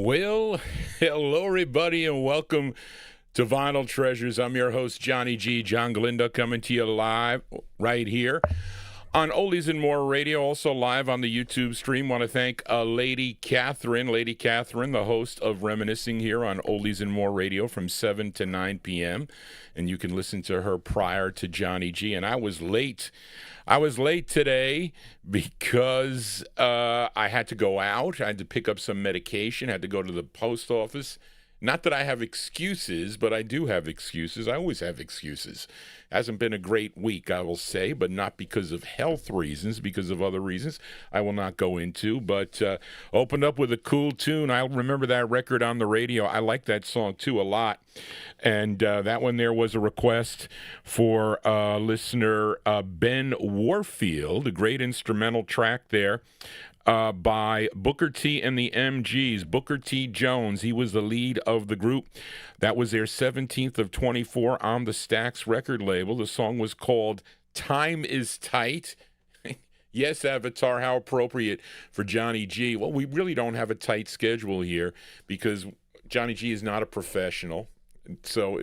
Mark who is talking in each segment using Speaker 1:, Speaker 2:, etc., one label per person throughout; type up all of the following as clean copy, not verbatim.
Speaker 1: Well, hello, everybody, and welcome to Vinyltreasures. I'm your host, Johnny G. John Glinda, coming to you live right here on Oldies and More Radio, also live on the YouTube stream. Want to thank Lady Catherine, the host of Reminiscing here on Oldies and More Radio from 7 to 9 p.m., and you can listen to her prior to Johnny G. And I was late today because I had to go out. I had to pick up some medication, had to go to the post office. Not that I have excuses, but I do have excuses. I always have excuses. Hasn't been a great week, I will say, but not because of health reasons, because of other reasons I will not go into. But opened up with a cool tune. I remember that record on the radio. I like that song, too, a lot. And that one there was a request for listener Ben Warfield, a great instrumental track there. By Booker T and the MGs. Booker T. Jones, he was the lead of the group. That was their 17th of 24 on the Stax record label. The song was called Time is Tight. Yes, Avatar, how appropriate for Johnny G. Well, we really don't have a tight schedule here because Johnny G is not a professional. So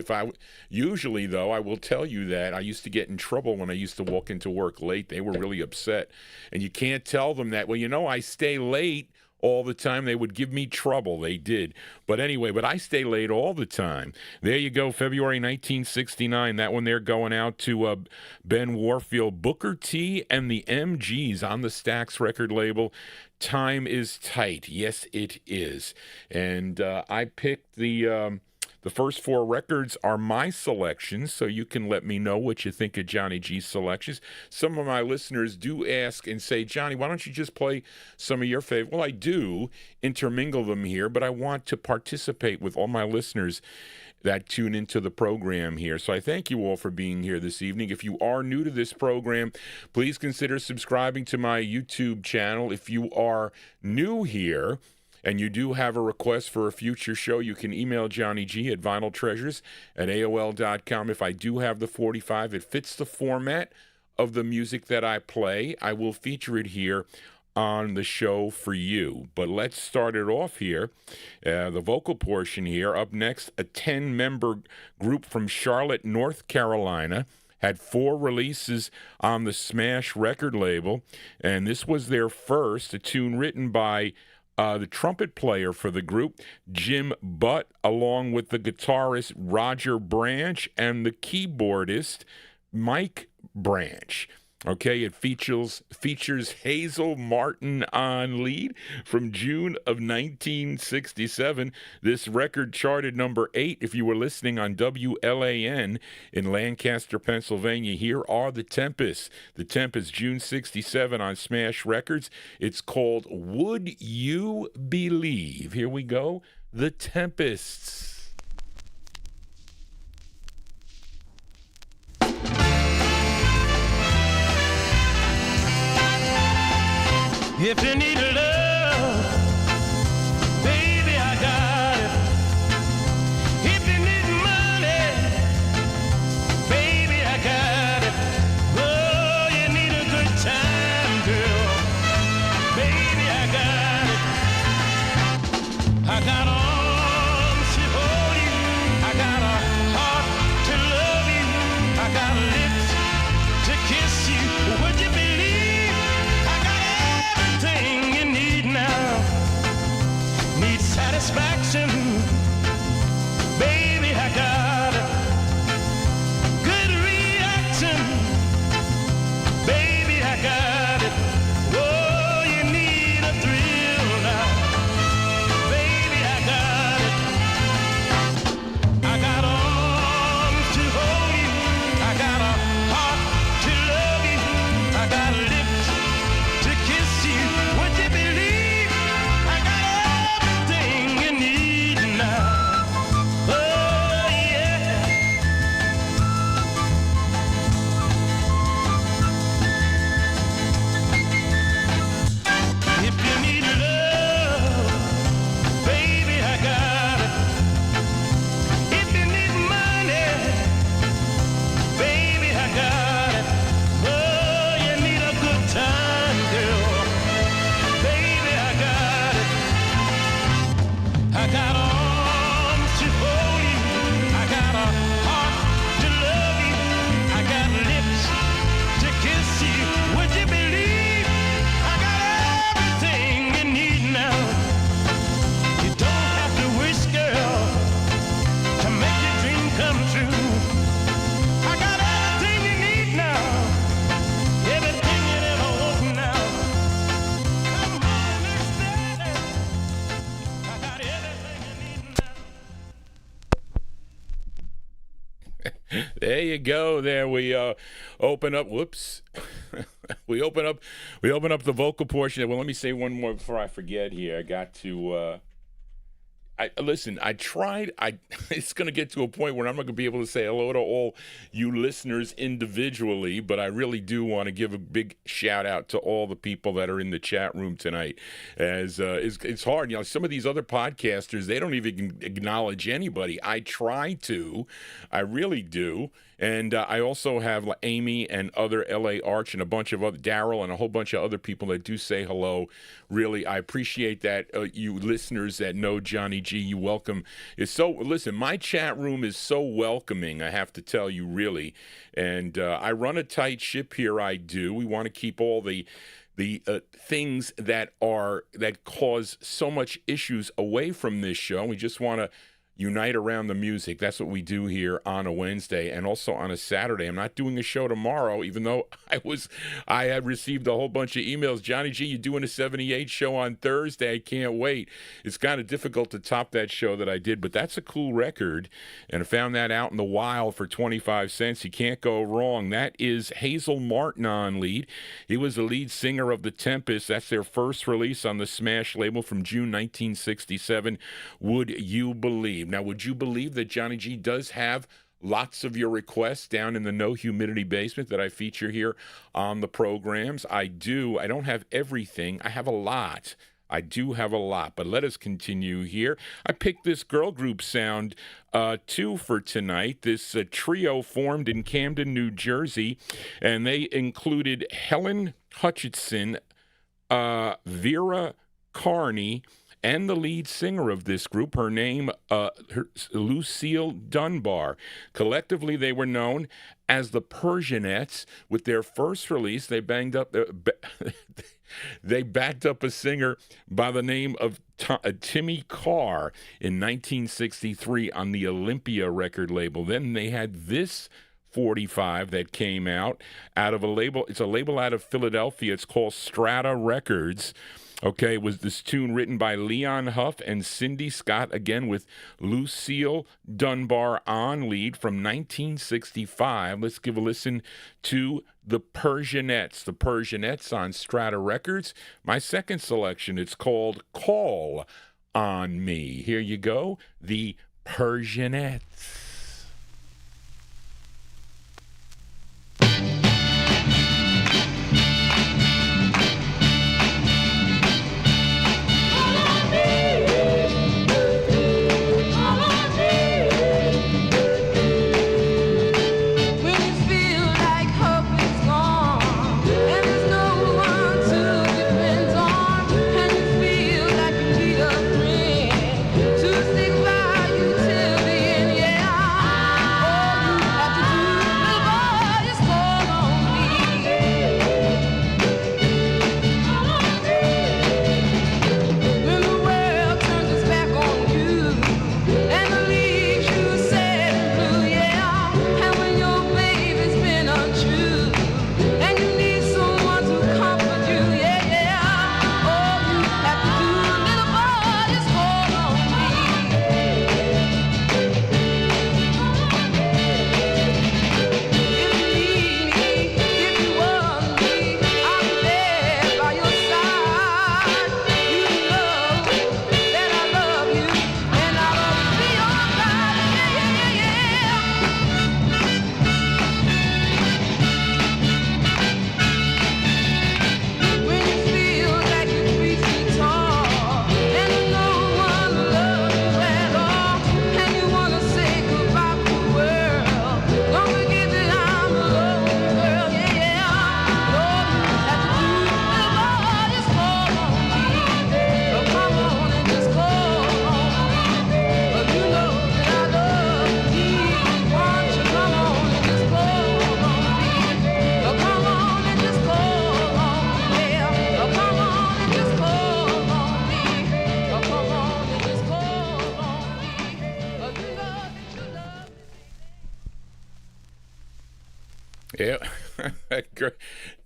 Speaker 1: usually, though, I will tell you that I used to get in trouble when I used to walk into work late. They were really upset. And you can't tell them that, well, I stay late all the time. They would give me trouble. They did. But anyway, I stay late all the time. There you go, February 1969. That one there going out to Ben Warfield, Booker T, and the MGs on the Stax record label. Time is Tight. Yes, it is. And I picked the first four records are my selections, so you can let me know what you think of Johnny G's selections. Some of my listeners do ask and say, Johnny, why don't you just play some of your favorite? Well, I do intermingle them here, but I want to participate with all my listeners that tune into the program here. So I thank you all for being here this evening. If you are new to this program, please consider subscribing to my YouTube channel. If you are new here, and you do have a request for a future show, you can email Johnny G at vinyltreasures@AOL.com. If I do have the 45, it fits the format of the music that I play. I will feature it here on the show for you. But let's start it off here. The vocal portion here. Up next, a 10-member group from Charlotte, North Carolina. Had 4 releases on the Smash record label. And this was their first, a tune written by the trumpet player for the group, Jim Butt, along with the guitarist Roger Branch and the keyboardist Mike Branch. Okay, it features Hazel Martin on lead from June of 1967. This record charted number 8 if you were listening on WLAN in Lancaster, Pennsylvania. Here are the Tempest. The Tempest, June 67 on Smash Records. It's called Would You Believe? Here we go, the Tempests.
Speaker 2: If you need love, baby, I got it. If you need money, baby, I got it. Oh, you need a good time, girl, baby, I got it. I got arms to hold you, I got a heart to love you, I got lips to kiss you. Would you believe I got everything you need?
Speaker 1: There you go. There we open up. Whoops. we open up the vocal portion. Well, let me say one more before I forget here. I got to listen, I tried. It's going to get to a point where I'm not going to be able to say hello to all you listeners individually, but I really do want to give a big shout out to all the people that are in the chat room tonight. As it's hard, some of these other podcasters, they don't even acknowledge anybody. I try to, I really do. And I also have Amy and other L.A. Arch and a bunch of other, Daryl and a whole bunch of other people that do say hello. Really, I appreciate that. You listeners that know Johnny G, you welcome. Listen, my chat room is so welcoming, I have to tell you, really. And I run a tight ship here, I do. We want to keep all the things that cause so much issues away from this show. We just want to unite around the music. That's what we do here on a Wednesday and also on a Saturday. I'm not doing a show tomorrow, even though I had received a whole bunch of emails. Johnny G, you doing a 78 show on Thursday? I can't wait. It's kind of difficult to top that show that I did, but that's a cool record. And I found that out in the wild for 25 cents. You can't go wrong. That is Hazel Martin on lead. He was the lead singer of the Tempest. That's their first release on the Smash label from June 1967. Would You Believe? Now, would you believe that Johnny G does have lots of your requests down in the No Humidity basement that I feature here on the programs? I do. I don't have everything. I have a lot. I do have a lot, but let us continue here. I picked this girl group sound, too, for tonight. This trio formed in Camden, New Jersey, and they included Helen Hutchinson, Vera Carney, and the lead singer of this group, her name, Lucille Dunbar. Collectively, they were known as the Persianets. With their first release, they backed up a singer by the name of Timmy Carr in 1963 on the Olympia record label. Then they had this 45 that came out of a label. It's a label out of Philadelphia. It's called Strata Records. Okay, it was this tune written by Leon Huff and Cindy Scott, again with Lucille Dunbar on lead from 1965. Let's give a listen to the Persianets. The Persianets on Strata Records. My second selection, it's called Call on Me. Here you go, the Persianets.
Speaker 3: Yeah.
Speaker 1: Yeah.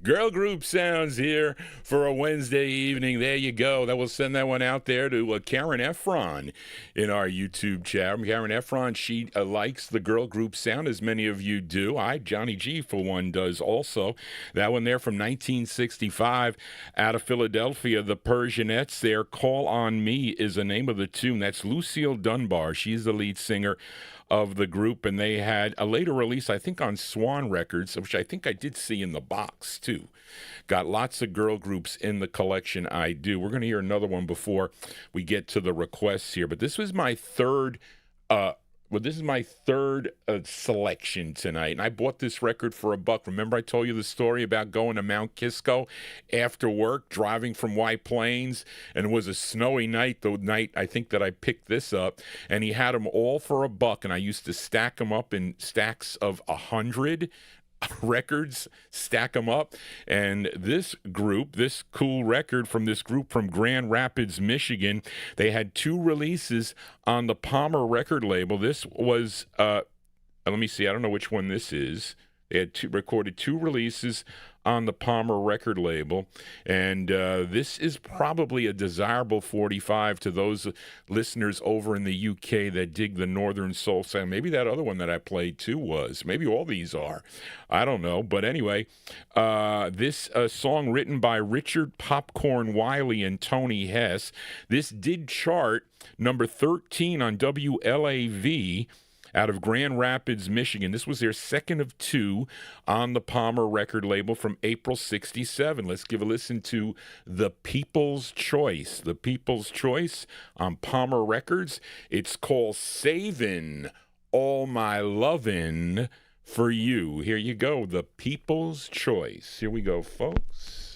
Speaker 1: Girl group sounds here for a Wednesday evening. There you go. That will send that one out there to Karen Efron in our YouTube chat. Karen Efron, she likes the girl group sound, as many of you do. Johnny G, for one, does also. That one there from 1965 out of Philadelphia, the Persianets. Their Call on Me is the name of the tune. That's Lucille Dunbar. She's the lead singer of the group, and they had a later release, I think, on Swan Records, which I think I did see in the box, too. Got lots of girl groups in the collection I do. We're going to hear another one before we get to the requests here, but this was my third selection tonight, and I bought this record for $1. Remember I told you the story about going to Mount Kisco after work, driving from White Plains, and it was a snowy night, the night I think that I picked this up, and he had them all for $1, and I used to stack them up in stacks of 100 records, stack them up. And this group, this cool record from this group from Grand Rapids, Michigan, they had 2 releases on the Palmer record label. This was let me see, I don't know which one this is. They had recorded 2 releases on the Palmer record label, and this is probably a desirable 45 to those listeners over in the UK that dig the Northern Soul sound. Maybe that other one that I played too was. Maybe all these are. I don't know. But anyway, this song written by Richard Popcorn Wiley and Tony Hess. This did chart number 13 on WLAV out of Grand Rapids, Michigan. This was their second of 2 on the Palmer record label from April 67. Let's give a listen to The People's Choice. The People's Choice on Palmer Records. It's called Savin' All My Lovin' For You. Here you go, The People's Choice. Here we go, folks.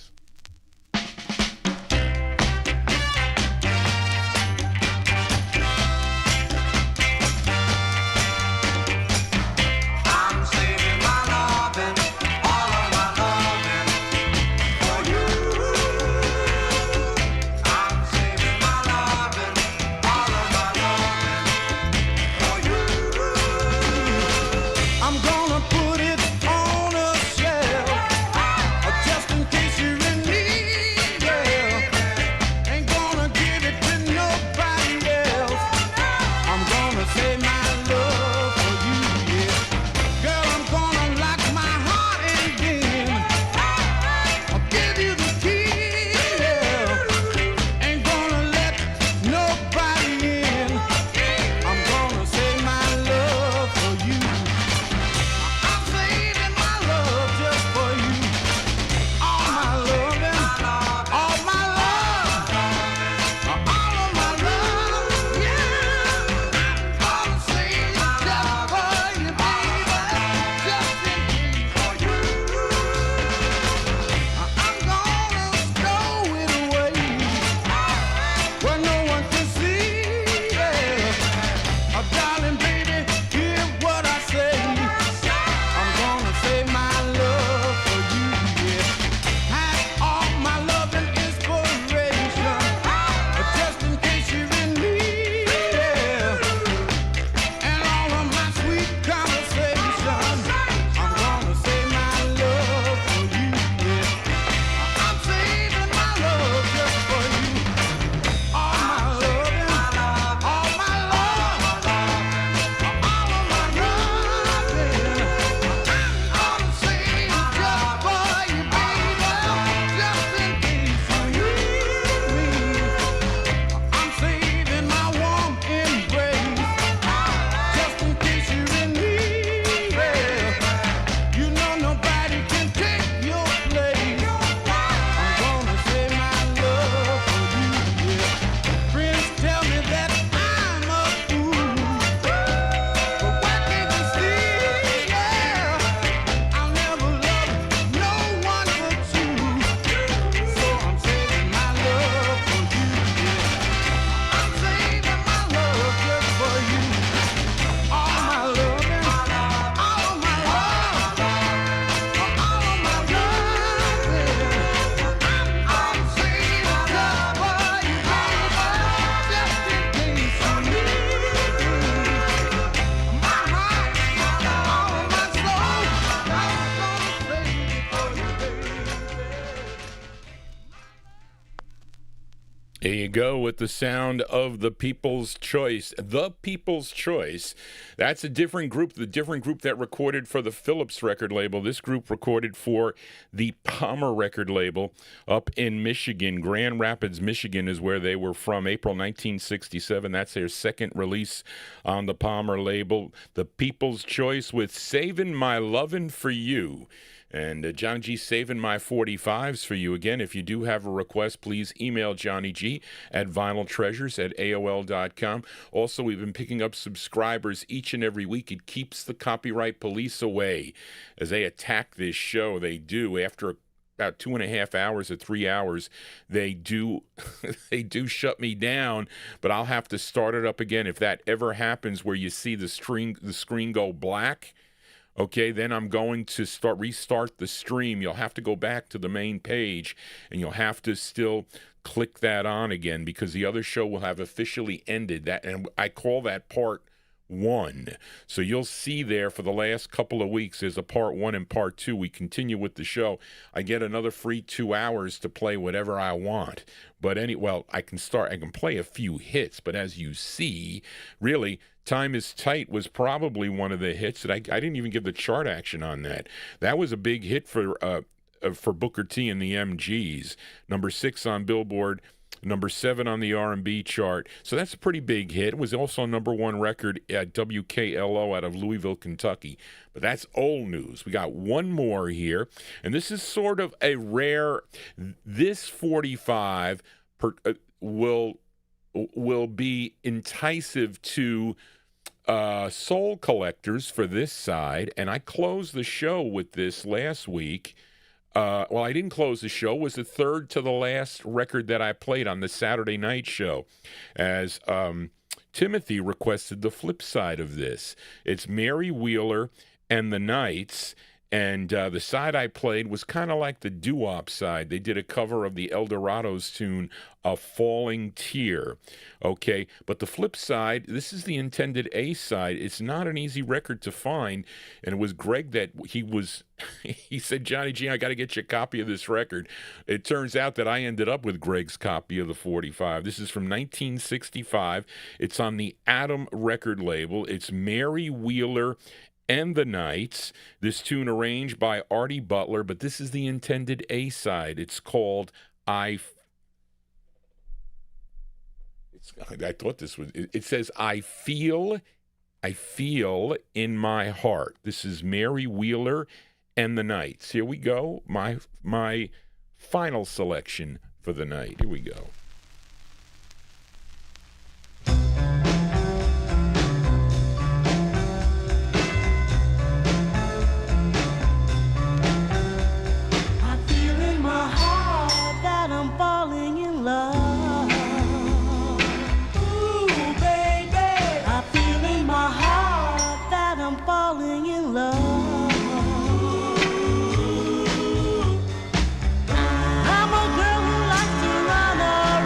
Speaker 1: There you go with the sound of the People's Choice. The People's Choice. That's a different group, the different group that recorded for the Phillips record label. This group recorded for the Palmer record label up in Michigan. Grand Rapids, Michigan is where they were from. April 1967. That's their second release on the Palmer label. The People's Choice with Savin' My Lovin' For You. And Johnny G saving my 45s for you. Again, if you do have a request, please email Johnny G at vinyltreasures@aol.com. Also, we've been picking up subscribers each and every week. It keeps the copyright police away as they attack this show. They do. After about 2.5 hours or 3 hours, they do shut me down, but I'll have to start it up again. If that ever happens where you see the screen go black, okay, then I'm going to restart the stream. You'll have to go back to the main page, and you'll have to still click that on again because the other show will have officially ended. That, and I call that part 1. So you'll see there for the last couple of weeks there's a part 1 and part 2. We continue with the show. I get another free 2 hours to play whatever I want. But I can play a few hits, but as you see, really, Time Is Tight was probably one of the hits that I didn't even give the chart action on that. That was a big hit for Booker T and the MGs. Number 6 on Billboard, number 7 on the R&B chart. So that's a pretty big hit. It was also a number 1 record at WKLO out of Louisville, Kentucky. But that's old news. We got one more here, and this is sort of a rare. This 45 will be enticing to soul collectors for this side, and I closed the show with this last week. I didn't close the show. It was the third to the last record that I played on the Saturday night show, as Timothy requested the flip side of this. It's Mary Wheeler and the Knights, and the side I played was kind of like the Doowop side. They did a cover of the Eldorados tune, A Falling Tear. Okay, but the flip side, this is the intended A side. It's not an easy record to find, and it was Greg that he said, Johnny G, I got to get you a copy of this record. It turns out that I ended up with Greg's copy of the 45. This is from 1965. It's on the Atom record label. It's Mary Wheeler and the Knights. This tune arranged by Artie Butler, but this is the intended A side. It's called I thought this was. It says I feel in my heart. This is Mary Wheeler and the Knights. Here we go. My final selection for the night. Here we go.
Speaker 3: I'm a girl who likes to run around.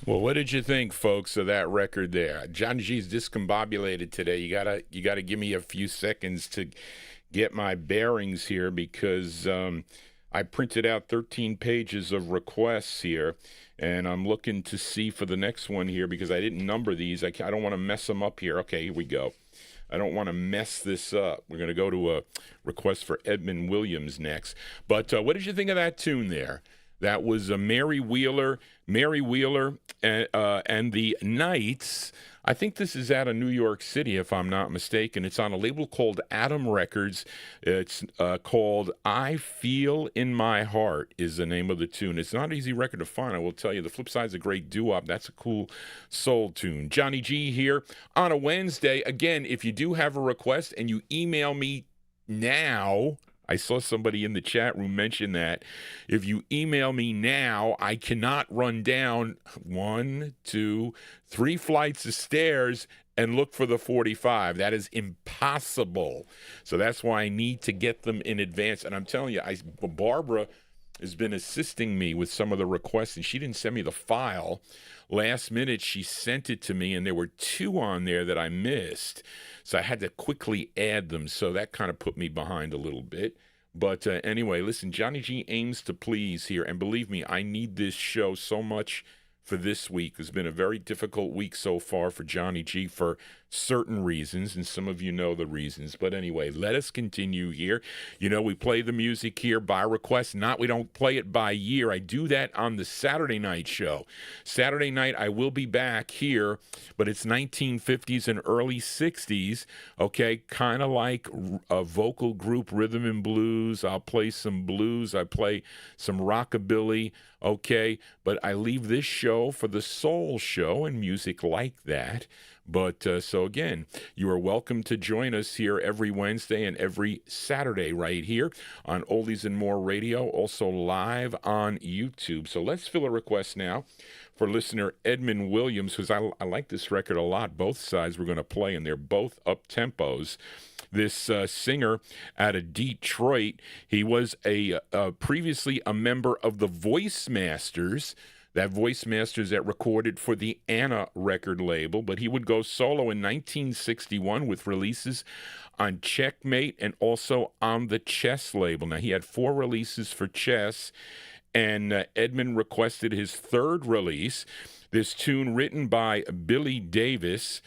Speaker 1: Well, what did you think, folks, of that record there? Johnny G's discombobulated today. You gotta give me a few seconds to get my bearings here because I printed out 13 pages of requests here, and I'm looking to see for the next one here because I didn't number these. I don't want to mess them up here. Okay, here we go. I don't want to mess this up. We're going to go to a request for Edmund Williams next. But what did you think of that tune there? That was Mary Wheeler, and the Knights. I think this is out of New York City, if I'm not mistaken. It's on a label called Atom Records. It's called I Feel in My Heart is the name of the tune. It's not an easy record to find, I will tell you. The flip side's a great doo-wop. That's a cool soul tune. Johnny G here on a Wednesday. Again, if you do have a request and you email me now, I saw somebody in the chat room mention that. If you email me now, I cannot run down 1, 2, 3 flights of stairs and look for the 45. That is impossible. So that's why I need to get them in advance. And I'm telling you, Barbara has been assisting me with some of the requests, and she didn't send me the file. Last minute, she sent it to me, and there were 2 on there that I missed. So I had to quickly add them, so that kind of put me behind a little bit. But anyway, listen, Johnny G aims to please here, and believe me, I need this show so much for this week. It's been a very difficult week so far for Johnny G for certain reasons, and some of you know the reasons. But anyway, let us continue here. You know, we play the music here by request. We don't play it by year. I do that on the Saturday night show. Saturday night, I will be back here, but it's 1950s and early 60s, okay? Kind of like a vocal group, rhythm and blues. I'll play some blues. I play some rockabilly, okay? But I leave this show for the soul show and music like that. But so again, you are welcome to join us here every Wednesday and every Saturday right here on Oldies and More Radio, also live on YouTube. So let's fill a request now for listener Edmund Williams, because I like this record a lot. Both sides we're going to play, and they're both up-tempos. This singer out of Detroit, he was previously a member of the Voice Masters, that Voice Masters that recorded for the Anna record label, but he would go solo in 1961 with releases on Checkmate and also on the Chess label. Now, he had 4 releases for Chess, and Edmund requested his 3rd release. This tune, written by Billy Davis,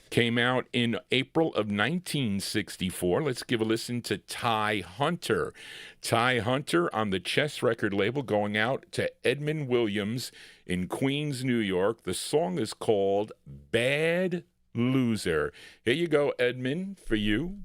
Speaker 1: came out in April of 1964. Let's give a listen to Ty Hunter. Ty Hunter on the Chess record label, going out to Edmund Williams in Queens, New York. The song is called Bad Loser. Here you go, Edmund, for you.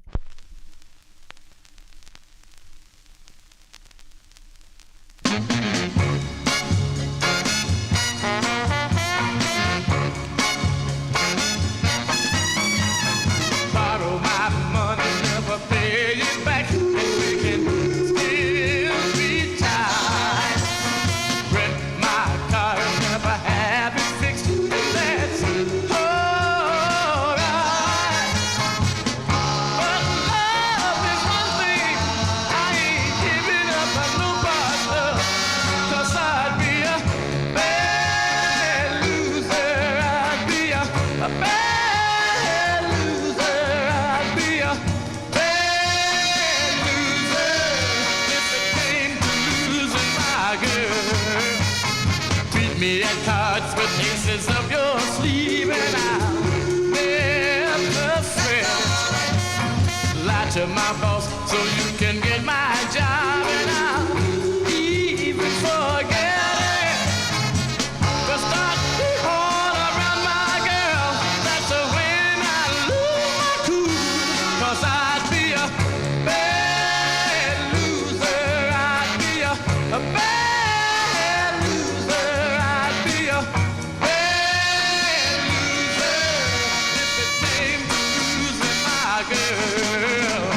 Speaker 2: To my boss, so you can get my job, and I'll even forget it. But start to hold around my girl, that's when I lose my cool. 'Cause I'd be a bad loser, I'd be a bad loser, I'd be a bad loser if it came to losing my girl.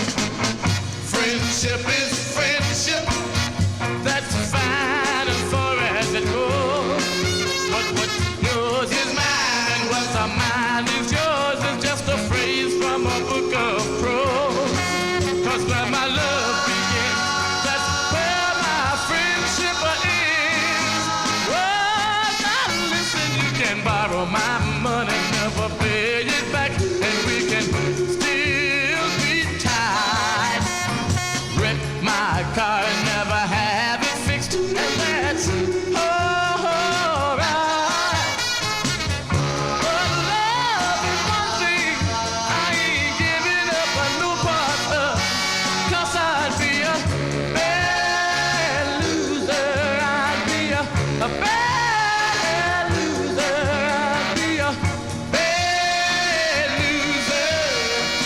Speaker 2: Friendship is friendship. can borrow my money, never pay it back, and we can still be tied. Wreck my car and never have it fixed, and that's alright. But love is one thing I ain't giving up a no part of, 'cause I'd be a bad loser. I'd be a bad loser. I'd be a bad loser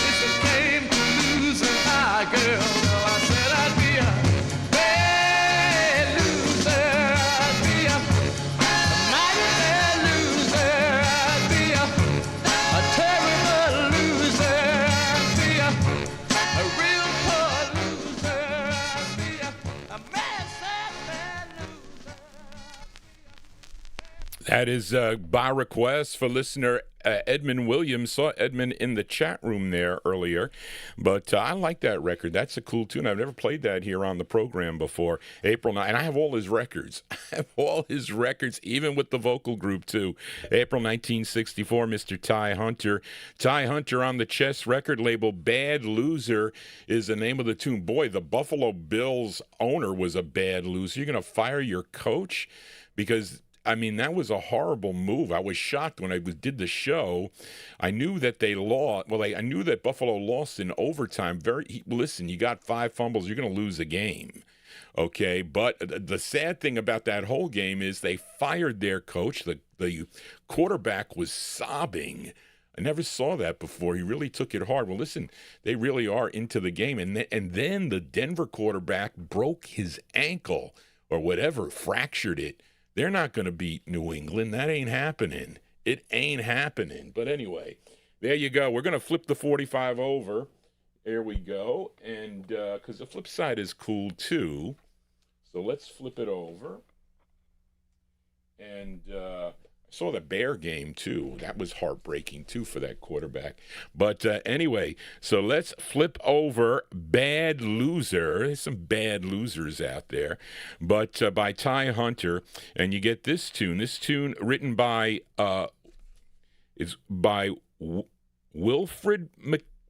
Speaker 2: if it came to losing my girl. No, I said I'd be a bad loser. I'd be a mighty bad loser. I'd be a terrible loser. I'd be a real poor loser. I'd be a mad, sad, bad loser.
Speaker 1: That is by request for listener Edmund Williams. Saw Edmund in the chat room there earlier, but I like that record. That's a cool tune. I've never played that here on the program before. April 9, and I have all his records. I have all his records, even with the vocal group too. April 1964, Mr. Ty Hunter. Ty Hunter on the Chess record label. Bad Loser is the name of the tune. Boy, the Buffalo Bills owner was a bad loser. You're going to fire your coach? Because I mean, that was a horrible move. I was shocked when I did the show. I knew that they lost. Well, I knew that Buffalo lost in overtime. Listen, you got 5 fumbles. You're going to lose a game. Okay, but the sad thing about that whole game is they fired their coach. The quarterback was sobbing. I never saw that before. He really took it hard. Well, listen, they really are into the game. And then the Denver quarterback broke his ankle or whatever, fractured it. They're not going to beat New England. That ain't happening. It ain't happening. But anyway, there you go. We're going to flip the 45 over. There we go. And because the flip side is cool too. So let's flip it over. And I saw the Bear game too. That was heartbreaking too for that quarterback. But anyway, so let's flip over Bad Loser. There's some bad losers out there. But by Ty Hunter. And you get this tune. This tune written by Wilfred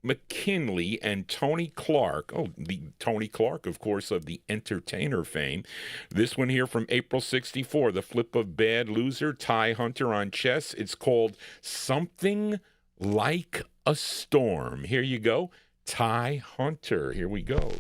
Speaker 1: McKinley and Tony Clark. Oh, the Tony Clark, of course, of the Entertainer fame. This one here from April 64, the flip of Bad Loser, Ty Hunter on chess. It's called Something Like a Storm. Here you go, Ty Hunter. Here we go.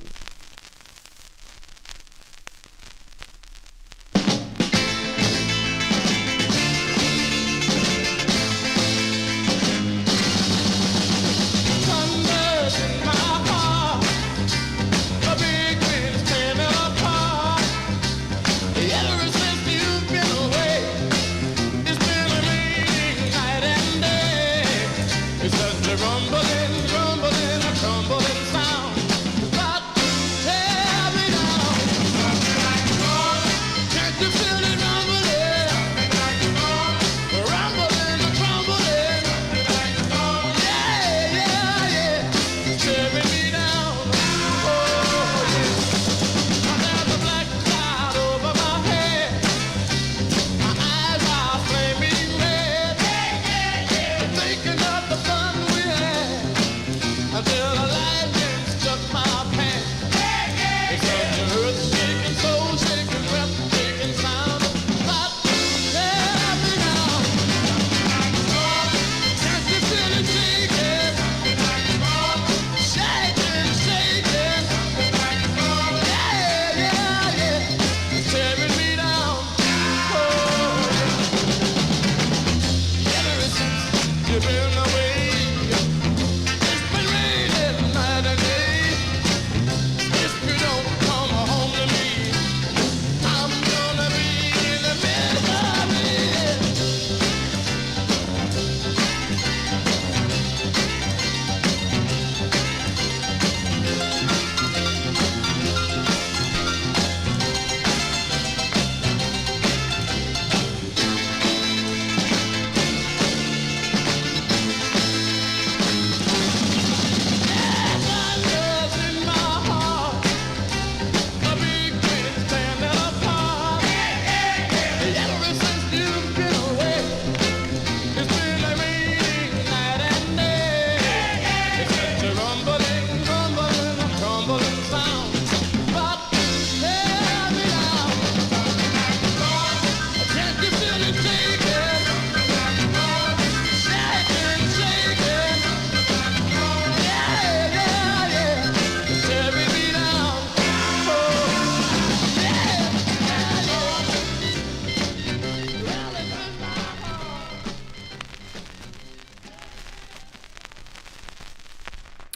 Speaker 2: Rumbling, rumbling, a crumbling sound. Got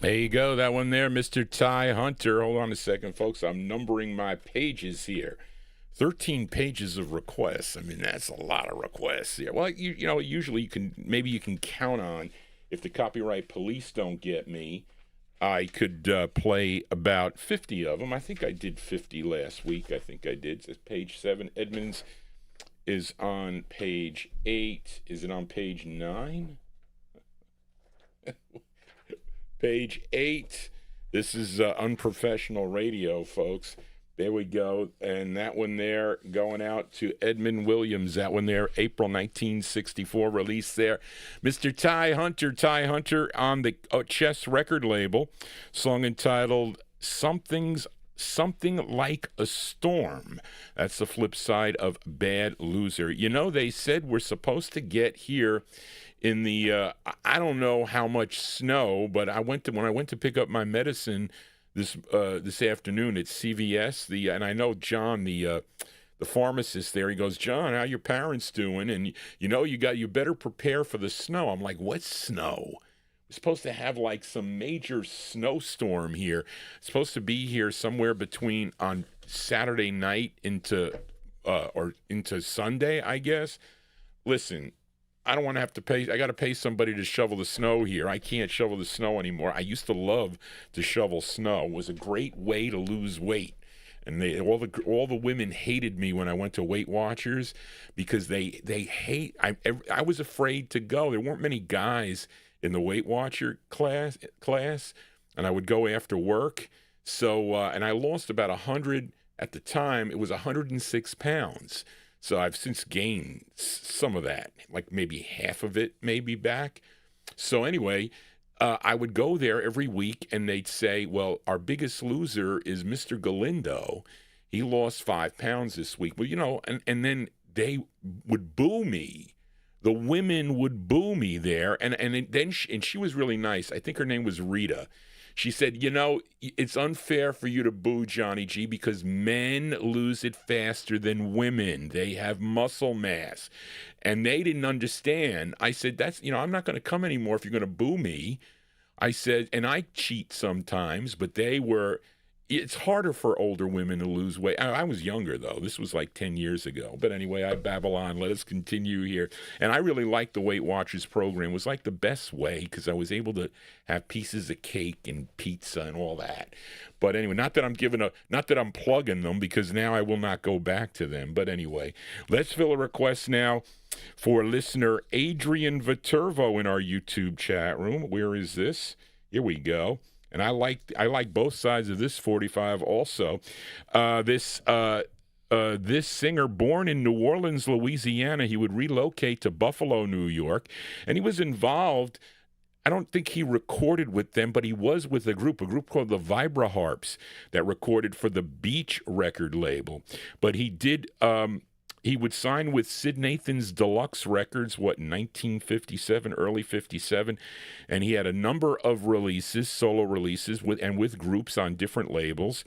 Speaker 1: There you go, that one there, Mr. Ty Hunter. Hold on a second, folks. I'm numbering my pages here. 13 pages of requests. I mean, that's a lot of requests here. Well, you know, usually you can count on, if the copyright police don't get me, I could play about 50 of them. I think I did 50 last week. I think I did. It says page 7. Edmonds is on page 8. Is it on page 9? Page 8. This is unprofessional radio, folks. There we go. And that one there going out to Edmund Williams. That one there, April 1964 release there. Mr. Ty Hunter on the Chess record label. Song entitled Something Like a Storm. That's the flip side of Bad Loser. You know, they said we're supposed to get here in the, I don't know how much snow, but when I went to pick up my medicine this afternoon at CVS, and I know John, the pharmacist there, he goes, John, how your parents doing? And you better prepare for the snow. I'm like, what snow? We're supposed to have like some major snowstorm here. It's supposed to be here somewhere between on Saturday night into Sunday, I guess. Listen, I don't want to have to pay. I got to pay somebody to shovel the snow here. I can't shovel the snow anymore. I used to love to shovel snow. It was a great way to lose weight. And all the women hated me when I went to Weight Watchers because they hate. I was afraid to go. There weren't many guys in the Weight Watcher class, and I would go after work. So and I lost about 100 at the time. It was 106 pounds. So I've since gained some of that, like maybe half of it, maybe back. So anyway, I would go there every week, and they'd say, well, our biggest loser is Mr. Galindo. He lost 5 pounds this week. Well, and then they would boo me. The women would boo me there, and she was really nice. I think her name was Rita. She said, it's unfair for you to boo Johnny G because men lose it faster than women. They have muscle mass. And they didn't understand. I said, I'm not going to come anymore if you're going to boo me. I said, and I cheat sometimes, but it's harder for older women to lose weight. I was younger, though. This was like 10 years ago. But anyway, I babble on. Let us continue here. And I really liked the Weight Watchers program. It was like the best way because I was able to have pieces of cake and pizza and all that. But anyway, not that I'm plugging them because now I will not go back to them. But anyway, let's fill a request now for listener Adrian Viterbo in our YouTube chat room. Where is this? Here we go. And I like both sides of this 45 also. This singer, born in New Orleans, Louisiana, he would relocate to Buffalo, New York, and he was involved. I don't think he recorded with them, but he was with a group called the Vibra Harps that recorded for the Beach record label. But he did. He would sign with Sid Nathan's Deluxe Records, in 1957, early 57, and he had a number of solo releases with groups on different labels,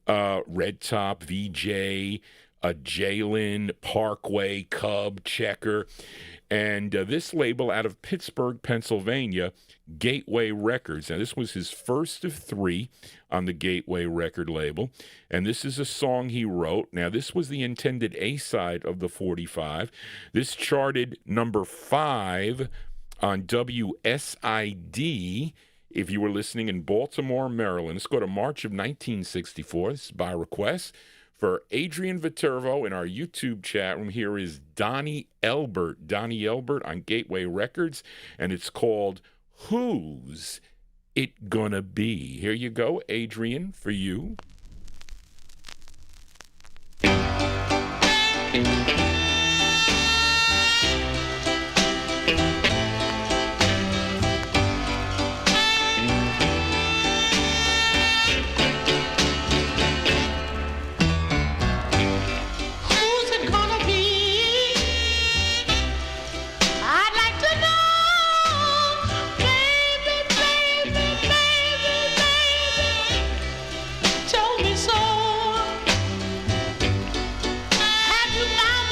Speaker 1: Red Top, VJ, Jalen, Parkway, Cub, Checker, and this label out of Pittsburgh, Pennsylvania, Gateway Records. Now, this was his first of 3 on the Gateway record label, and this is a song he wrote. Now, this was the intended A-side of the 45. This charted number 5 on WSID, if you were listening in Baltimore, Maryland. Let's go to March of 1964. This is by request. For Adrian Viterbo in our YouTube chat room, here is Donnie Elbert. Donnie Elbert on Gateway Records, and it's called Who's It Gonna Be? Here you go, Adrian, for you.
Speaker 3: Told me so. Have you found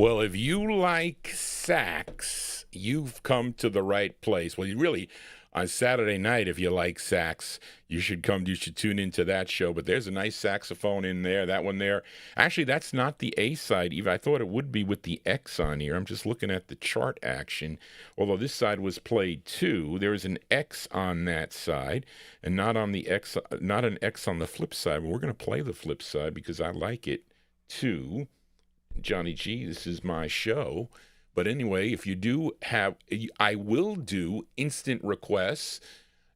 Speaker 1: Well, if you like sax, you've come to the right place. Well, you really, on Saturday night, if you like sax, you should tune into that show. But there's a nice saxophone in there, that one there. Actually, that's not the A side even. I thought it would be with the X on here. I'm just looking at the chart action. Although this side was played too, there is an X on that side, and not an X on the flip side. But we're going to play the flip side because I like it too. Johnny G, this is my show. But anyway, if you do have, I will do instant requests,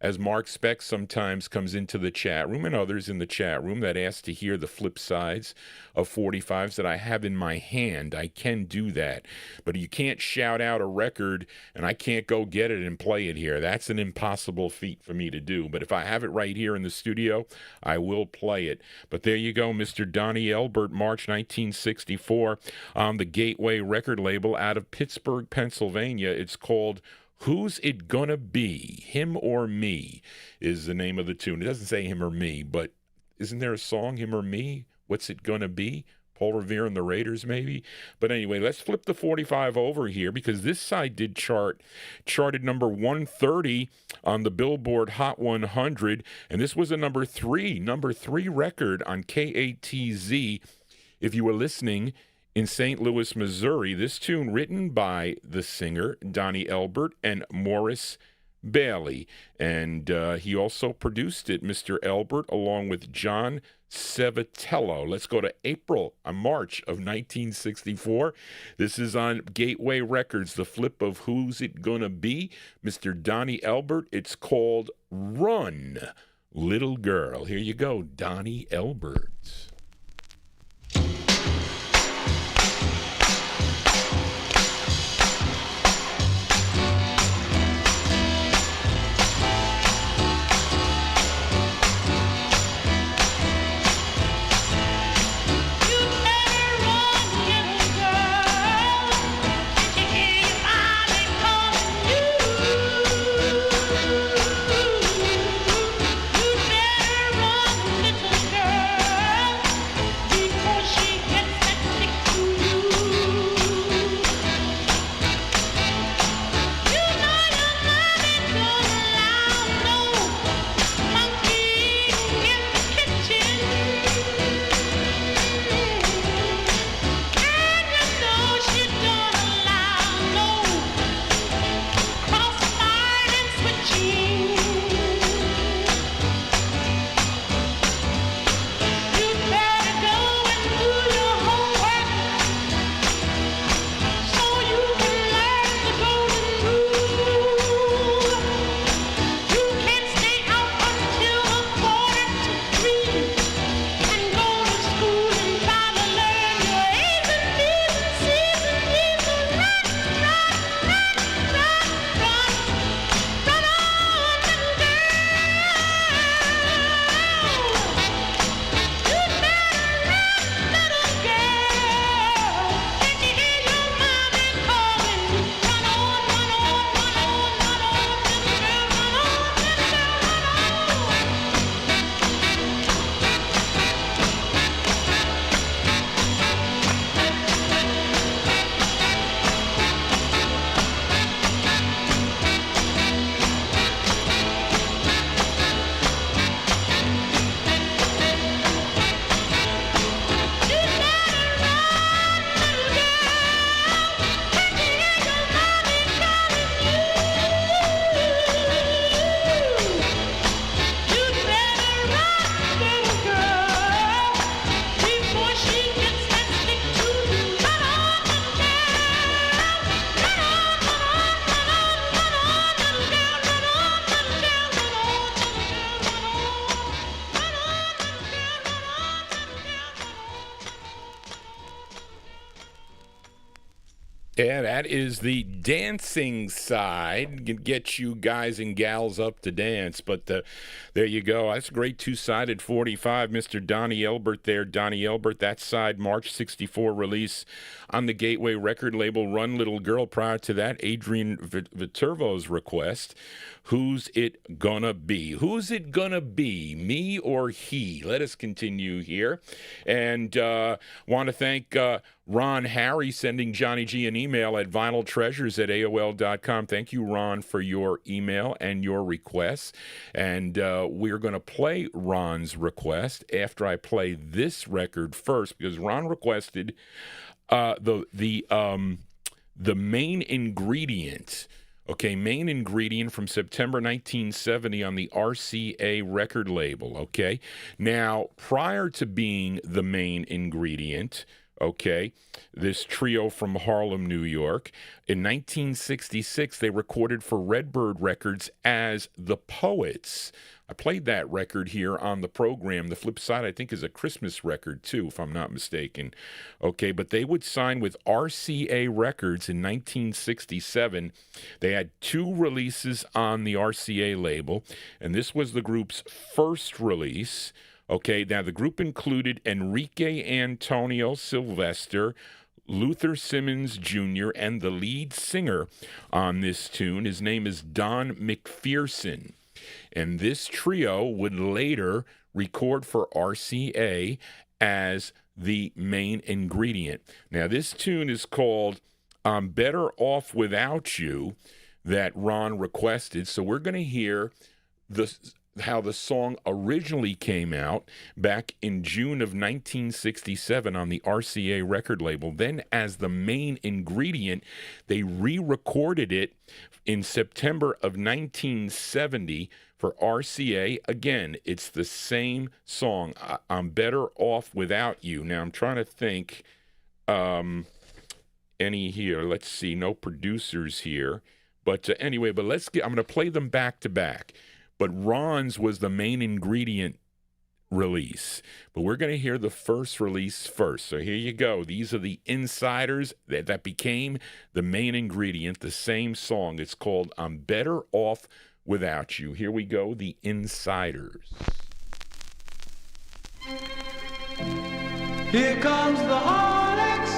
Speaker 1: as Mark Speck sometimes comes into the chat room and others in the chat room that ask to hear the flip sides of 45s that I have in my hand. I can do that. But you can't shout out a record and I can't go get it and play it here. That's an impossible feat for me to do. But if I have it right here in the studio, I will play it. But there you go, Mr. Donnie Elbert, March 1964, on the Gateway record label out of Pittsburgh, Pennsylvania. It's called Who's It Gonna Be? Him or Me is the name of the tune. It doesn't say him or me, but isn't there a song, Him or Me? What's it gonna be? Paul Revere and the Raiders, maybe? But anyway, let's flip the 45 over here because this side did charted number 130 on the Billboard Hot 100, and this was a number three record on KATZ. If you were listening in St. Louis, Missouri, this tune written by the singer Donnie Elbert and Morris Bailey. And he also produced it, Mr. Elbert, along with John Sevitello. Let's go to March of 1964. This is on Gateway Records, the flip of Who's It Gonna Be? Mr. Donnie Elbert. It's called Run, Little Girl. Here you go, Donnie Elbert. Yeah, that is the dancing side, get you guys and gals up to dance. But there you go. That's a great two-sided 45. Mr. Donnie Elbert there. Donnie Elbert, that side, March 64 release on the Gateway record label, Run Little Girl. Prior to that, Adrian Viterbo's request. Who's it gonna be? Who's it gonna be, me or he? Let us continue here. And want to thank Ron Harry sending Johnny G an email at vinyltreasures@aol.com. Thank you, Ron, for your email and your requests. And we're going to play Ron's request after I play this record first, because Ron requested the main ingredient. Okay, main ingredient from September 1970 on the RCA record label, okay? Now, prior to being the main ingredient, okay, this trio from Harlem, New York, in 1966, they recorded for Redbird Records as The Poets. I played that record here on the program. The Flip Side, I think, is a Christmas record, too, if I'm not mistaken. Okay, but they would sign with RCA Records in 1967. They had 2 releases on the RCA label, and this was the group's first release. Okay, now the group included Enrique Antonio Sylvester, Luther Simmons Jr., and the lead singer on this tune. His name is Don McPherson. And this trio would later record for RCA as the main ingredient. Now, this tune is called I'm Better Off Without You, that Ron requested. So we're going to hear how the song originally came out back in June of 1967 on the RCA record label. Then, as the main ingredient, they re-recorded it in September of 1970 for RCA. Again, it's the same song, I'm Better Off Without You. Now, I'm trying to think any here. Let's see, no producers here. But anyway, I'm going to play them back to back. But Ron's was the main ingredient release. But we're going to hear the first release first. So here you go. These are the insiders that became the main ingredient, the same song. It's called I'm Better Off Without You. Here we go, the insiders.
Speaker 2: Here comes the heartaches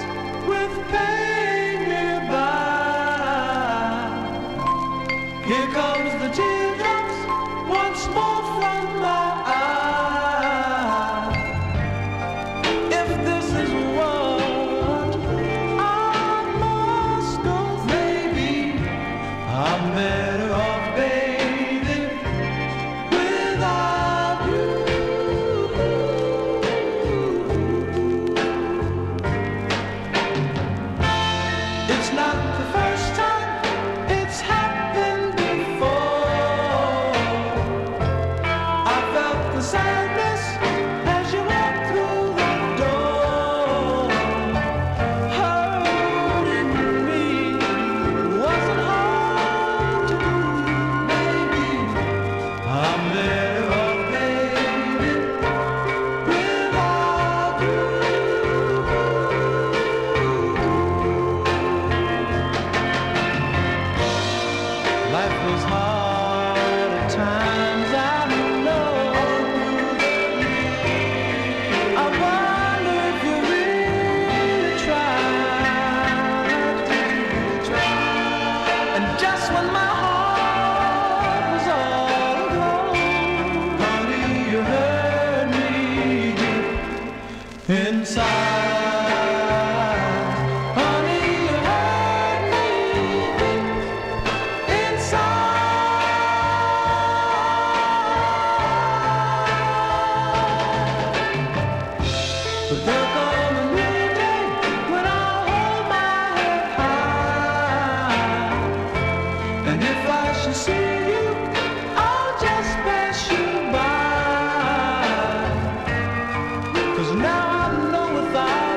Speaker 2: with pain nearby. Here comes the teardrops once more from my eye. If this is what I must go, maybe I'm better off, baby, without you. It's not the first time it's happened before. I felt the sadness as you walked through the door. Hurting me wasn't hard to do, baby. I'm better off, baby, without you. Life was hard at times, I know. I wonder if you really tried. And just when my heart was all aglow, honey, you hurt me deep inside. Honey, you hurt me deep inside. But there'll come a new day when I'll hold my head high. And if I should see you, I'll just pass you by. 'Cause now I know without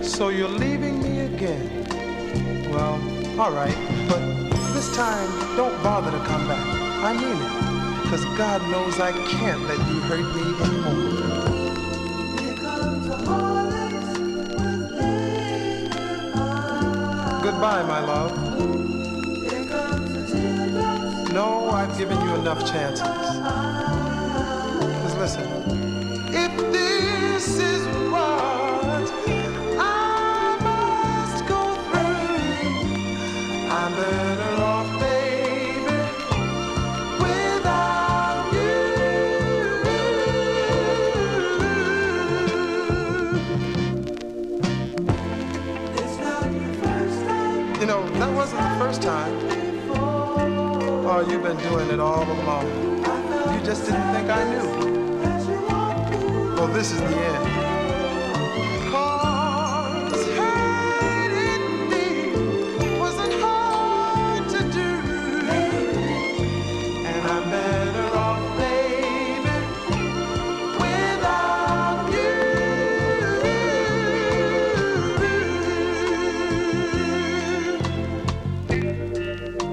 Speaker 3: So you're leaving me again. Well, all right, but this time don't bother to come back. I mean it, because God knows I can't let you hurt me anymore. Here comes the heartaches with goodbye, my love. Here comes the teardrops. No, I've given you enough chances. Because listen, if this is what I must go through, I'm better off, baby, without you. It's not the first time. You know, that wasn't the first time. Oh, you've been doing it all along. You just didn't think I knew. Well, this is the end. 'Cause hurting me wasn't hard to do. And I'm better off, baby, without you.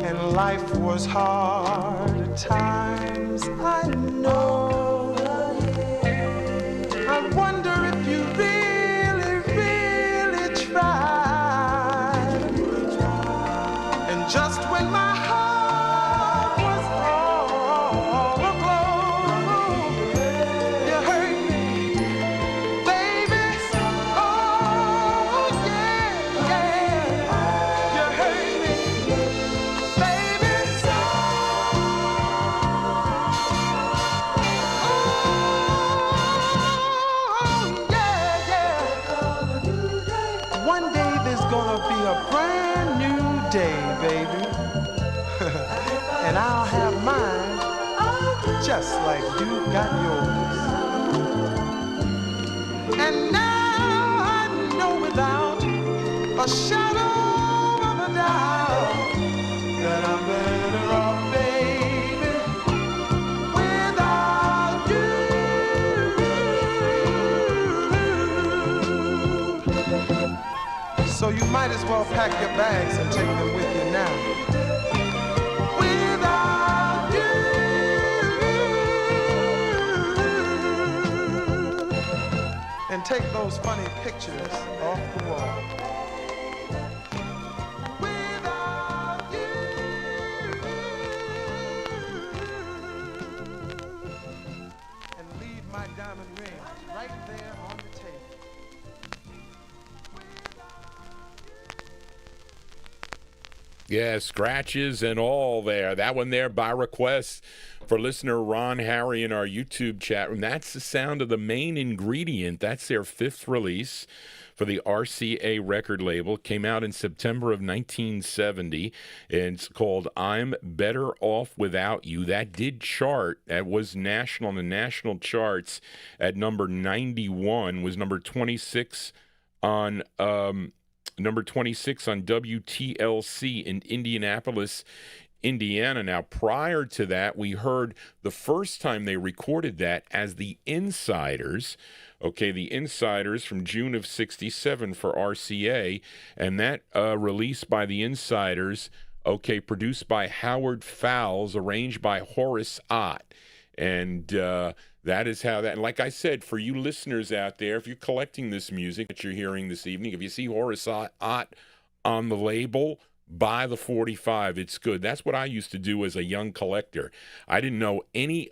Speaker 3: And life was hard at times, I know. I wonder if you really, really tried. And just when my heart was all aglow, you hurt me, baby. Oh, yeah, yeah. You hurt me, baby. One day there's gonna be a brand new day, baby. And I'll have mine just like you got yours. And now I know without a shadow of a doubt that I'm better off, baby, without you. So you might as well pack your bags and take them with you now. Without you. And take those funny pictures off the wall. Without you. And leave my diamond ring right there on the table.
Speaker 1: Yeah, scratches and all there. That one there by request for listener Ron Harry in our YouTube chat room. That's the sound of the Main Ingredient. That's their fifth release for the RCA record label. Came out in September of 1970, and it's called I'm Better Off Without You. That did chart. That was national on the national charts at number 91, was number 26 on number 26 on WTLC in Indianapolis, Indiana. Now, prior to that, we heard the first time they recorded that as the Insiders. Okay, the Insiders from June of 67 for RCA, and that released by the Insiders, okay, produced by Howard Fowles, arranged by Horace Ott. And that is how that, and like I said, for you listeners out there, if you're collecting this music that you're hearing this evening, if you see Horace Ott on the label, buy the 45. It's good. That's what I used to do as a young collector. I didn't know anybody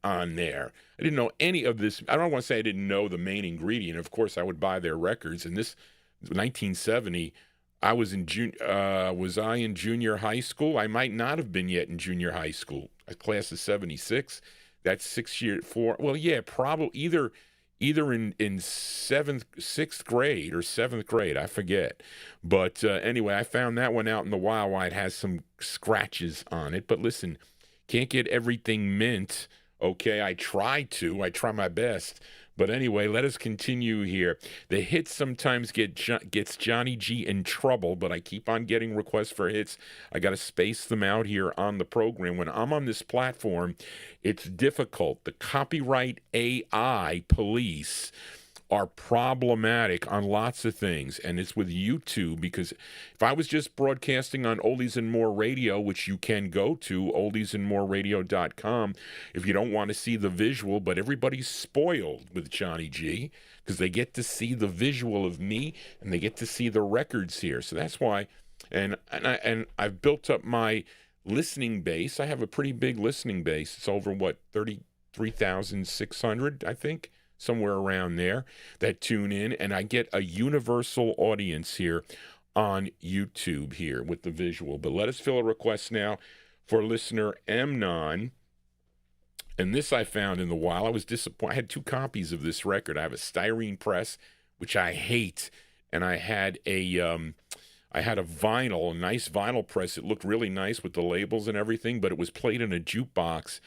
Speaker 1: on there. I didn't know any of this. I don't want to say I didn't know the Main Ingredient. Of course, I would buy their records. And this 1970, I was in was I in junior high school? I might not have been yet in junior high school. A class of 76. That's 6 year 4. Well, yeah, probably either in sixth grade or seventh grade, I forget. But anyway, I found that one out in the wild. It has some scratches on it. But listen, can't get everything mint. Okay, I try my best. But anyway, let us continue here. The hits sometimes gets Johnny G in trouble, but I keep on getting requests for hits. I got to space them out here on the program. When I'm on this platform, it's difficult. The copyright AI police are problematic on lots of things, and it's with YouTube, because if I was just broadcasting on Oldies and More Radio, which you can go to, oldiesandmoreradio.com, if you don't want to see the visual, but everybody's spoiled with Johnny G, because they get to see the visual of me, and they get to see the records here. So that's why, and I've built up my listening base. I have a pretty big listening base. It's over, 33,600, I think, somewhere around there, that tune in, and I get a universal audience here on YouTube here with the visual. But let us fill a request now for listener Amnon. And this I found in the wild. I was disappointed. I had 2 copies of this record. I have a styrene press, which I hate, and I had a vinyl, a nice vinyl press. It looked really nice with the labels and everything, but it was played in a jukebox,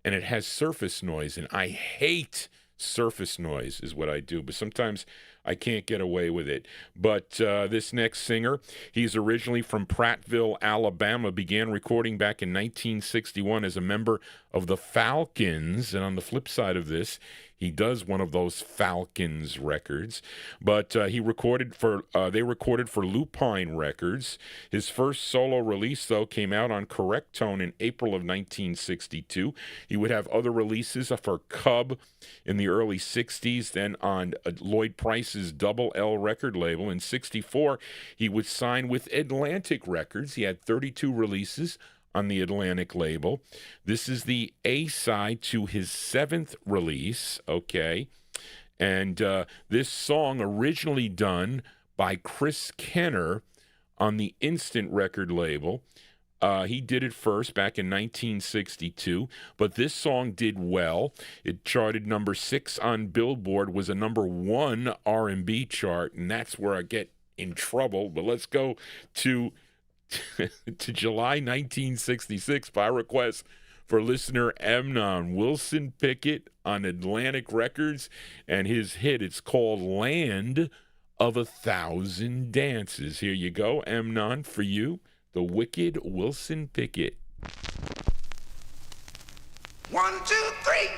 Speaker 1: and it has surface noise, and I hate surface noise is what I do, but sometimes I can't get away with it. But this next singer, he's originally from Prattville, Alabama, began recording back in 1961 as a member of the Falcons, and on the flip side of this, he does one of those Falcons records, but they recorded for Lupine Records. His first solo release, though, came out on Correct Tone in April of 1962. He would have other releases for Cub in the early 60s, then on Lloyd Price's Double L record label. In 64, he would sign with Atlantic Records. He had 32 releases on the Atlantic label. This is the A-side to his 7th release, okay? And this song originally done by Chris Kenner on the Instant record label. He did it first back in 1962, but this song did well. It charted number 6 on Billboard, was a number 1 R&B chart, and that's where I get in trouble. But let's go to July 1966 by request for listener Amnon Wilson Pickett on Atlantic Records, and his hit, it's called Land of a Thousand Dances. Here you go, Amnon, for you, the wicked Wilson Pickett.
Speaker 2: 1, 2, 3.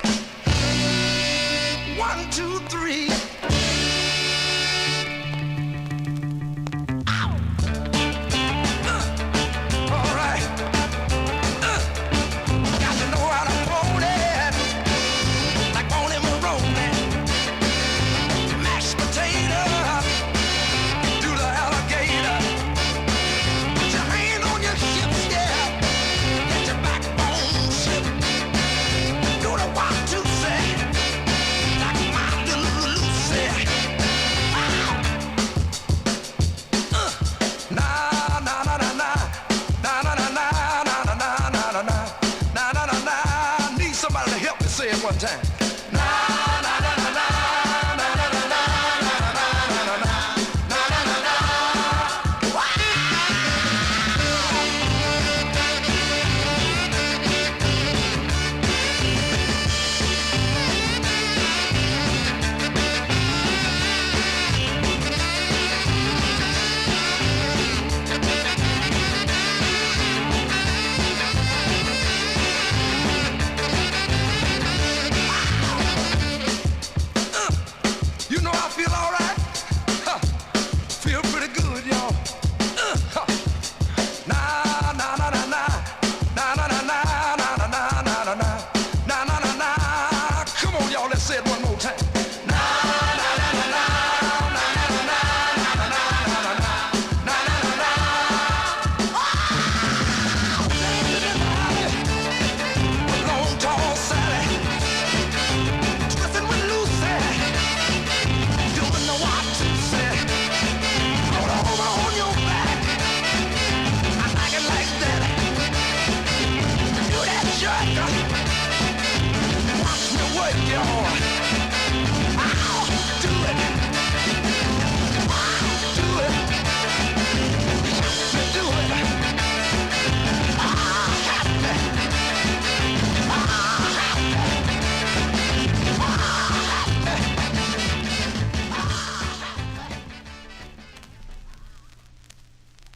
Speaker 2: 1, 2, 3. One time.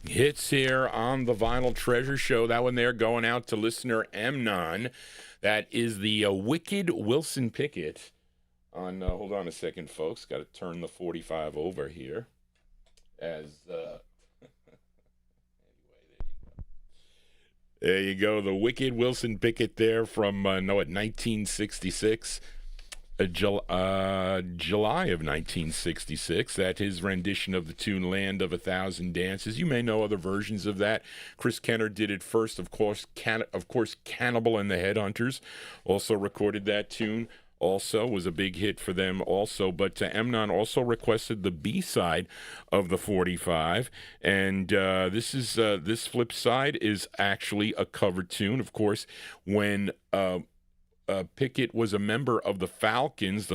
Speaker 1: Hits here on the Vinyltreasure Show. That one there going out to listener Amnon. That is the wicked Wilson Pickett hold on a second, folks. Got to turn the 45 over here. Anyway, there you go. The wicked Wilson Pickett there from 1966. July of 1966. That's his rendition of the tune "Land of a Thousand Dances." You may know other versions of that. Chris Kenner did it first, of course. Cannibal and the Headhunters also recorded that tune. Also was a big hit for them also, but MOTOWN also requested the B-side of the 45, and this flip side is actually a cover tune. Of course, when Pickett was a member of the Falcons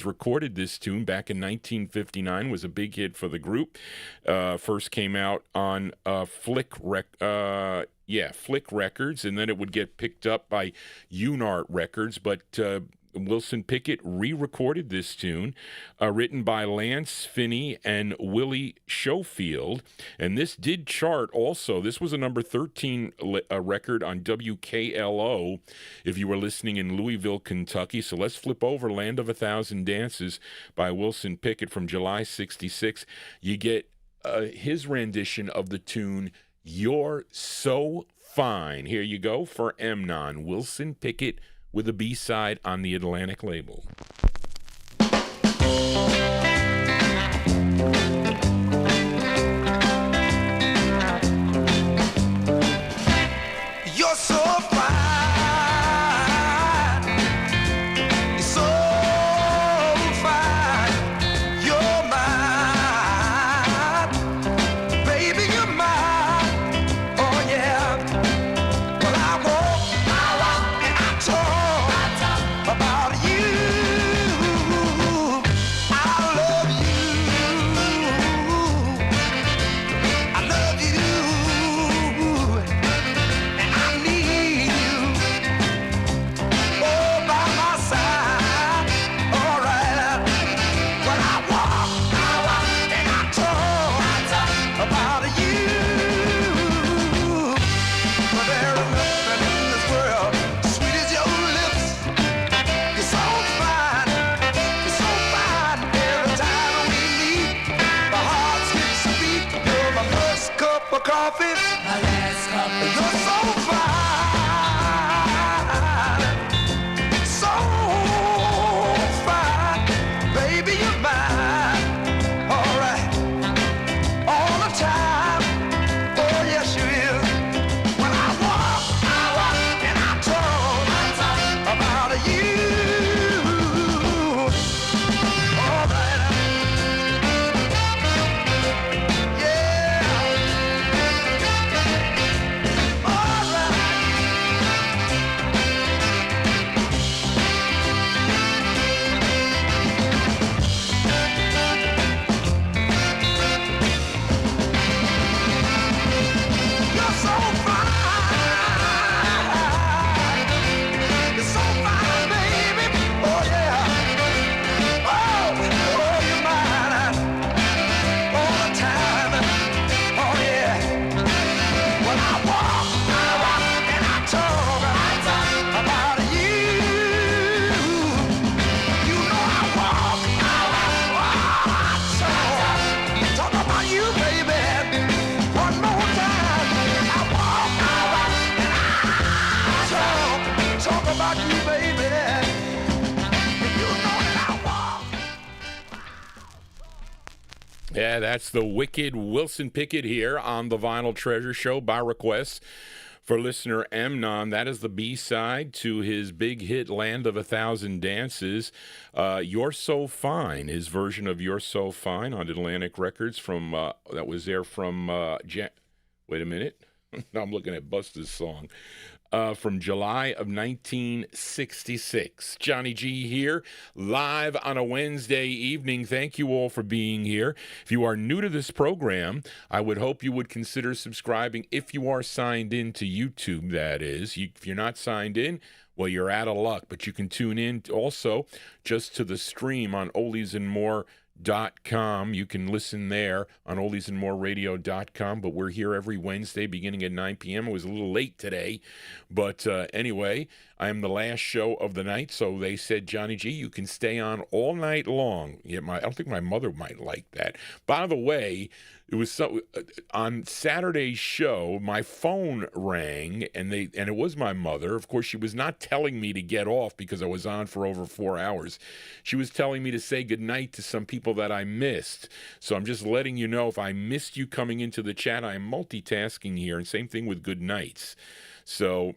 Speaker 1: recorded this tune back in 1959, was a big hit for the group. First came out on Flick Records, and then it would get picked up by Unart Records, but Wilson Pickett re-recorded this tune, written by Lance Finney and Willie Schofield, and this did chart also. This was a number 13 record on WKLO if you were listening in Louisville, Kentucky. So let's flip over "Land of a Thousand Dances" by Wilson Pickett from July 66. You get his rendition of the tune "You're So Fine." Here you go for MOTOWN, Wilson Pickett, with a B-side on the Atlantic label.
Speaker 2: You're so fine. You're so fine. You're mine. Baby, you're mine. Oh, yeah. Well, I walk, and I talk about you. I love you. I love you. And I need you. Oh, by my side. All right. When I walk, and I talk about you. But there is nothing in this world sweet as your lips. You're so fine. You're so fine. Every time we meet, my heart skips a beat. You're my first cup of coffee. My last cup. You're so fine. So fine. Baby, you're mine. All right. All the time. Oh, yes, you is. When I walk, and I talk about you. All right. Yeah. All right. You're so fine. You're so fine, baby. Oh, yeah. Oh, you're mine. All the time. Oh, yeah. When I walk, and I talk about you. You know I walk, talk about you, baby. One more time. I walk, and I talk about you, baby. And you know that I walk.
Speaker 1: Yeah, that's the wicked Wilson Pickett here on the Vinyl Treasure Show by request for listener MOTOWN. That is the B-side to his big hit "Land of a Thousand Dances." "You're So Fine," his version of "You're So Fine" on Atlantic Records from that was there from wait a minute. I'm looking at Busta's song. From July of 1966. Johnny G here, live on a Wednesday evening. Thank you all for being here. If you are new to this program, I would hope you would consider subscribing if you are signed in to YouTube, that is. If you're not signed in, well, you're out of luck, but you can tune in also just to the stream on Oldies and More oldiesandmoreradio.com. You can listen there on oldiesandmoreradio.com, but we're here every Wednesday beginning at 9 p.m. It was a little late today, but anyway, I am the last show of the night, so they said, Johnny G, you can stay on all night long. Yeah, I don't think my mother might like that. By the way, it was on Saturday's show, my phone rang, and it was my mother. Of course, she was not telling me to get off because I was on for over 4 hours. She was telling me to say goodnight to some people that I missed. So I'm just letting you know, if I missed you coming into the chat, I am multitasking here, and same thing with good nights. So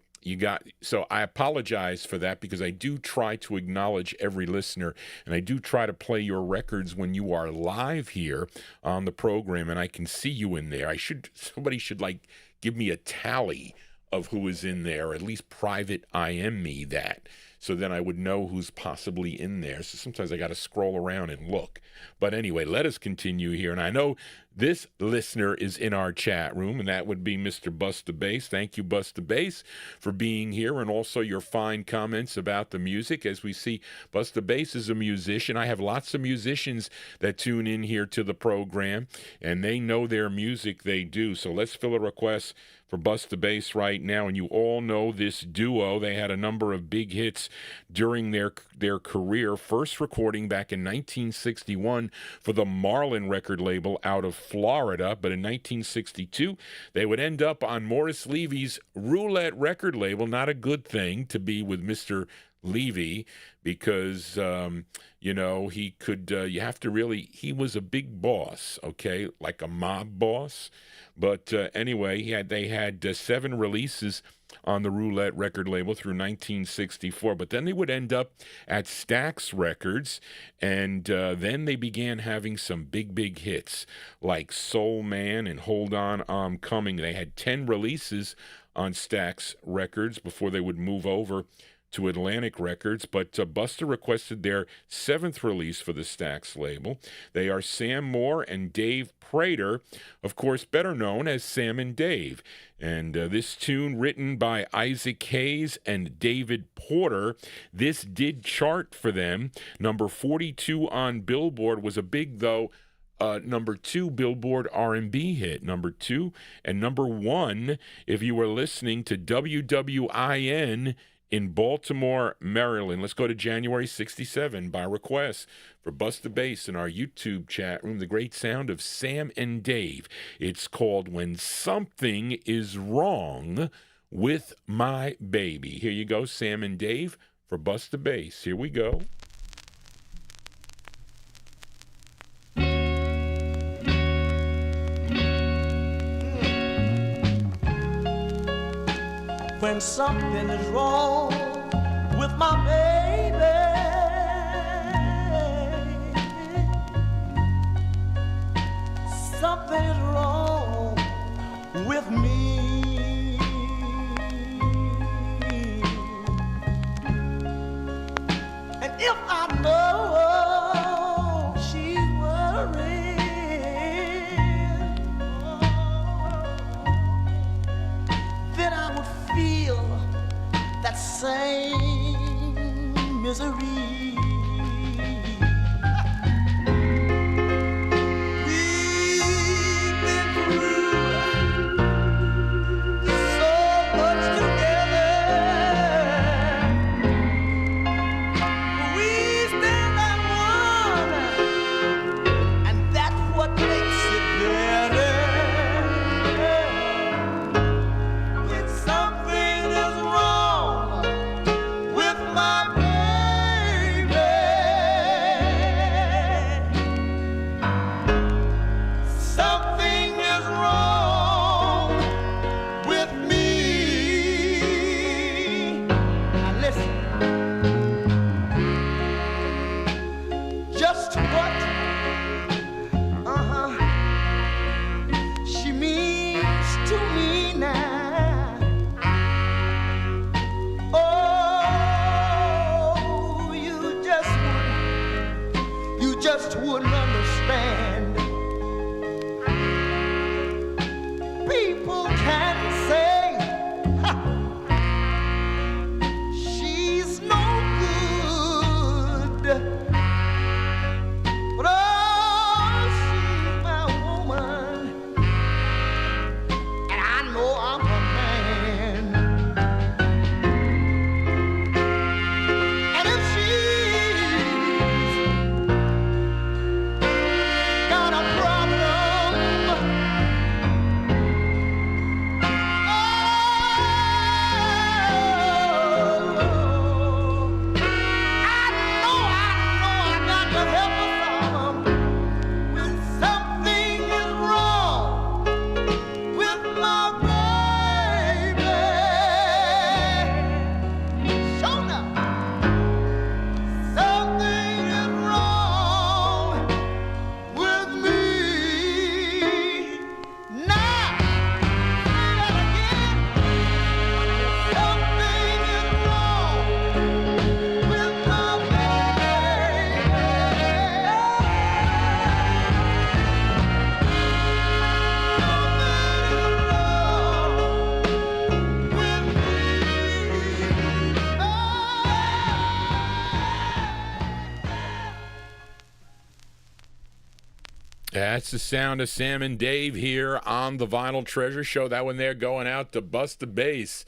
Speaker 1: I apologize for that, because I do try to acknowledge every listener, and I do try to play your records when you are live here on the program, and I can see you in there. Somebody should like give me a tally of who is in there, or at least private IM me that, so then I would know who's possibly in there. So sometimes I got to scroll around and look. But anyway, let us continue here. And I know this listener is in our chat room, and that would be Mr. Busta Bass. Thank you, Busta Bass, for being here, and also your fine comments about the music. As we see, Busta Bass is a musician. I have lots of musicians that tune in here to the program, and they know their music, they do. So let's fill a request for Busta Bass right now. And you all know this duo. They had a number of big hits during their career, first recording back in 1961 for the Marlin record label out of Florida, but in 1962 they would end up on Morris Levy's Roulette record label. Not a good thing to be with Mr. Levy, because he could he was a big boss, okay, like a mob boss. But anyway, they had 7 releases on the Roulette record label through 1964, but then they would end up at Stax Records, and then they began having some big hits like Soul Man and Hold On, I'm Coming. They had 10 releases on Stax Records before they would move over to Atlantic Records, but Busta requested their 7th release for the Stax label. They are Sam Moore and Dave Prater, of course better known as Sam and Dave. And this tune, written by Isaac Hayes and David Porter, this did chart for them. Number 42 on Billboard, was a big, though, number 2 Billboard R&B hit, number 2, and number 1 if you were listening to WWIN in Baltimore, Maryland. Let's go to January 67 by request for Busta Bass in our YouTube chat room, the great sound of Sam and Dave. It's called When Something Is Wrong with My Baby. Here you go, Sam and Dave for Busta Bass. Here we go.
Speaker 4: When something is wrong with my baby, something is wrong with me. And if I know she's worried, then I would feel that same misery. We've been through
Speaker 1: That's the sound of Sam and Dave here on the Vinyl Treasure Show. That one there going out to Bust the Bass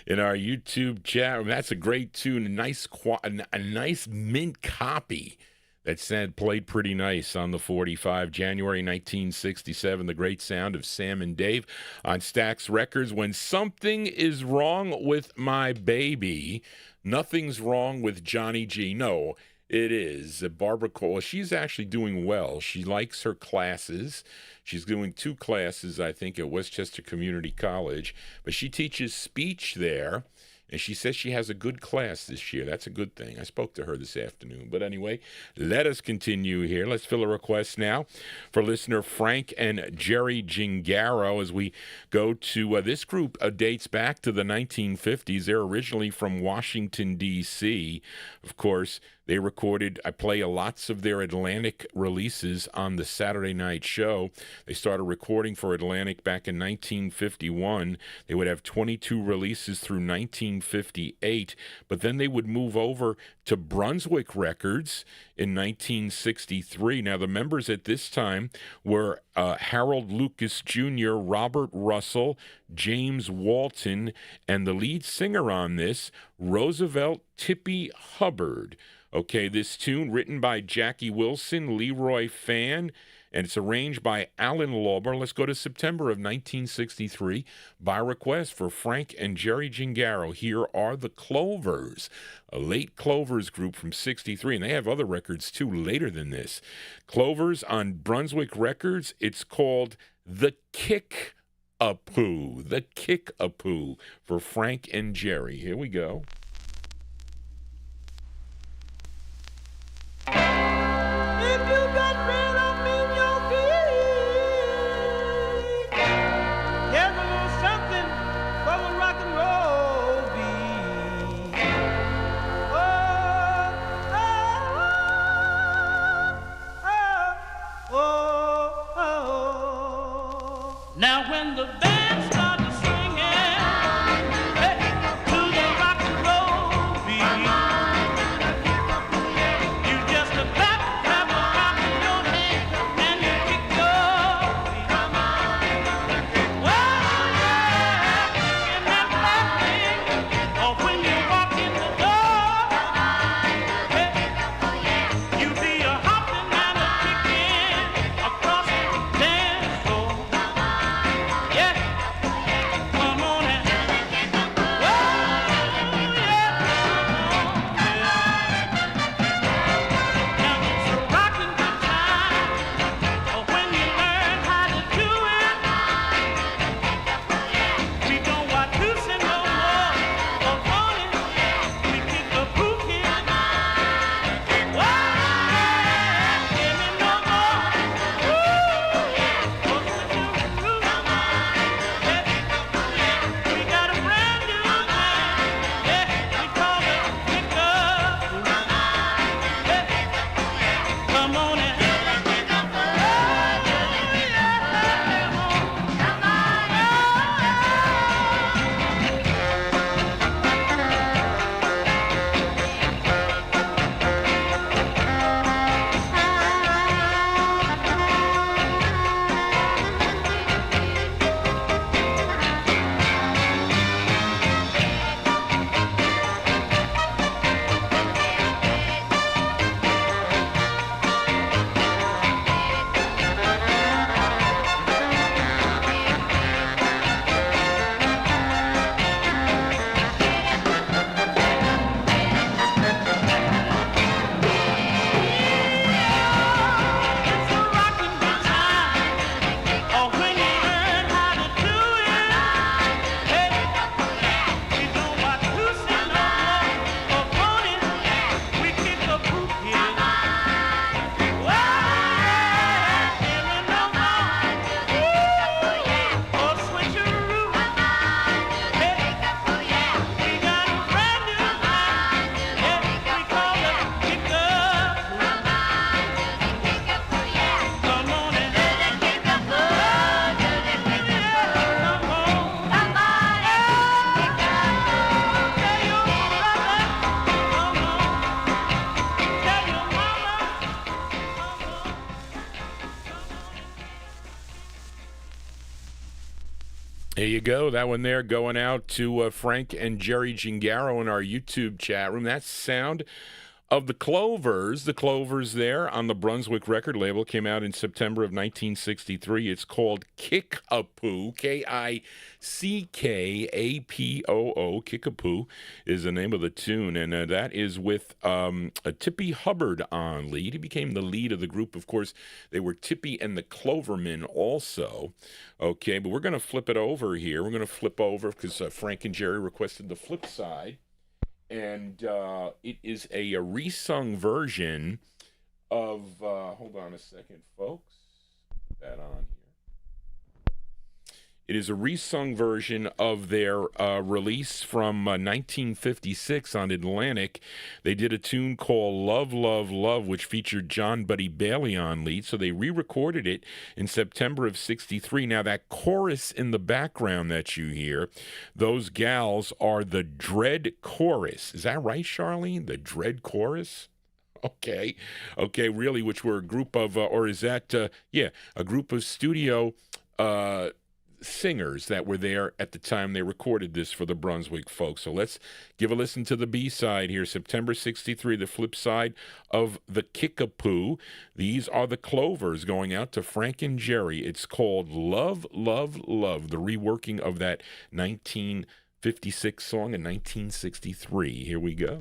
Speaker 1: in our YouTube chat. That's a great tune, a nice mint copy that said played pretty nice on the 45, January 1967. The great sound of Sam and Dave on Stax Records. When something is wrong with my baby, nothing's wrong with Johnny G. No, it is. Barbara Cole, she's actually doing well. She likes her classes. She's doing 2 classes, I think, at Westchester Community College. But she teaches speech there, and she says she has a good class this year. That's a good thing. I spoke to her this afternoon. But anyway, let us continue here. Let's fill a request now for listener Frank and Jerry Gingaro as we go to this group dates back to the 1950s. They're originally from Washington, D.C. Of course, they recorded, I play lots of their Atlantic releases on the Saturday night show. They started recording for Atlantic back in 1951. They would have 22 releases through 1958, but then they would move over to Brunswick Records in 1963. Now, the members at this time were Harold Lucas Jr., Robert Russell, James Walton, and the lead singer on this, Roosevelt Tippy Hubbard. Okay, this tune written by Jackie Wilson, Leroy Fan, and it's arranged by Alan Lauber. Let's go to September of 1963 by request for Frank and Jerry Gingaro. Here are the Clovers, a late Clovers group from 63, and they have other records too later than this. Clovers on Brunswick Records. It's called The Kick-a-Poo. The Kick-a-Poo for Frank and Jerry. Here we go.
Speaker 4: If you got rhythm in your feet, here's a little something for the rock and roll beat. Oh, oh, oh, oh, oh. Now when the band started swinging, hey, to the rock and roll beat. Yeah.
Speaker 1: There you go. That one there going out to Frank and Jerry Gingaro in our YouTube chat room. That's sound of the Clovers. The Clovers there on the Brunswick record label came out in September of 1963. It's called Kickapoo, Kickapoo. Kickapoo is the name of the tune, and that is with Tippy Hubbard on lead. He became the lead of the group. Of course, they were Tippy and the Clovermen also. Okay, but we're going to flip it over here. We're going to flip over because Frank and Jerry requested the flip side. And it is a resung version of, hold on a second, folks. Put that on here. It is a resung version of their release from 1956 on Atlantic. They did a tune called Love, Love, Love, which featured John Buddy Bailey on lead. So they re-recorded it in September of 63. Now, that chorus in the background that you hear, those gals are the Dread Chorus. Is that right, Charlene? The Dread Chorus? Okay, really, which were a group of, or is that, a group of studio singers that were there at the time they recorded this for the Brunswick folks. So let's give a listen to the B-side here. September 63, the flip side of the Kickapoo. These are the Clovers going out to Frank and Jerry. It's called Love, Love, Love, the reworking of that 1956 song in 1963. Here we go.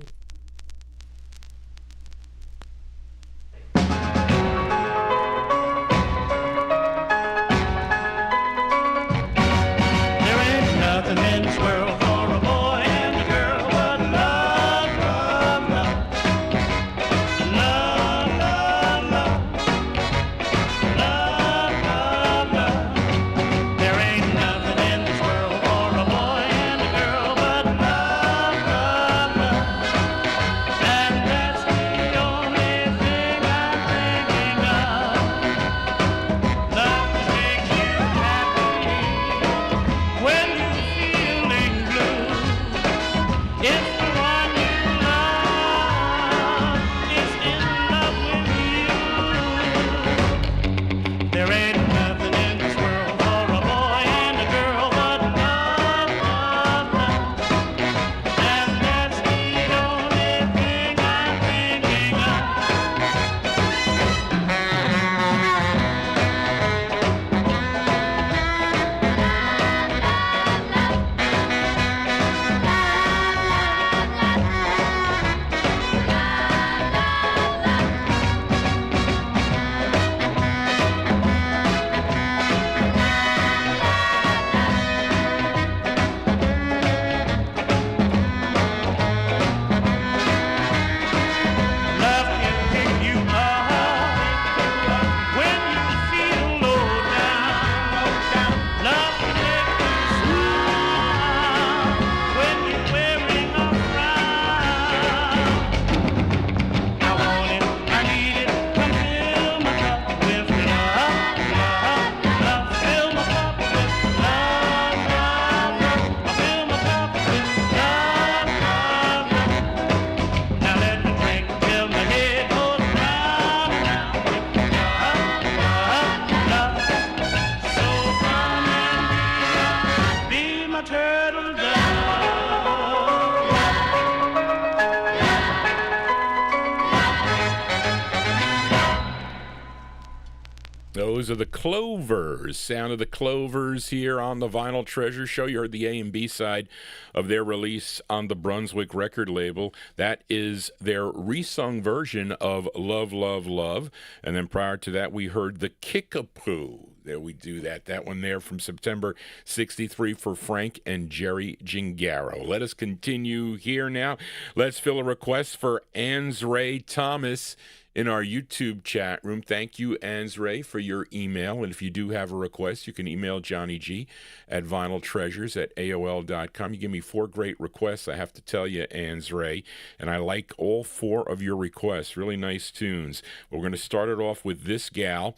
Speaker 1: Those are the Clovers. Sound of the Clovers here on the Vinyltreasure Show. You heard the A and B side of their release on the Brunswick record label. That is their resung version of Love, Love, Love. And then prior to that, we heard the Kickapoo. There we do that. That one there from September 63 for Frank and Jerry Gingaro. Let us continue here now. Let's fill a request for Ansray Thomas in our YouTube chat room. Thank you, Ansray, for your email. And if you do have a request, you can email Johnny G at vinyltreasures@aol.com. You give me 4 great requests, I have to tell you, Ansray, and I like all 4 of your requests. Really nice tunes. We're going to start it off with this gal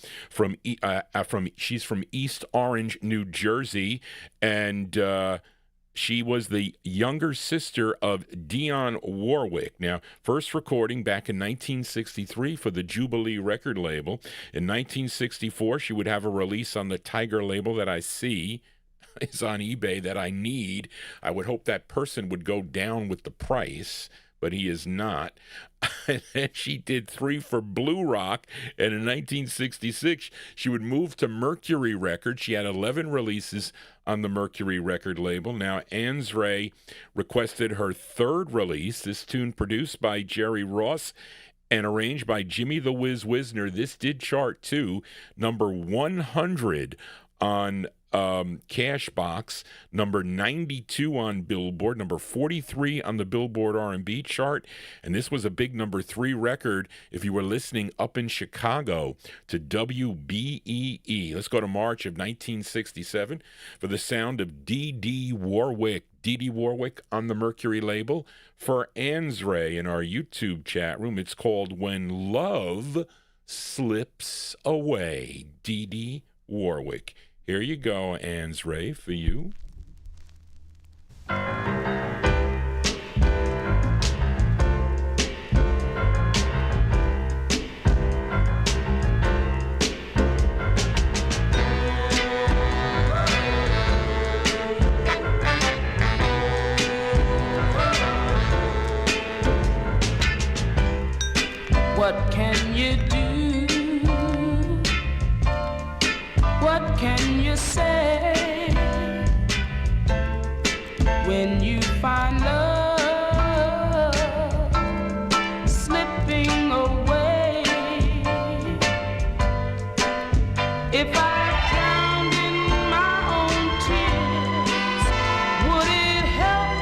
Speaker 1: she's from East Orange, New Jersey, and she was the younger sister of Dee Warwick. Now, first recording back in 1963 for the Jubilee record label. In 1964, she would have a release on the Tiger label that I see. is on eBay that I need. I would hope that person would go down with the price, but he is not. And then she did 3 for Blue Rock, and in 1966, she would move to Mercury Records. She had 11 releases on the Mercury record label. Now, Ansray requested her 3rd release, this tune produced by Jerry Ross and arranged by Jimmy the Whiz Wisner. This did chart, too, number 100 on Cashbox, number 92 on Billboard, number 43 on the Billboard R&B chart, and this was a big number 3 record if you were listening up in Chicago to WBEE. Let's go to March of 1967 for the sound of Dee Warwick. Dee Warwick on the Mercury label for Ansray in our YouTube chat room. It's called When Love Slips Away. Dee Warwick. Here you go, Ansray, for you.
Speaker 4: What can you do? What can you say when you find love slipping away? If I drowned in my own tears, would it help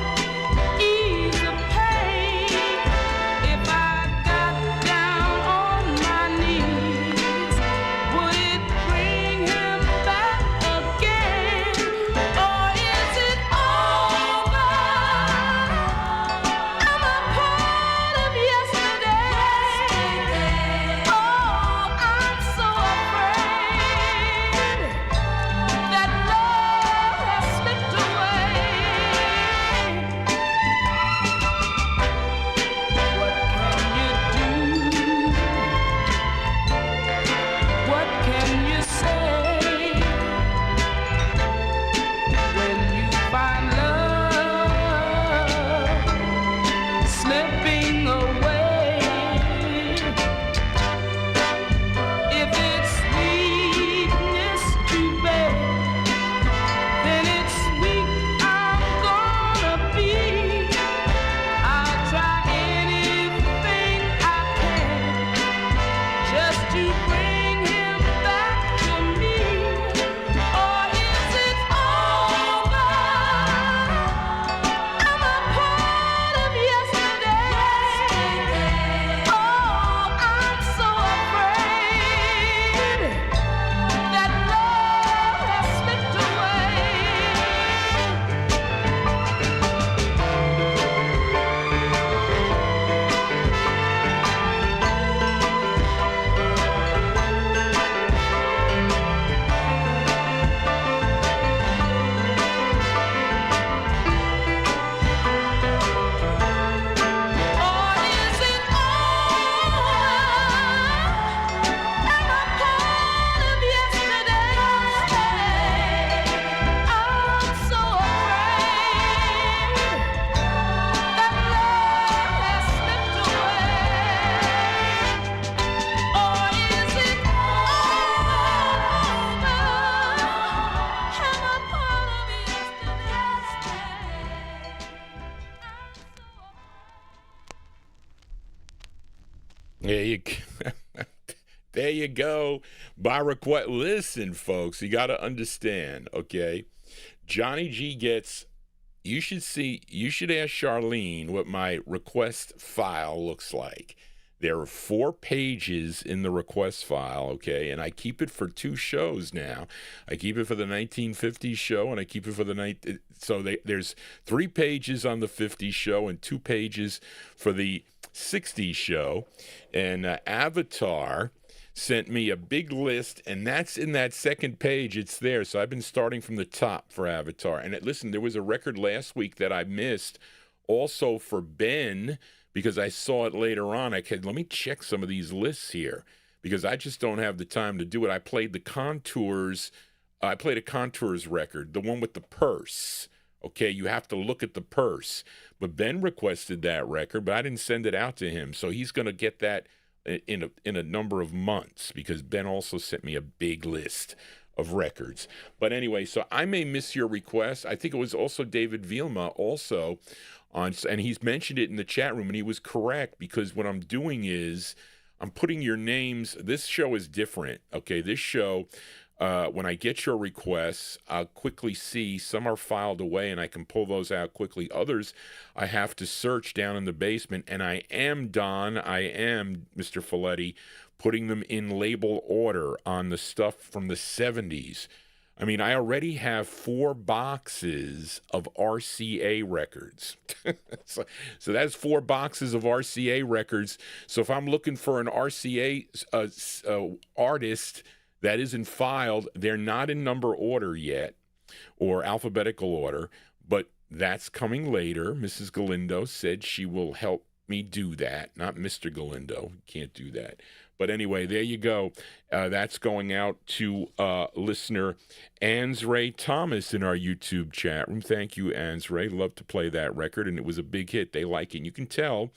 Speaker 4: ease the pain? If I got down on my knees, would it bring him back again? Or is it over? I'm a part of yesterday. Oh, I'm so afraid that love has slipped away. What can you do? What can you say when you find love slipping away? If it's sweetness to bear, then it's sweet I'm gonna be. I'll try anything I can just to bring him back to me. Or is it over? I'm a part of yesterday. Oh, I'm so afraid that love has slipped Or is it over? I'm a part of yesterday. I'm so afraid that love has slipped away. Or is it over? I'm a part of
Speaker 1: There you go. There you go. By request. Listen, folks, you got to understand, okay? Johnny G gets, you should ask Charlene what my request file looks like. There are 4 pages in the request file, okay? And I keep it for 2 shows now. I keep it for the 1950s show, and I keep it for the night. So there's 3 pages on the 50s show and 2 pages for the 60s show. And Avatar sent me a big list, and that's in that second page. It's there. So I've been starting from the top for Avatar. And listen, there was a record last week that I missed also for Ben, because I saw it later on. I said, let me check some of these lists here, because I just don't have the time to do it. I played the Contours I played a Contours record, the one with the purse. Okay, you have to look at the purse. But Ben requested that record, but I didn't send it out to him. So he's going to get that in a number of months, because Ben also sent me a big list of records. But anyway, so I may miss your request. I think it was also David Vielma also on, and he's mentioned it in the chat room, and he was correct, because what I'm doing is I'm putting your names. This show is different. Okay, this show, when I get your requests, I'll quickly see some are filed away and I can pull those out quickly. Others I have to search down in the basement, and I am Mr. Folletti, putting them in label order on the stuff from the 70s. I mean, I already have 4 boxes of RCA records. so that's 4 boxes of RCA records. So if I'm looking for an RCA artist that isn't filed, they're not in number order yet or alphabetical order, but that's coming later. Mrs. Galindo said she will help me do that. Not Mr. Galindo. Can't do that. But anyway, there you go. That's going out to listener Ansray Thomas in our YouTube chat room. Thank you, Ansray. Love to play that record, and it was a big hit. They like it. And you can tell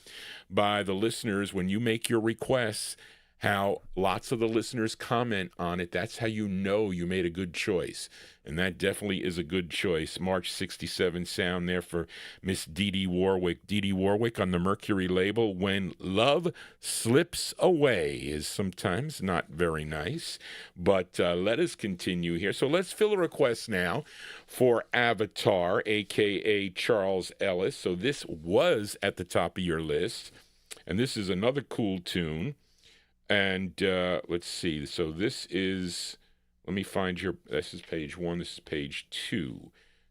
Speaker 1: by the listeners when you make your requests how lots of the listeners comment on it. That's how you know you made a good choice. And that definitely is a good choice. March 67 sound there for Miss Dee Warwick. Dee Warwick on the Mercury label. When Love Slips Away is sometimes not very nice. But let us continue here. So let's fill a request now for Avatar, a.k.a. Charles Ellis. So this was at the top of your list. And this is another cool tune. And let's see. So this is, let me find your, this is page 1. This is page 2.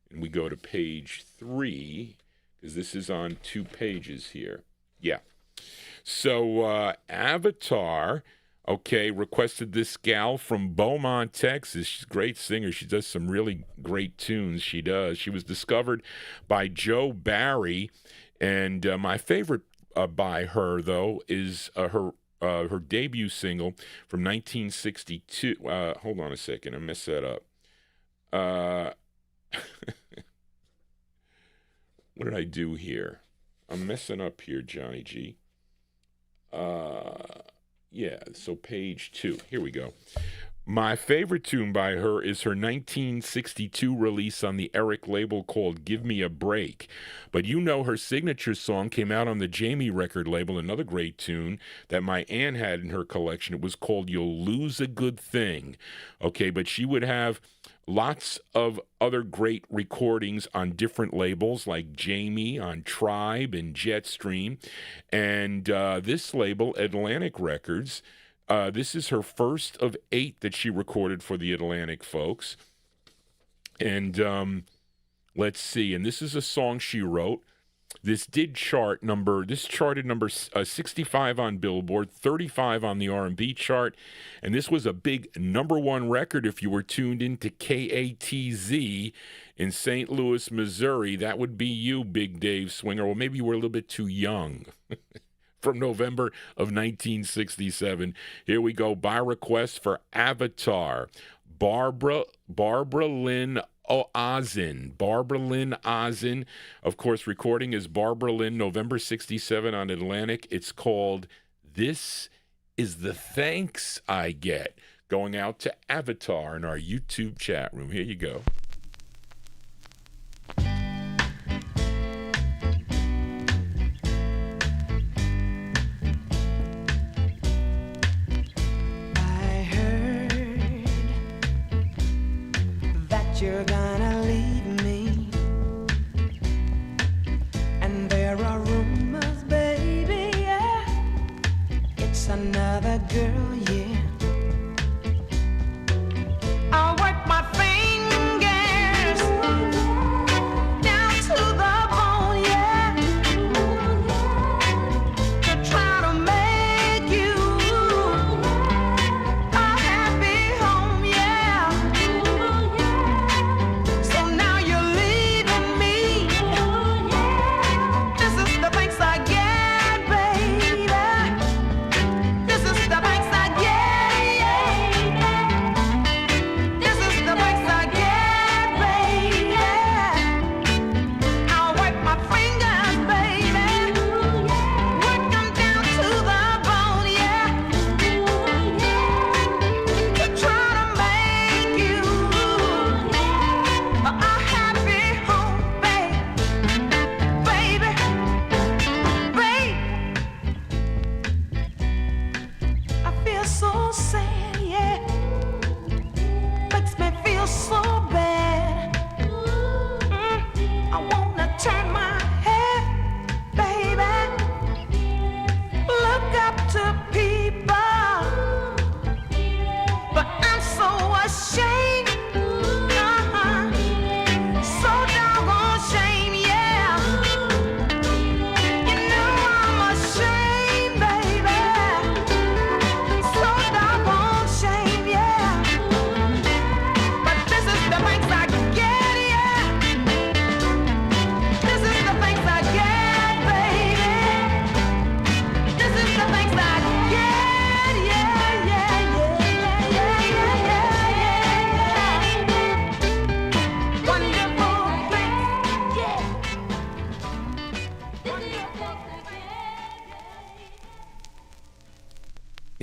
Speaker 1: And we go to page 3, because this is on 2 pages here. Yeah. So Avatar, okay, requested this gal from Beaumont, Texas. She's a great singer. She does some really great tunes. She does. She was discovered by Joe Barry. And my favorite by her, though, is her debut single from 1962. Hold on a second. I messed that up. What did I do here? I'm messing up here, Johnny G. Yeah, so page 2. Here we go. My favorite tune by her is her 1962 release on the Eric label called Give Me a Break. But you know her signature song came out on the Jamie record label, another great tune that my aunt had in her collection. It was called You'll Lose a Good Thing. Okay, but she would have lots of other great recordings on different labels like Jamie on Tribe and Jetstream. And this label, Atlantic Records, this is her first of 8 that she recorded for the Atlantic folks. And let's see. And this is a song she wrote. This charted number 65 on Billboard, 35 on the R&B chart. And this was a big #1 record if you were tuned into KATZ in St. Louis, Missouri. That would be you, Big Dave Swinger. Well, maybe you were a little bit too young. From November of 1967. Here we go. By request for Avatar, Barbara Lynn Ozin. Barbara Lynn Ozin. Of course, recording is Barbara Lynn, November 67 on Atlantic. It's called This Is the Thanks I Get. Going out to Avatar in our YouTube chat room. Here you go.
Speaker 5: You're gonna leave me, and there are rumors, baby, yeah, it's another girl, yeah. I'll work my fingers down to the bone, yeah, to try to make you a happy home, yeah.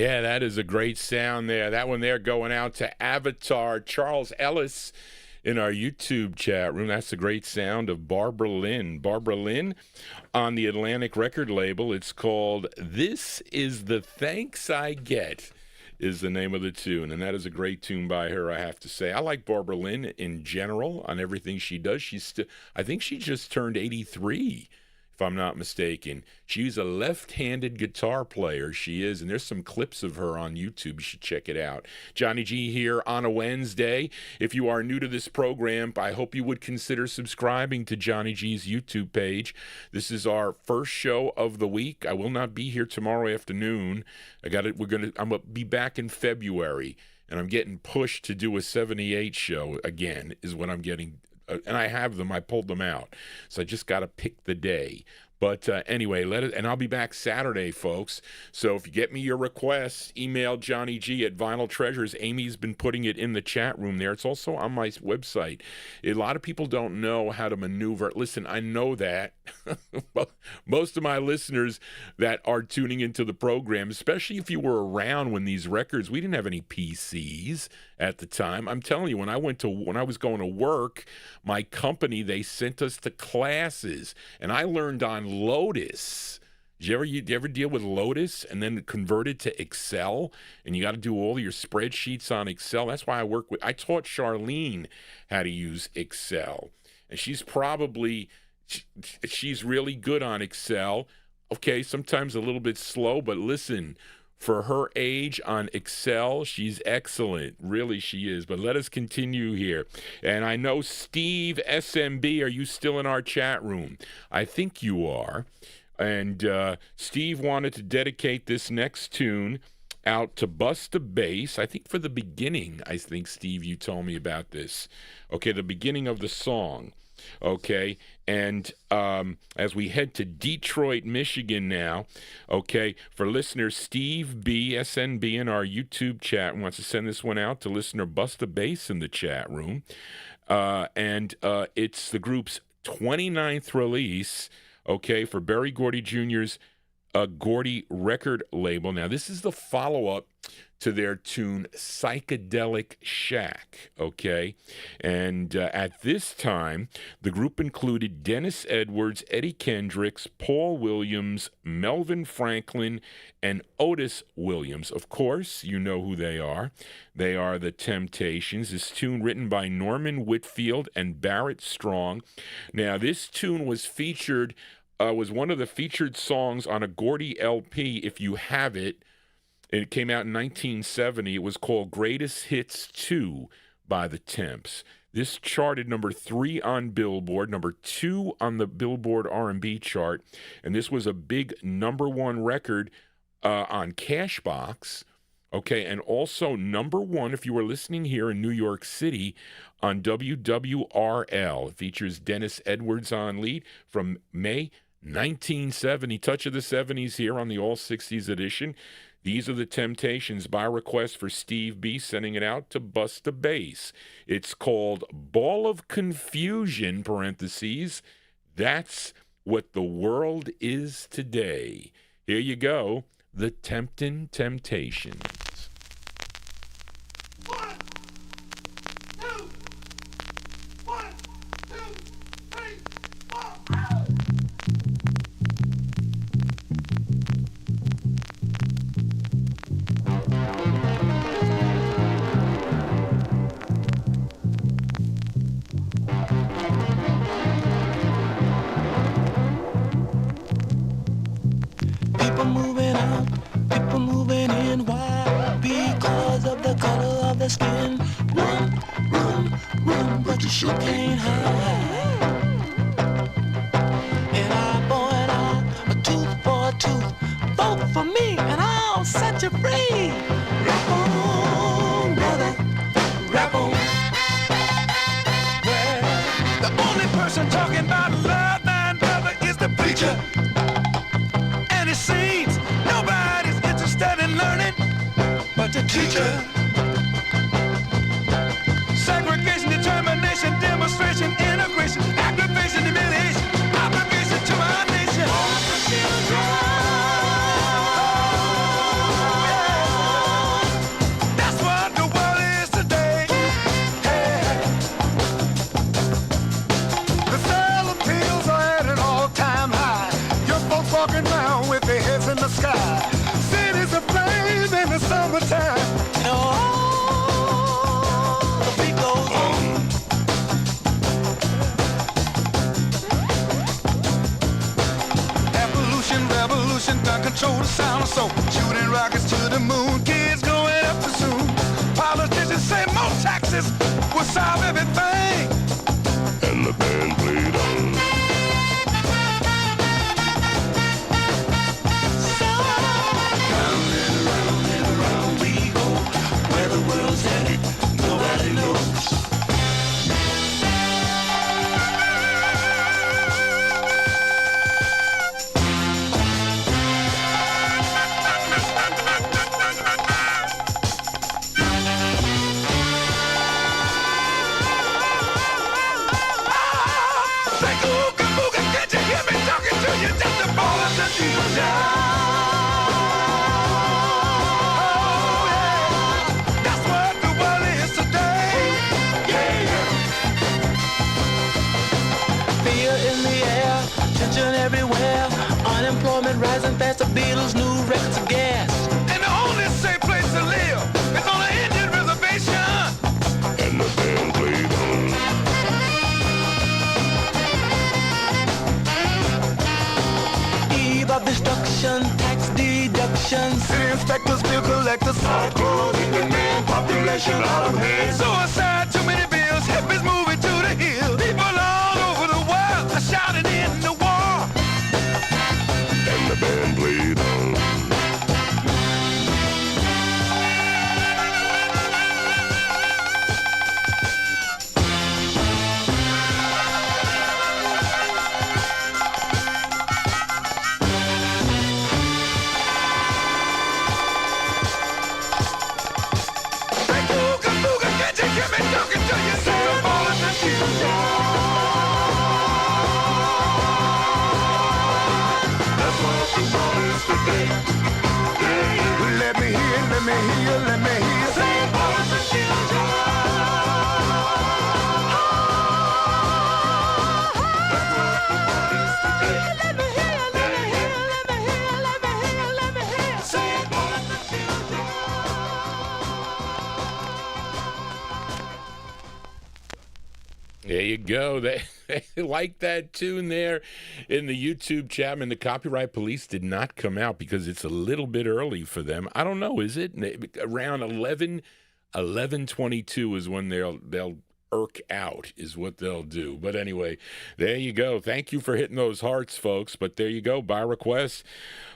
Speaker 1: Yeah, that is a great sound there. That one there going out to Avatar Charles Ellis in our YouTube chat room. That's a great sound of Barbara Lynn. Barbara Lynn on the Atlantic record label. It's called This Is the Thanks I Get is the name of the tune, and that is a great tune by her, I have to say. I like Barbara Lynn in general on everything she does. I think she just turned 83. If I'm not mistaken. She's a left-handed guitar player, she is, and there's some clips of her on YouTube. You should check it out. Johnny G here on a Wednesday. If you are new to this program, I hope you would consider subscribing to Johnny G's YouTube page. This is our first show of the week. I will not be here tomorrow afternoon. I'm gonna be back in February, and I'm getting pushed to do a 78 show again, is what I'm getting. And I have them. I pulled them out. So I just got to pick the day. But anyway, and I'll be back Saturday, folks. So if you get me your requests, email Johnny G at Vinyltreasures. Amy's been putting it in the chat room there. It's also on my website. A lot of people don't know how to maneuver. Listen, I know that. Most of my listeners that are tuning into the program, especially if you were around when these records, we didn't have any PCs at the time. I'm telling you, when I was going to work, my company, they sent us to classes, and I learned on Lotus. Did you ever deal with Lotus and then convert it to Excel? And you got to do all your spreadsheets on Excel. That's why I taught Charlene how to use Excel. And she's really good on Excel. Okay, sometimes a little bit slow, but listen, for her age on Excel, she's excellent. Really, she is. But let us continue here. And I know Steve SMB, are you still in our chat room? I think you are. And Steve wanted to dedicate this next tune out to Bust the Bass. I think for the beginning, Steve, you told me about this. Okay, the beginning of the song. Okay, and as we head to Detroit, Michigan now, okay, for listener Steve B, SNB, in our YouTube chat wants to send this one out to listener Busta Bass in the chat room, and it's the group's 29th release, okay, for Berry Gordy Jr.'s Gordy record label. Now, this is the follow-up to their tune Psychedelic Shack, okay? And at this time, the group included Dennis Edwards, Eddie Kendricks, Paul Williams, Melvin Franklin, and Otis Williams. Of course, you know who they are. They are the Temptations. This tune written by Norman Whitfield and Barrett Strong. Now, this tune was featured, was one of the featured songs on a Gordy LP, if you have it. It came out in 1970. It was called Greatest Hits 2 by the Temps. This charted number 3 on Billboard, number 2 on the Billboard R&B chart, and this was a big number 1 record on Cashbox, okay, and also number 1, if you were listening here in New York City, on WWRL. It features Dennis Edwards on lead from May 1970. Touch of the 70s here on the All 60s edition. These are the Temptations by request for Steve B, sending it out to Busta Bass. It's called Ball of Confusion, parentheses. That's what the world is today. Here you go, the Temptin' Temptations.
Speaker 2: 1, 2, 1, 2, 3, 4.
Speaker 5: People moving out, people moving in. Why? Because of the color of the skin. Run, run, run, but you sure can't hide. An eye for an eye, a tooth for a tooth. Vote for me and I'll set you free. Rap on, brother, rap on. Well, the only person talking about love, man, brother, is the preacher. And it seems nobody's interested in learning but the teacher. Segregation, determination, demonstration, integration, aggravation, humiliation, obligation to our nation. All the children.
Speaker 6: control the sound of soul. Shooting rockets to the moon, kids growing up too soon. Politicians say more taxes will solve everything. And the band played on. So round and around we go. Where the world's headed, nobody knows. Rising fast, the Beatles' new records of gas. And the only safe place to live is on an Indian reservation. And the band played on. Eve of destruction, tax deductions. City inspectors, bill collectors. Closing the man population out of hand. Suicide, too many bills. Hippies moving to the hills. People all over the world are shouting in the war. The band played on. Hey, Booga, Booga, can't you hear me talking to you? Say I'm falling to you. Let me hear, let me hear, let me hear. Say boys and children. That's what the world is today. Let me hear, let me hear, let me hear, let me hear, let me hear. Say boys and children.
Speaker 1: There you go. They like that tune there in the YouTube chat. And the Copyright Police did not come out because it's a little bit early for them. I don't know. Is it around 11:22 is when they'll irk out is what they'll do. But anyway, there you go. Thank you for hitting those hearts, folks. But there you go. By request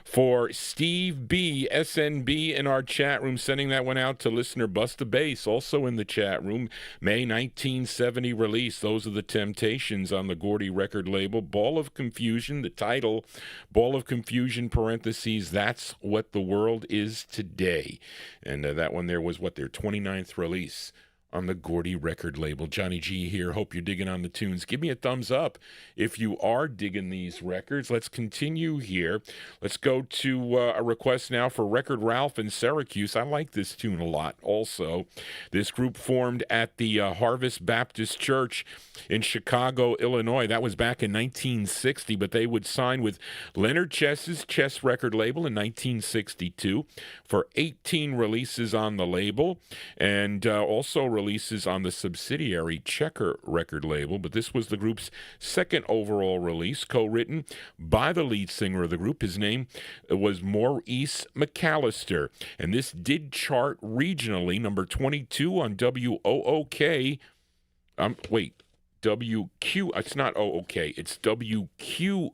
Speaker 1: for Steve B, SNB in our chat room, sending that one out to listener Busta Bass, also in the chat room. May 1970 release. Those are the Temptations on the Gordy record label. Ball of Confusion, the title, Ball of Confusion, parentheses, That's What the World Is Today. And that one there was, their 29th release on the Gordy record label. Johnny G here. Hope you're digging on the tunes. Give me a thumbs up if you are digging these records. Let's continue here. Let's go to a request now for Record Ralph in Syracuse. I like this tune a lot also. This group formed at the Harvest Baptist Church in Chicago, Illinois. That was back in 1960, but they would sign with Leonard Chess's Chess record label in 1962 for 18 releases on the label, and also releases on the subsidiary Checker record label. But this was the group's second overall release, co-written by the lead singer of the group. His name was Maurice McAllister, and this did chart regionally, number 22 on WOOK. WQ, it's not OOK, it's WQOK.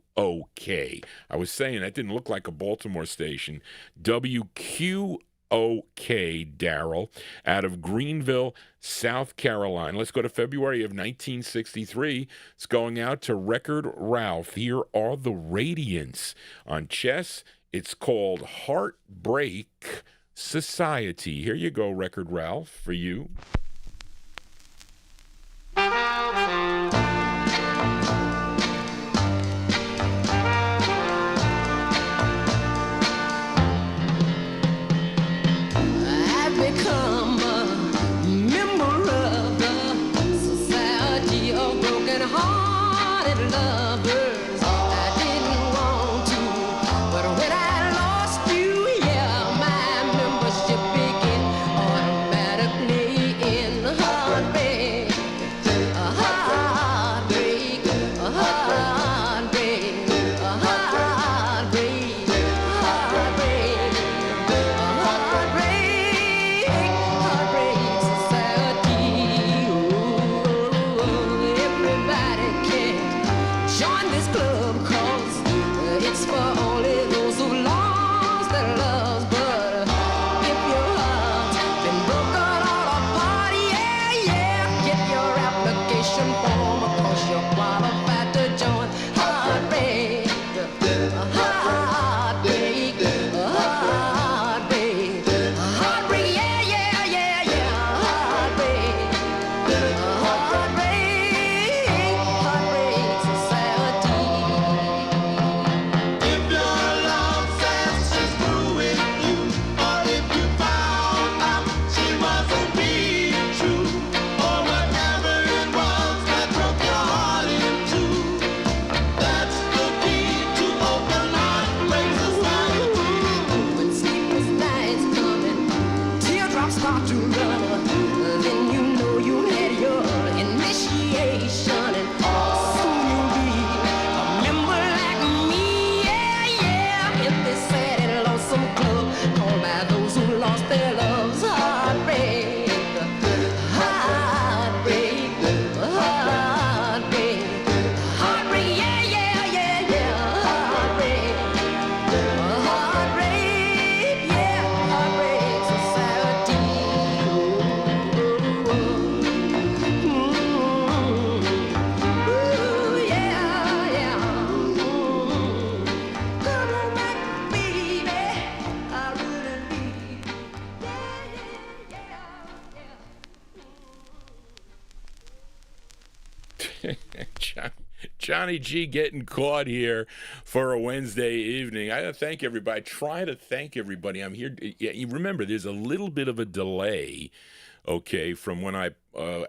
Speaker 1: I was saying that didn't look like a Baltimore station. WQOK, Daryl, out of Greenville, South Carolina. Let's go to February of 1963. It's going out to Record Ralph. Here are the Radiants on Chess. It's called Heartbreak Society. Here you go, Record Ralph, for you.
Speaker 7: Automatically application form, 'cause you're qualified to join. Heartbreak, heartbreak, heartbreak, heartbreak, yeah, yeah, yeah, yeah, heartbreak, heartbreak, heartbreak society.
Speaker 6: If your love says she's through with you, or if you found out she wasn't being true, or whatever it was that broke your heart in two, that's the key to open heartbreak society.
Speaker 7: When sleepless nights coming, teardrops start to run, then you know you had your initiation, and soon you'll be a member like me, yeah, yeah. In this sad and lonesome club, called by those who lost their loves. Heartbreak, heartbreak, heartbreak, heartbreak, yeah, yeah, yeah, yeah, heartbreak. Heartbreak, yeah, heartbreak society. Ooh, yeah, yeah. Come on back, baby, I really need. Yeah, yeah, yeah.
Speaker 1: Johnny G getting caught here for a Wednesday evening. I thank everybody. Try to thank everybody. I'm here. Yeah, you remember, there's a little bit of a delay, okay, from when I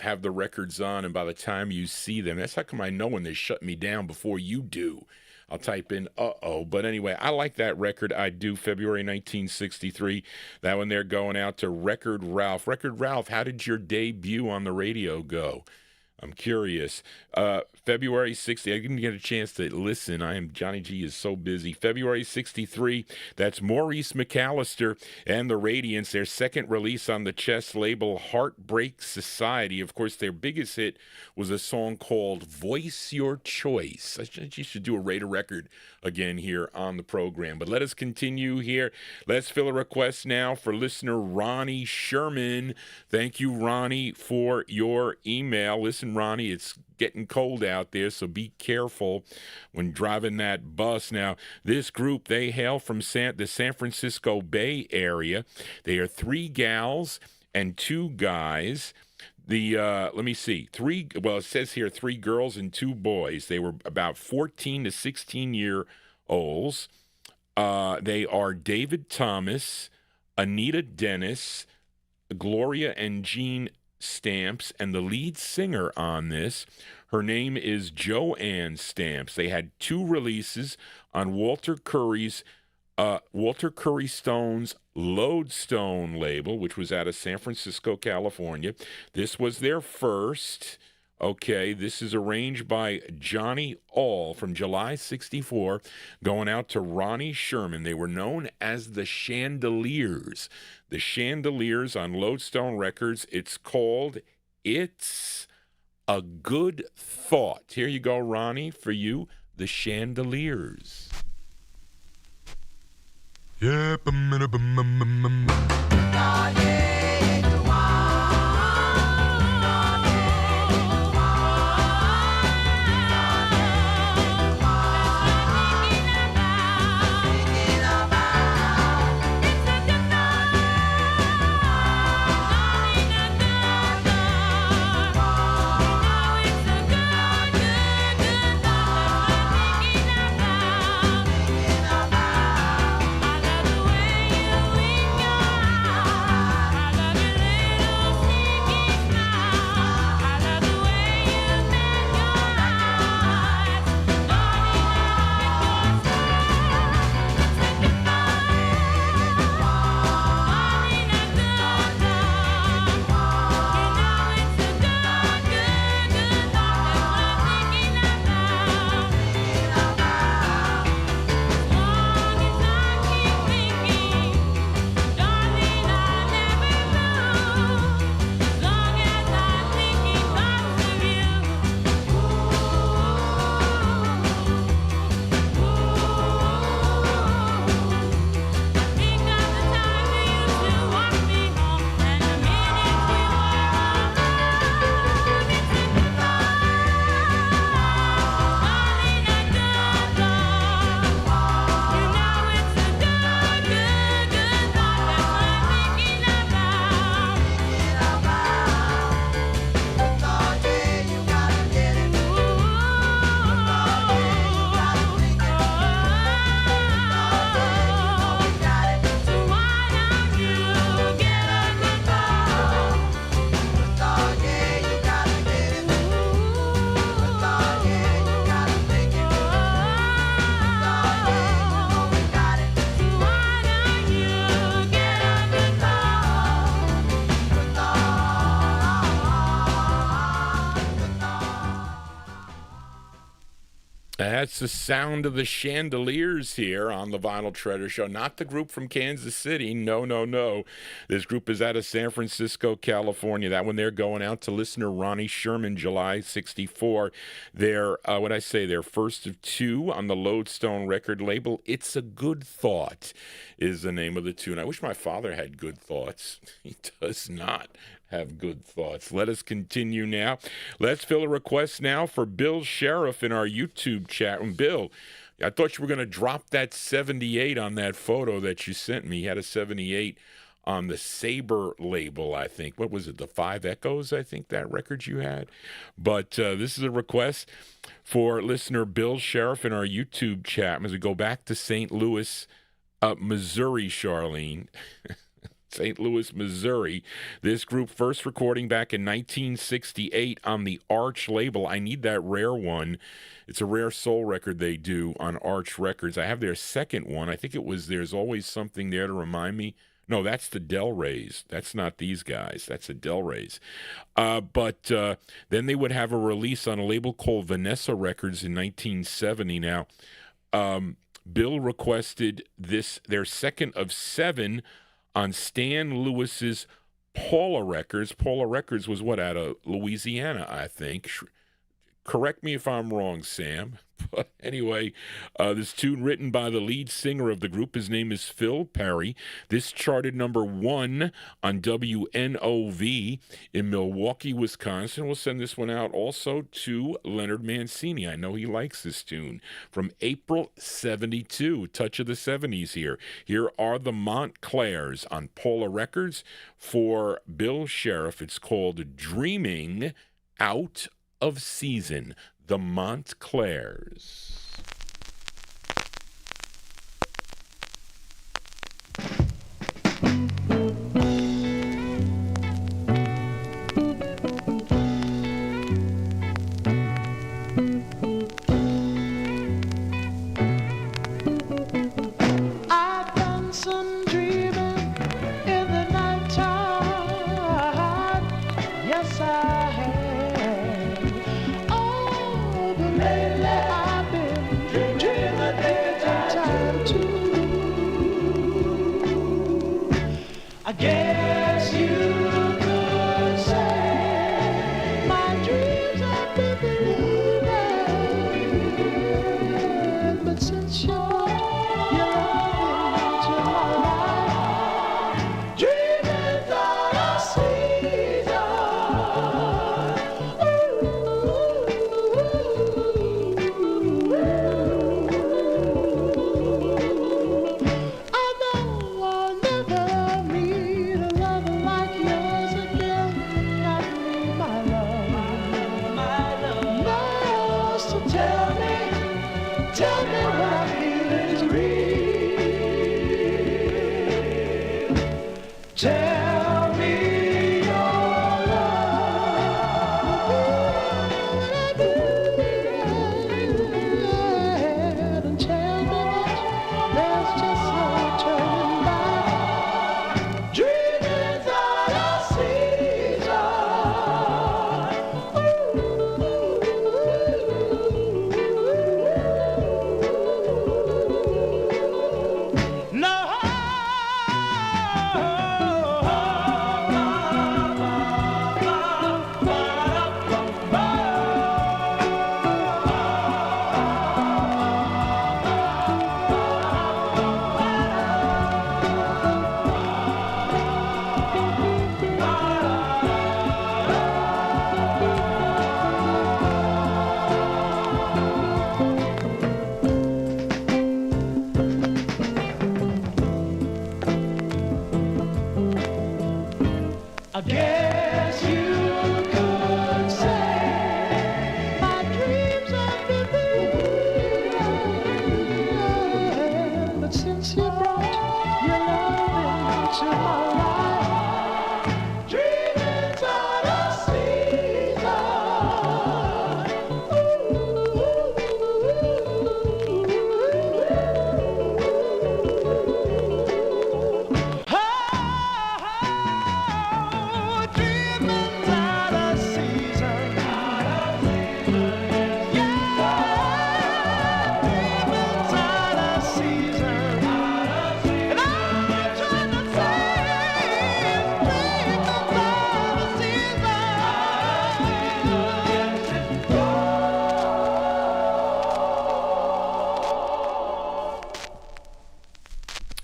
Speaker 1: have the records on and by the time you see them. That's how come I know when they shut me down before you do. I'll type in uh-oh. But anyway, I like that record. I do. February 1963. That one there going out to Record Ralph. Record Ralph, how did your debut on the radio go? I'm curious. February 60, I didn't get a chance to listen. Johnny G is so busy. February 63, that's Maurice McAllister and the Radiants, their second release on the Chess label, Heartbreak Society. Of course, their biggest hit was a song called Voice Your Choice. You should do a Rate a Record again here on the program. But let us continue here. Let's fill a request now for listener Ronnie Sherman. Thank you, Ronnie, for your email. Listen, Ronnie, it's getting cold out there, so be careful when driving that bus. Now, this group, they hail from the San Francisco Bay Area. They are 3 gals and 2 guys. Let me see, it says here 3 girls and 2 boys. They were about 14 to 16-year-olds. They are David Thomas, Anita Dennis, Gloria and Jean Stamps, and the lead singer on this, her name is Joanne Stamps. They had 2 releases on Walter Curry Stone's Lodestone label, which was out of San Francisco, California. This was their first. Okay, this is arranged by Johnny All from July 64, going out to Ronnie Sherman. They were known as the Chandeliers. The Chandeliers on Lodestone Records. It's called It's a Good Thought. Here you go, Ronnie, for you, the Chandeliers.
Speaker 6: Yeah,
Speaker 1: That's the sound of the Chandeliers here on the Vinyl Treasure Show. Not the group from Kansas City. No, no, no. This group is out of San Francisco, California. That one they're going out to listener Ronnie Sherman, July 64. Their, their first of two on the Lodestone record label. It's a Good Thought is the name of the tune. I wish my father had good thoughts. He does not have good thoughts. Let us continue now. Let's fill a request now for Bill Sheriff in our YouTube chat. And Bill, I thought you were going to drop that 78 on that photo that you sent me. You had a 78 on the Saber label, I think. What was it, the Five Echoes, I think, that record you had? But this is a request for listener Bill Sheriff in our YouTube chat. As we go back to St. Louis, Missouri, Charlene. St. Louis, Missouri. This group first recording back in 1968 on the Arch label. I need that rare one. It's a rare soul record they do on Arch Records. I have their second one. I think it was There's Always Something There to Remind Me. No, that's the Del Reys. That's not these guys. That's the Del Reys. But then they would have a release on a label called Vanessa Records in 1970. Now, Bill requested this, their second of 7 on Stan Lewis's Paula Records. Paula Records was out of Louisiana, I think. Correct me if I'm wrong, Sam. But anyway, this tune written by the lead singer of the group. His name is Phil Perry. This charted number 1 on WNOV in Milwaukee, Wisconsin. We'll send this one out also to Leonard Mancini. I know he likes this tune. From April 72, touch of the 70s here. Here are the Montclairs on Paula Records for Bill Sheriff. It's called Dreaming Out of Season. The Montclairs.
Speaker 5: I've done some dreaming in the nighttime. Yes, I have. Oh, but lately I've been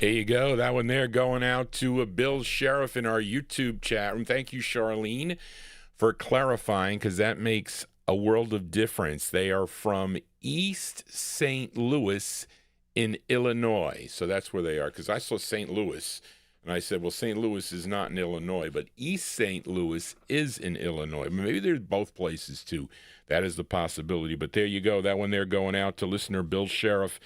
Speaker 1: There you go. That one there going out to Bill Sheriff in our YouTube chat room. Thank you, Charlene, for clarifying, because that makes a world of difference. They are from East St. Louis in Illinois. So that's where they are, because I saw St. Louis, and I said, well, St. Louis is not in Illinois, but East St. Louis is in Illinois. Maybe they're both places, too. That is the possibility. But there you go. That one there going out to listener Bill Sheriff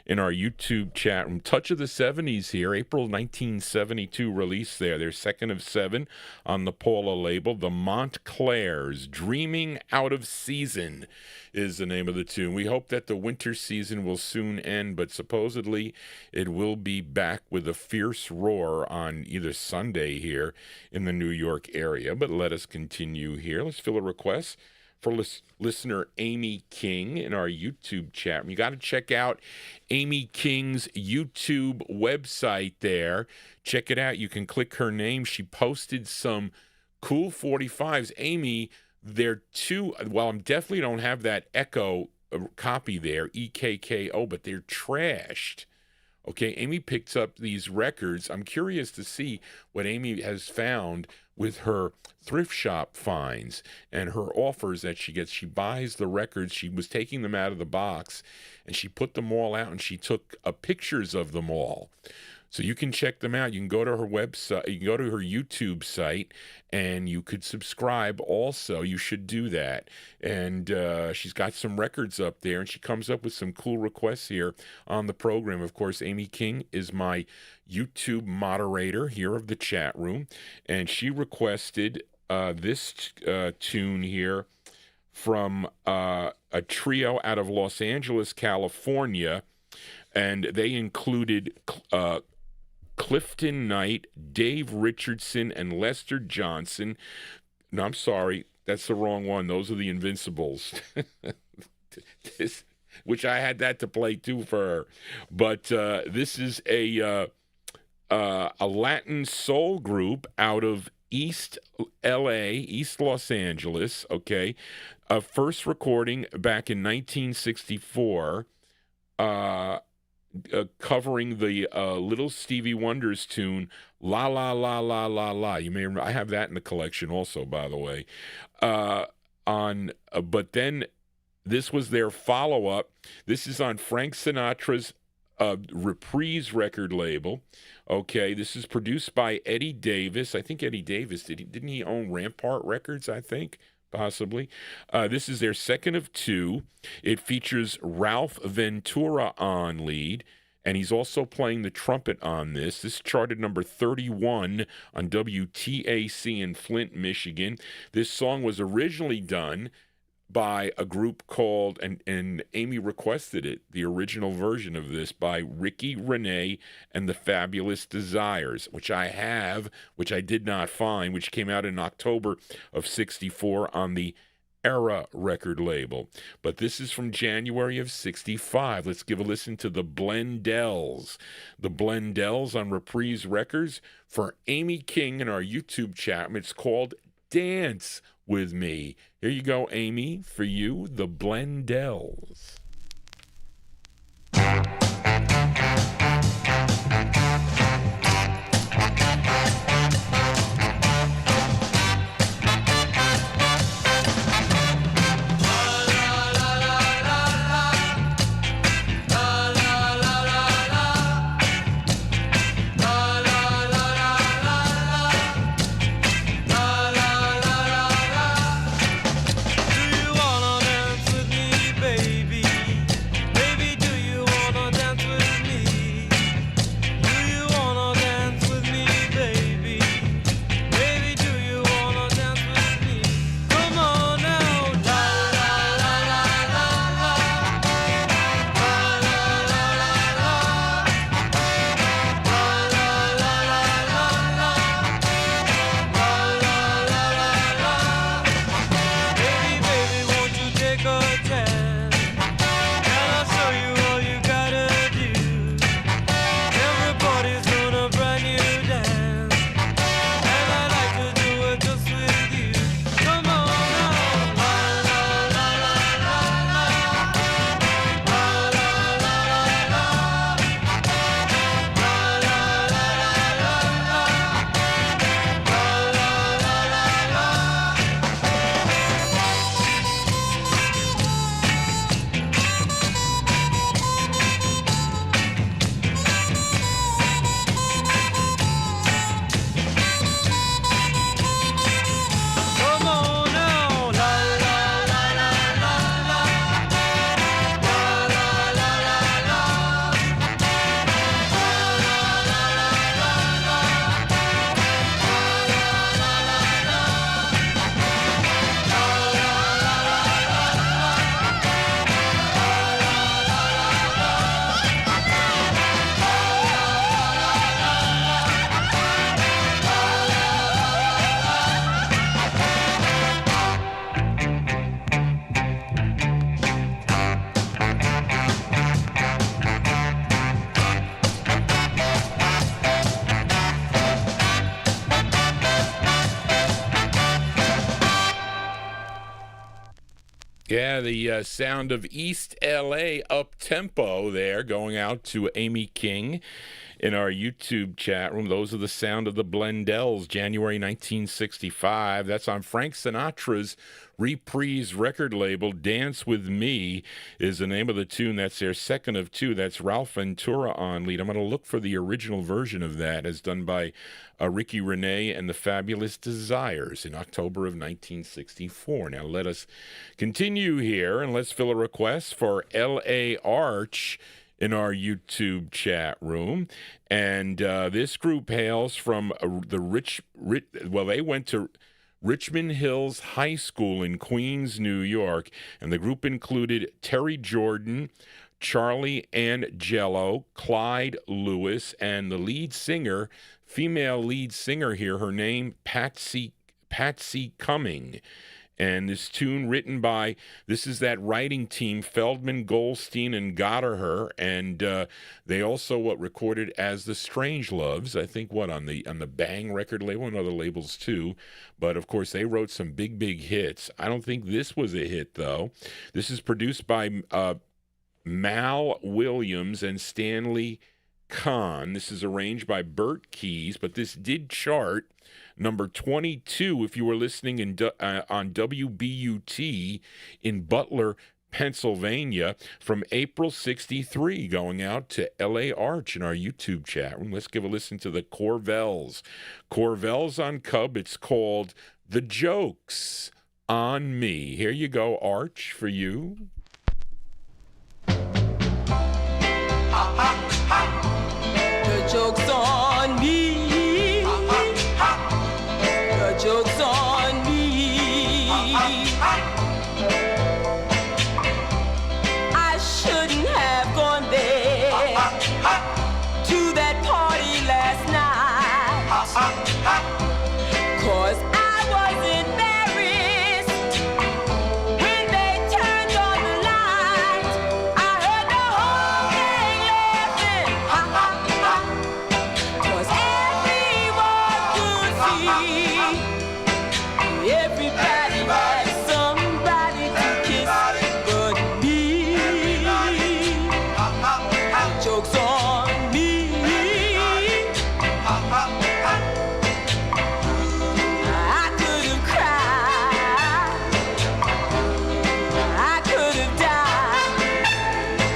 Speaker 1: in our YouTube chat room. Touch of the 70's here, April 1972 release there. Their second of 7 on the Paula label. The Montclairs, Dreaming Out of Season is the name of the tune. We hope that the winter season will soon end, but supposedly it will be back with a fierce roar on either Sunday here in the New York area. But let us continue here. Let's fill a request for listener Amy King in our YouTube chat. You got to check out Amy King's YouTube website there. Check it out. You can click her name. She posted some cool 45s. Amy, they're two, well, I definitely don't have that Echo copy there, EKKO, but they're trashed. Okay, Amy picks up these records. I'm curious to see what Amy has found with her thrift shop finds and her offers that she gets. She buys the records. She was taking them out of the box, and she put them all out, and she took pictures of them all. So you can check them out. You can go to her website. You can go to her YouTube site, and you could subscribe also. You should do that. And she's got some records up there, and she comes up with some cool requests here on the program. Of course, Amy King is my YouTube moderator here of the chat room, and she requested this tune here from a trio out of Los Angeles, California, and they included Clifton Knight, Dave Richardson, and Lester Johnson. No, I'm sorry. That's the wrong one. Those are the Invincibles. Which I had that to play, too, for her. But this is a Latin soul group out of East L.A., East Los Angeles, okay? First recording back in 1964. Covering the Little Stevie Wonder's tune "La La La La La La." You may remember, I have that in the collection also, by the way. But then this was their follow-up. This is on Frank Sinatra's Reprise record label. Okay, this is produced by Eddie Davis. I think Eddie Davis didn't he own Rampart Records? I think. Possibly. This is their second of 2. It features Ralph Ventura on lead, and he's also playing the trumpet on this. This charted number 31 on WTAC in Flint, Michigan. This song was originally done by a group called, and Amy requested it, the original version of this by Ricky Renee and the Fabulous Desires, which I have, which I did not find, which came out in October of 64 on the Era record label. But this is from January of 65. Let's give a listen to the Blendells. The Blendells on Reprise Records for Amy King in our YouTube chat. It's called Dance With Me. Here you go, Amy, for you, the Blendells.
Speaker 6: Do you wanna dance with me, baby?
Speaker 1: Yeah, the sound of East LA up-tempo there, going out to Amy King in our YouTube chat room. Those are the sound of the Blendells, January 1965. That's on Frank Sinatra's Reprise record label. Dance With Me is the name of the tune. That's their second of two. That's Ralph Ventura on lead. I'm going to look for the original version of that as done by Ricky Renee and the Fabulous Desires in October of 1964. Now let us continue here, and let's fill a request for L.A. Arch in our YouTube chat room. And this group hails from they went to Richmond Hills High School in Queens, New York, and the group included Terry Jordan, Charlie Angelo, Clyde Lewis, and the lead singer, female lead singer here, her name Patsy Cumming. And this tune written by, this is that writing team, Feldman, Goldstein, and Gotterher, and they also recorded as the Strangeloves, I think, on the Bang record label and other labels too. But of course, they wrote some big hits. I don't think this was a hit though. This is produced by Mal Williams and Stanley Kahn. This is arranged by Bert Keys, but this did chart number 22 if you were listening on WBUT in Butler, Pennsylvania, from April 63, going out to L.A. Arch in our YouTube chat room. Let's give a listen to the Corvells. Corvells on Cub. It's called The Jokes on Me. Here you go, Arch, for you.
Speaker 8: The joke's on me. The joke's on me. I shouldn't have gone there to that party last night, 'cause I was embarrassed when they turned on the lights. I heard the whole gang laughing, 'cause everyone could see everybody had somebody to kiss but me. The joke's on me. I could have cried, I could have died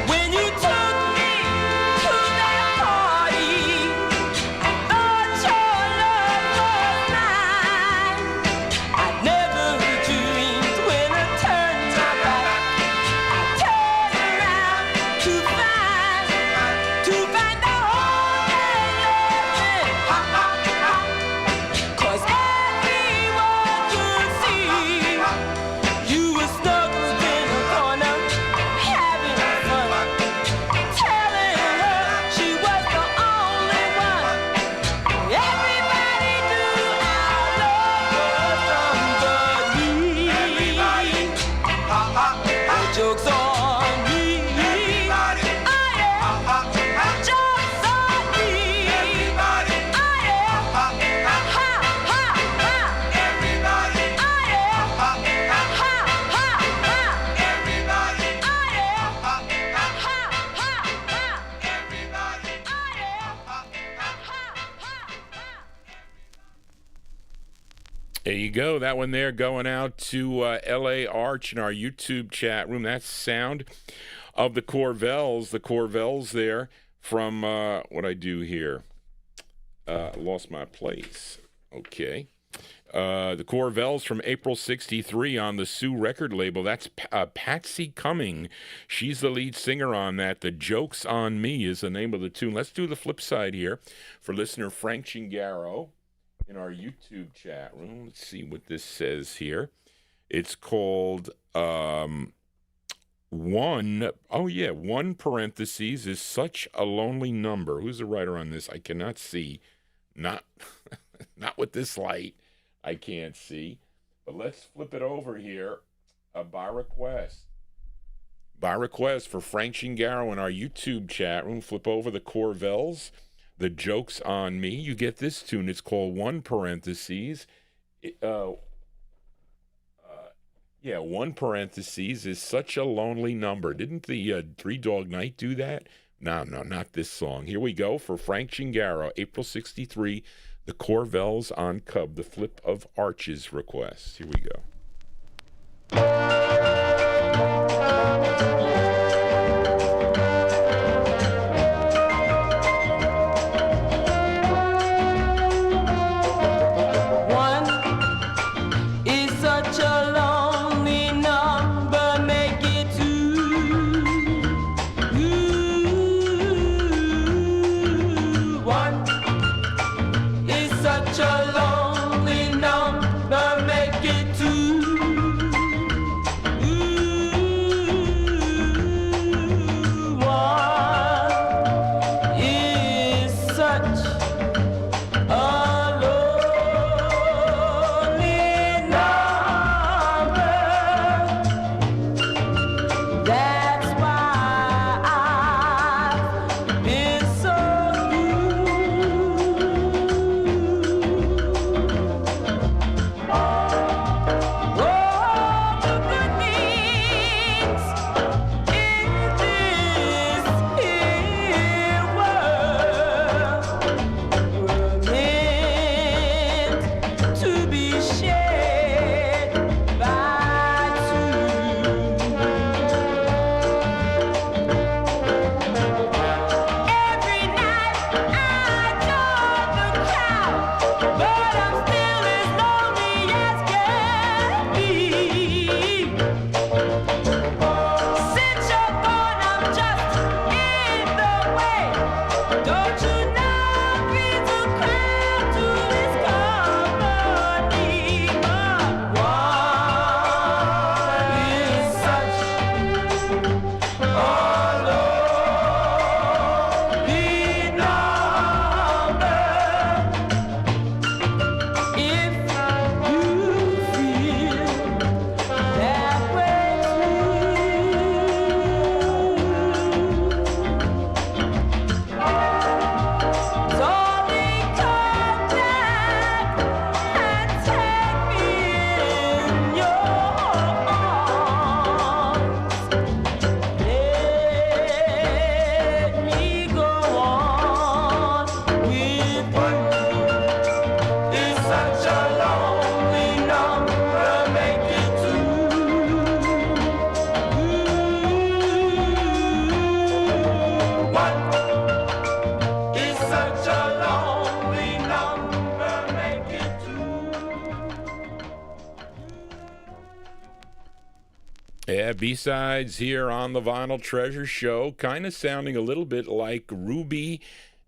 Speaker 8: when you took me to that party. I thought your love was mine. I never dreamed when I turned my back, I turned around to find the whole gang laughing, 'cause everyone could see you were snuggled in a corner having fun, telling her she was the only one. Everybody knew our love was from me. The joke's on me. Oh yeah. Joke's on me. Oh yeah. Ha ha ha. Everybody. Oh yeah. Ha ha ha. Everybody. Oh yeah. Ha ha ha. Everybody. Oh yeah.
Speaker 1: There you go. That one there going out to L.A. Arch in our YouTube chat room. That's sound of the Corvells. The Corvells there from, what I do here? Lost my place. Okay. The Corvells from April 63 on the Sue record label. That's Patsy Cumming. She's the lead singer on that. The Joke's on Me is the name of the tune. Let's do the flip side here for listener Frank Chingaro in our YouTube chat room. Let's see what this says here. It's called one parentheses is such a lonely number. Who's the writer on this? I cannot see. Not with this light. I can't see. But let's flip it over here by request. By request for Frank Chingaro in our YouTube chat room. Flip over the Corvells. The Joke's on Me. You get this tune. It's called one parentheses. Yeah, one parentheses is such a lonely number. Didn't the Three Dog Night do that? No, not this song. Here we go for Frank Chingaro, April 63, the Corvells on Cub, the Flip of Arches request. Here we go. Yeah, B-sides here on the Vinyl Treasure Show, kind of sounding a little bit like Ruby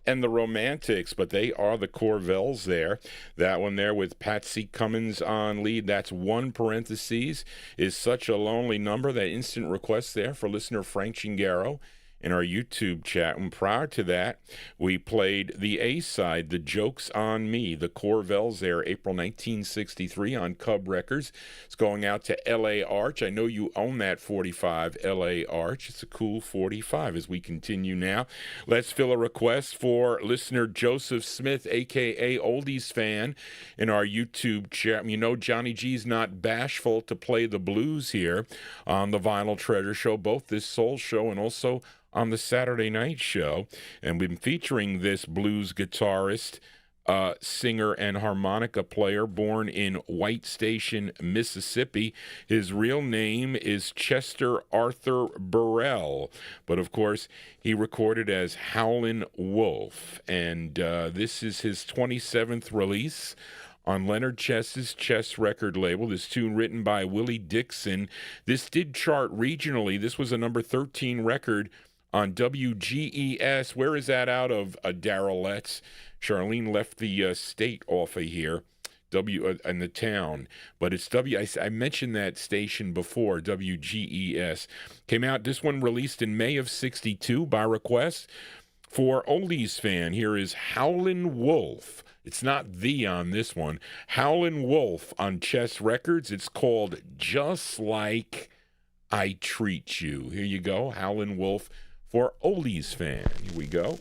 Speaker 1: and the Romantics, but they are the Corvells there. That one there with Patsy Cummins on lead, that's one parentheses, is such a lonely number. That instant request there for listener Frank Chingaro in our YouTube chat. And prior to that, we played the A-side, The Joke's on Me, the Corvells there, April 1963 on Cub Records. It's going out to L.A. Arch. I know you own that 45 L.A. Arch. It's a cool 45 as we continue now. Let's fill a request for listener Joseph Smith, a.k.a. Oldies Fan, in our YouTube chat. You know Johnny G's not bashful to play the blues here on the Vinyl Treasure Show, both this soul show and also on the Saturday night show. And we've been featuring this blues guitarist, singer, and harmonica player born in White Station, Mississippi. His real name is Chester Arthur Burrell, but of course he recorded as Howlin' Wolf, and this is his 27th release on Leonard Chess's Chess record label. This tune written by Willie Dixon. This did chart regionally. This was a number 13 record on WGES. Where is that out of, Darrell Letts? Charlene left the state off of here, and the town. But it's I mentioned that station before, WGES. Came out, this one released in May of 62 by request for Oldies Fan. Here is Howlin' Wolf. It's not the on this one. Howlin' Wolf on Chess Records. It's called Just Like I Treat You. Here you go, Howlin' Wolf for Oldies Fan. Here we go.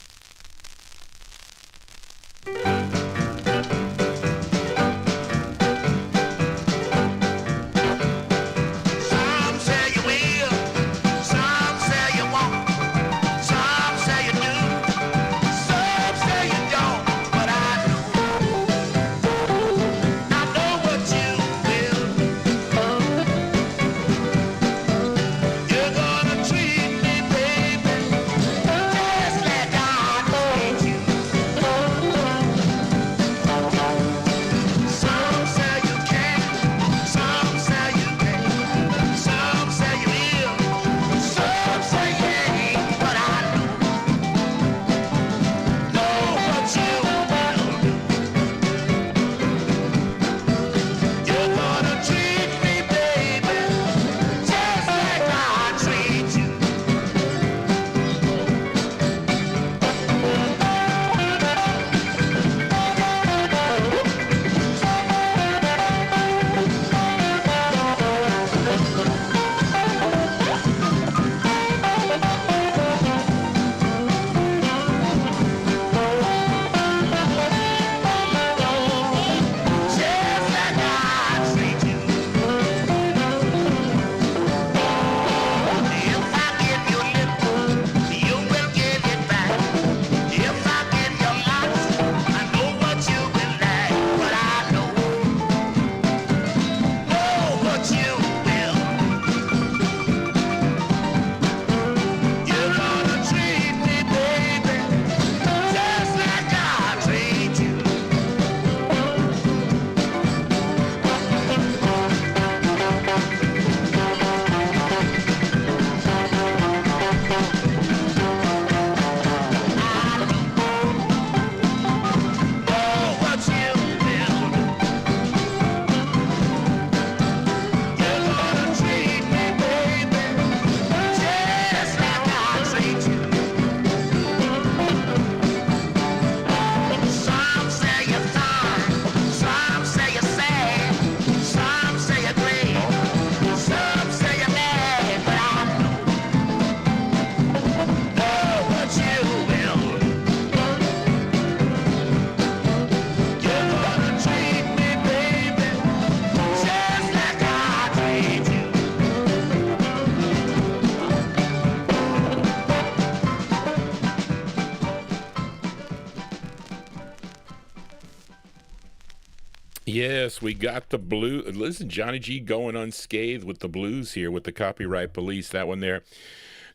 Speaker 1: Yes, we got the blue. Listen, Johnny G going unscathed with the blues here with the Copyright Police. That one there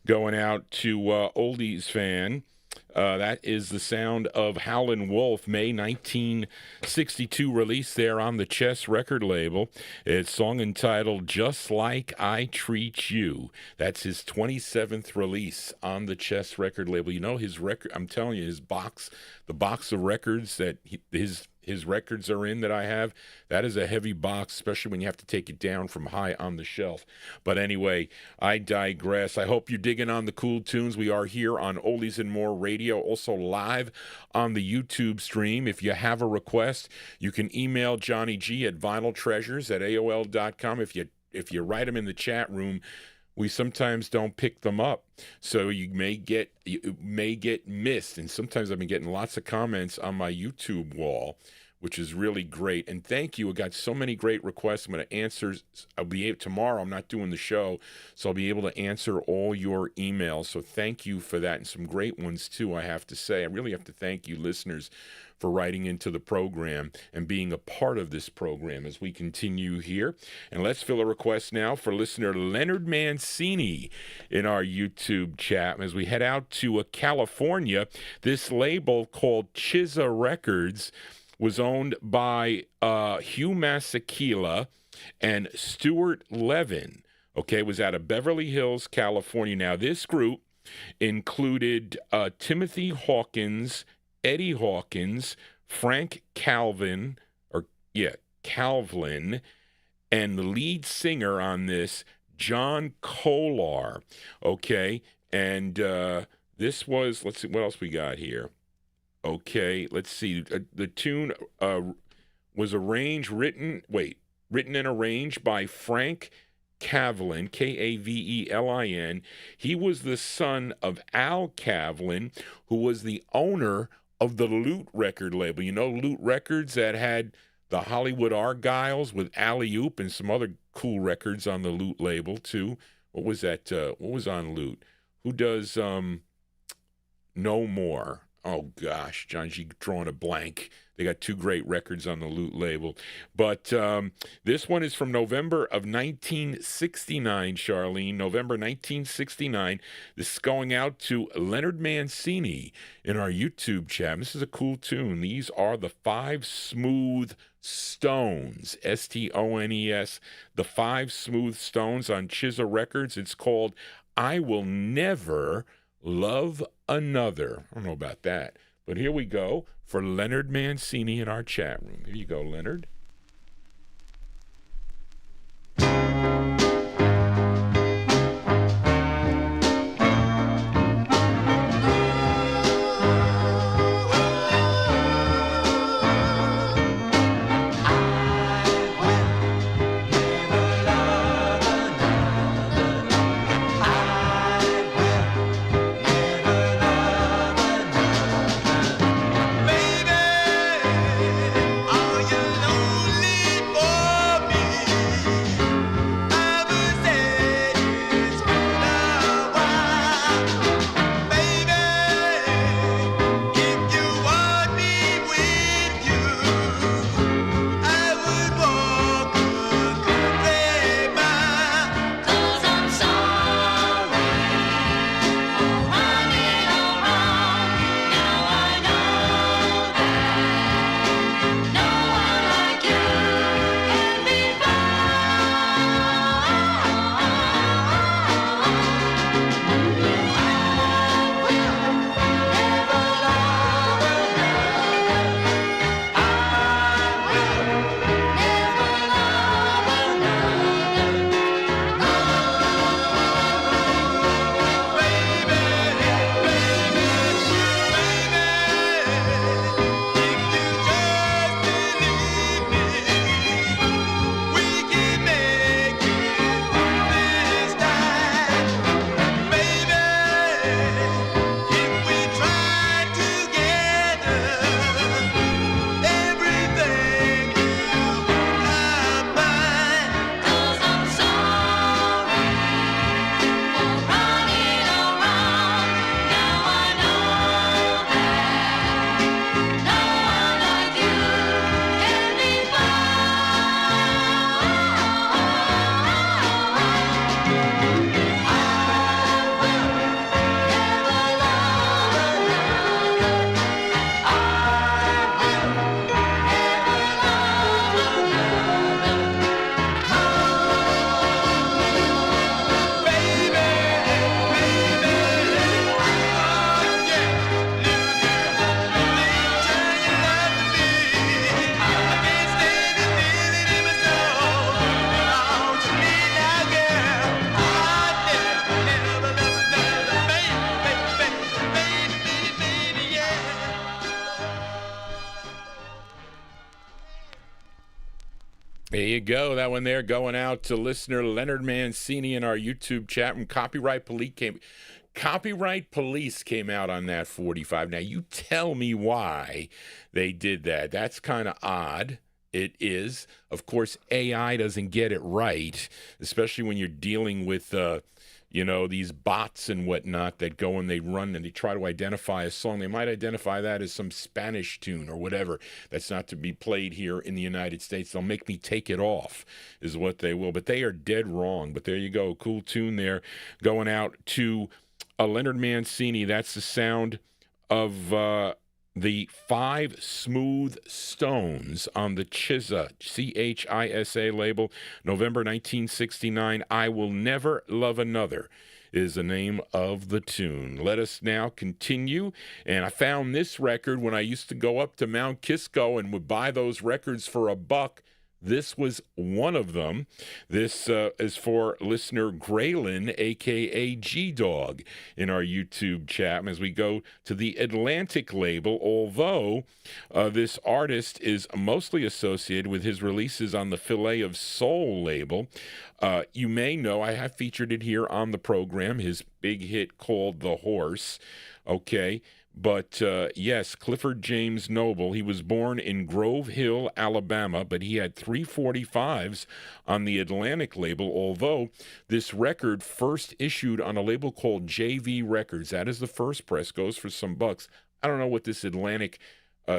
Speaker 1: going out to Oldies fan. That is the sound of Howlin' Wolf, May 1962 release there on the Chess record label. It's song entitled Just Like I Treat You. That's his 27th release on the Chess record label. You know, his record, I'm telling you, the box of records that his records are in that I have, that is a heavy box, especially when you have to take it down from high on the shelf. But anyway, I digress. I hope you're digging on the cool tunes. We are here on Oldies and More Radio, also live on the YouTube stream. If you have a request, you can email Johnny G at vinyltreasures@aol.com. If you write them in the chat room, we sometimes don't pick them up, so you may get missed. And sometimes I've been getting lots of comments on my YouTube wall, which is really great. And thank you. I got so many great requests. I'm going to answer. Tomorrow. I'm not doing the show, so I'll be able to answer all your emails. So thank you for that, and some great ones too. I have to say, I really have to thank you, listeners, for writing into the program and being a part of this program as we continue here. And let's fill a request now for listener Leonard Mancini in our YouTube chat. As we head out to California, this label called Chizza Records was owned by Hugh Masekela and Stuart Levin. Okay, it was out of Beverly Hills, California. Now, this group included Timothy Hawkins, Eddie Hawkins, Frank Calvin, and the lead singer on this, John Kolar. Okay, and this was, let's see, what else we got here? Okay, let's see. The tune was written and arranged by Frank Kavlin, Kavelin. He was the son of Al Kavlin, who was the owner of the Loot record label. You know, Loot Records that had the Hollywood Argyles with Alley Oop and some other cool records on the Loot label too. What was that? What was on Loot? Who does No More? Oh gosh, John G drawing a blank. They got two great records on the Loot label. But this one is from November of 1969, Charlene. November 1969. This is going out to Leonard Mancini in our YouTube chat. This is a cool tune. These are the Five Smooth Stones, Stones, the Five Smooth Stones on Chizza Records. It's called I Will Never Love Another. I don't know about that. But here we go for Leonard Mancini in our chat room. Here you go, Leonard.
Speaker 6: Baby, all you know
Speaker 1: you go. That one there going out to listener Leonard Mancini in our YouTube chat room. Copyright Police came out on that 45. Now, you tell me why they did that. That's kind of odd. It is. Of course, AI doesn't get it right, especially when you're dealing with, these bots and whatnot that go and they run and they try to identify a song. They might identify that as some Spanish tune or whatever that's not to be played here in the United States. They'll make me take it off is what they will. But they are dead wrong. But there you go. Cool tune there going out to Leonard Mancini. That's the sound of the 5 Smooth Stones on the Chisa, C-H-I-S-A label, November 1969. I Will Never Love Another is the name of the tune. Let us now continue. And I found this record when I used to go up to Mount Kisco and would buy those records for $1. This was one of them. This is for listener Graylin, a.k.a. G-Dog, in our YouTube chat. As we go to the Atlantic label, although this artist is mostly associated with his releases on the Filet of Soul label, you may know, I have featured it here on the program, his big hit called The Horse. Okay. But, yes, Clifford James Noble, he was born in Grove Hill, Alabama, but he had 3 45s on the Atlantic label, although this record first issued on a label called JV Records. That is the first press, goes for some bucks. I don't know what this Atlantic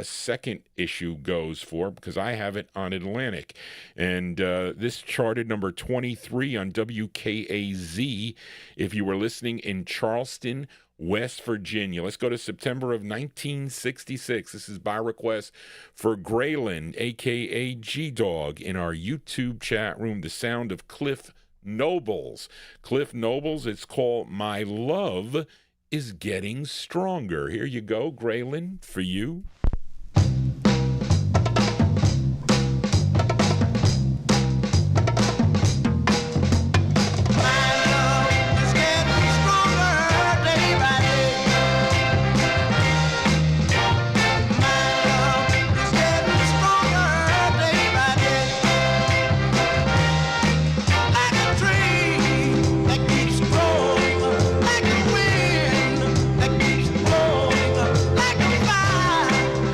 Speaker 1: second issue goes for because I have it on Atlantic. And this charted number 23 on WKAZ if you were listening in Charleston, West Virginia. Let's go to September of 1966. This is by request for Graylin, a.k.a. G-Dog, in our YouTube chat room, the sound of Cliff Nobles. Cliff Nobles, it's called My Love is Getting Stronger. Here you go, Graylin, for you.
Speaker 6: Like a wind that keeps blowing, like a fire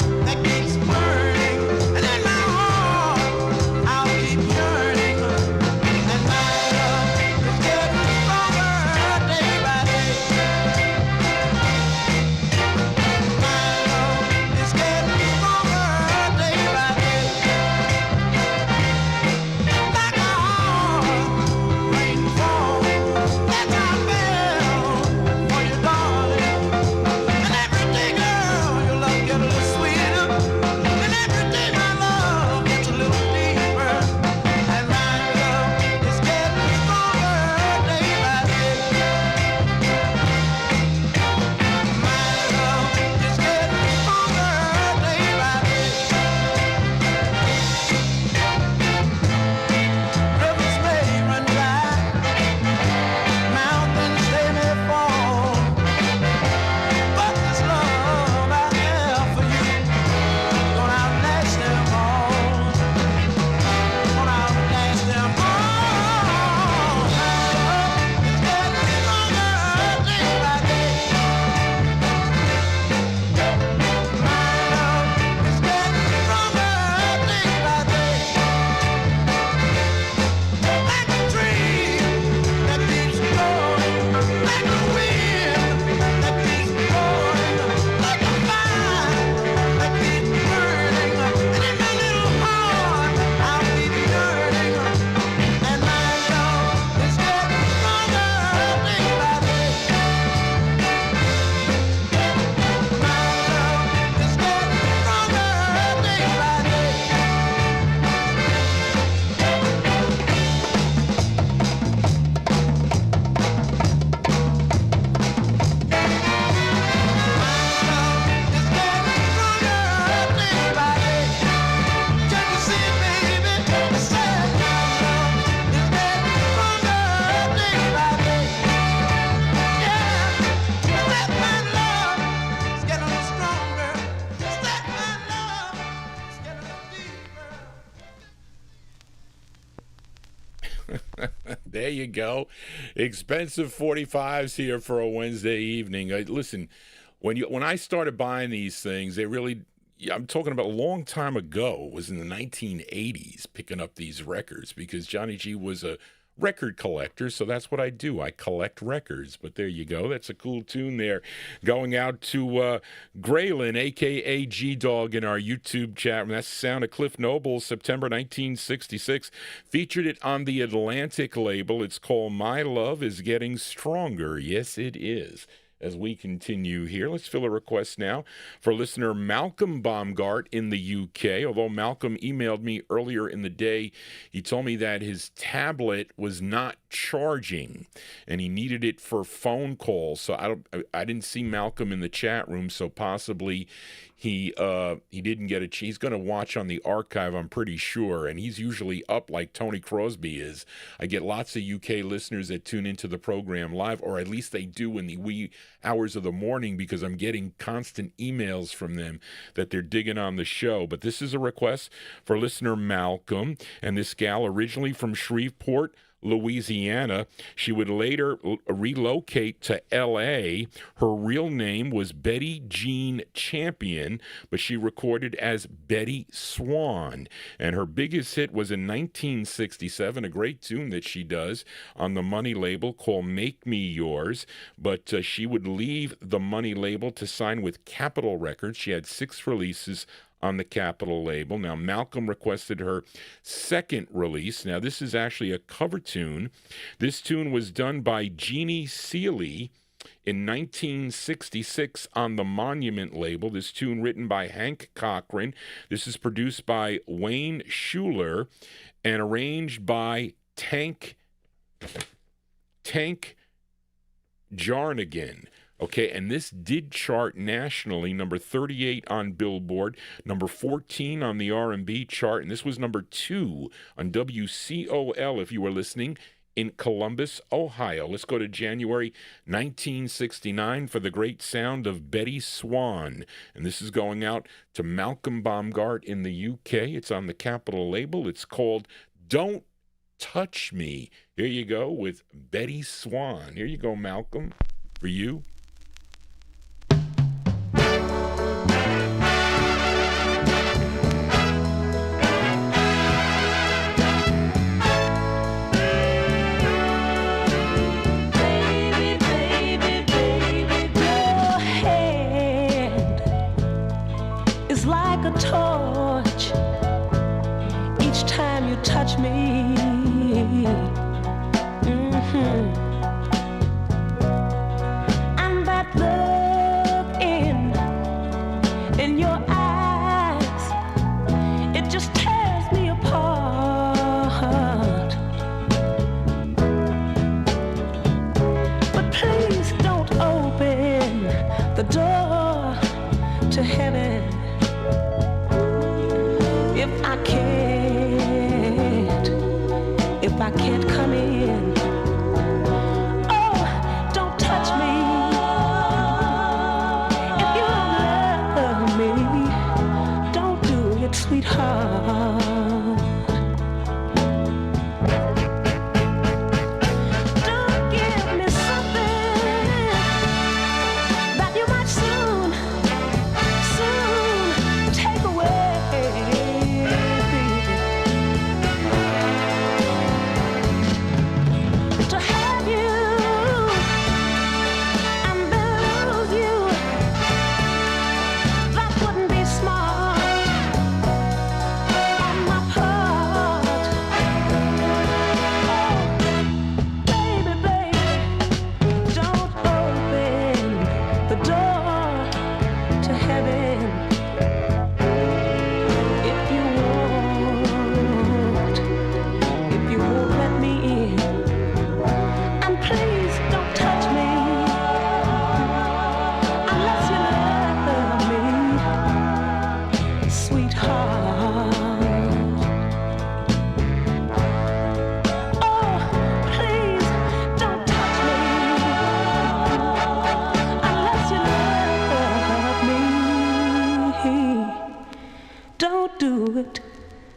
Speaker 1: you go. Expensive 45's here for a Wednesday evening. Listen, when I started buying these things, they really, I'm talking about a long time ago. It was in the 1980s picking up these records because Johnny G was a record collector, so that's what I do. I collect records. But there you go. That's a cool tune there. Going out to Graylin, a.k.a. G-Dog, in our YouTube chat. That's the sound of Cliff Noble, September 1966. Featured it on the Atlantic label. It's called My Love Is Getting Stronger. Yes, it is. As we continue here, let's fill a request now for listener Malcolm Baumgart in the UK. Although Malcolm emailed me earlier in the day, he told me that his tablet was not charging and he needed it for phone calls. So I didn't see Malcolm in the chat room, so possibly he didn't get it. He's going to watch on the archive, I'm pretty sure, and he's usually up like Tony Crosby is. I get lots of UK listeners that tune into the program live, or at least they do in the wee hours of the morning, because I'm getting constant emails from them that they're digging on the show. But this is a request for listener Malcolm, and this gal originally from Shreveport, Louisiana. She would later relocate to L.A. Her real name was Bettye Jean Champion, but she recorded as Bettye Swann. And her biggest hit was in 1967, a great tune that she does on the Money label called Make Me Yours. But she would leave the Money label to sign with Capitol Records. She had 6 releases on the Capitol label. Now, Malcolm requested her second release. Now, this is actually a cover tune. This tune was done by Jeannie Seely in 1966 on the Monument label. This tune written by Hank Cochran. This is produced by Wayne Schuler and arranged by Tank Jarnigan. Okay, and this did chart nationally, number 38 on Billboard, number 14 on the R&B chart, and this was number 2 on WCOL, if you were listening, in Columbus, Ohio. Let's go to January 1969 for the great sound of Bettye Swann, and this is going out to Malcolm Baumgart in the UK. It's on the Capitol label. It's called Don't Touch Me. Here you go with Bettye Swann. Here you go, Malcolm, for you.
Speaker 5: Torch each time you touch me. And that look in your eyes, it just tears me apart. But please don't open the door to heaven if I can't come in. Oh, don't touch me if you don't love me. Don't do it, sweetheart. Don't give me something that you might soon take away.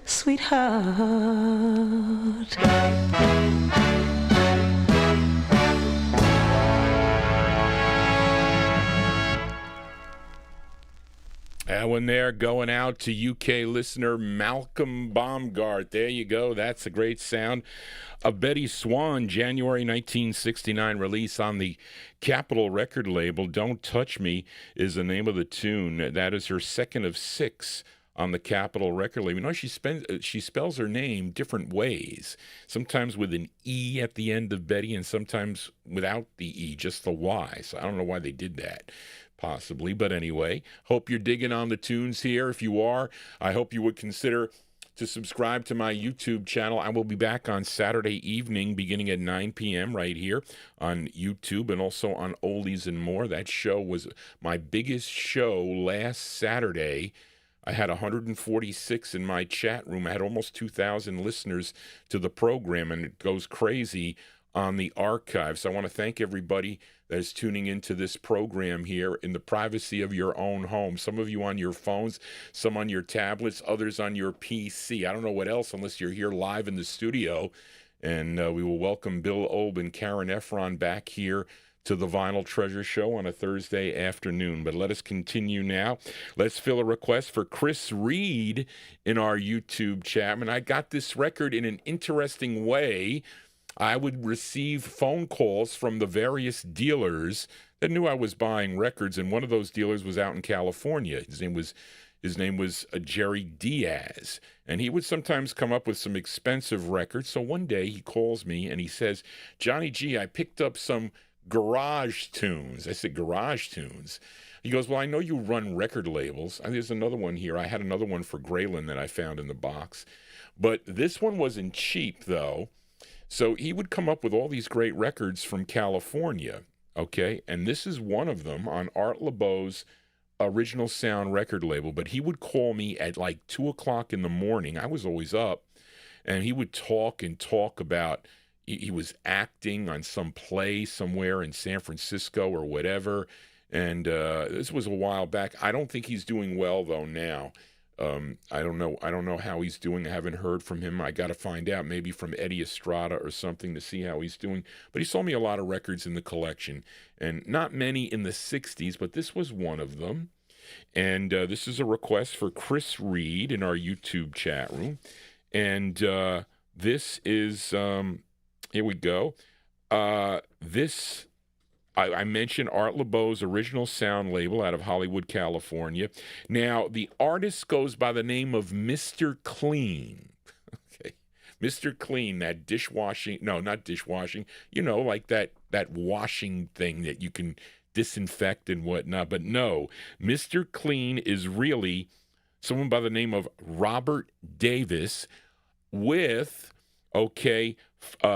Speaker 5: Sweetheart.
Speaker 1: That one there going out to UK listener Malcolm Baumgart. There you go. That's a great sound. A Bettye Swann, January 1969 release on the Capitol record label. Don't Touch Me is the name of the tune. That is her second of 6 on the Capitol record label. You know, she spells her name different ways. Sometimes with an E at the end of Bettye and sometimes without the E, just the Y. So I don't know why they did that. Possibly, but anyway, hope you're digging on the tunes here. If you are, I hope you would consider to subscribe to my YouTube channel. I will be back on Saturday evening beginning at 9 p.m. right here on YouTube and also on Oldies and More. That show was my biggest show last Saturday. I had 146 in my chat room. I had almost 2,000 listeners to the program, and it goes crazy on the archive. So I want to thank everybody that is tuning into this program here in the privacy of your own home. Some of you on your phones, some on your tablets, others on your PC. I don't know what else unless you're here live in the studio. And we will welcome Bill Obe and Karen Efron back here to the Vinyltreasure Show on a Thursday afternoon. But let us continue now. Let's fill a request for Chris Reed in our YouTube chat. And I got this record in an interesting way. I would receive phone calls from the various dealers that knew I was buying records, and one of those dealers was out in California. His name was Jerry Diaz, and he would sometimes come up with some expensive records. So one day he calls me and he says, "Johnny G, I picked up some garage tunes." I said, "Garage tunes?" He goes, "Well, I know you run record labels." And there's another one here. I had another one for Graylin that I found in the box. But this one wasn't cheap, though. So he would come up with all these great records from California, okay? And this is one of them on Art LeBeau's Original Sound record label. But he would call me at like 2 o'clock in the morning. I was always up. And he would talk about, he was acting on some play somewhere in San Francisco or whatever. And this was a while back. I don't think he's doing well, though, now. I don't know how he's doing. I haven't heard from him. I got to find out, maybe from Eddie Estrada or something, to see how he's doing. But he sold me a lot of records in the collection, and not many in the 60s, but this was one of them. And this is a request for Chris Reed in our YouTube chat room. And this is, here we go. I mentioned Art LeBeau's Original Sound label out of Hollywood, California. Now, the artist goes by the name of Mr. Clean. Okay, Mr. Clean, that dishwashing, no, not dishwashing, you know, like that washing thing that you can disinfect and whatnot. But no, Mr. Clean is really someone by the name of Robert Davis with, okay,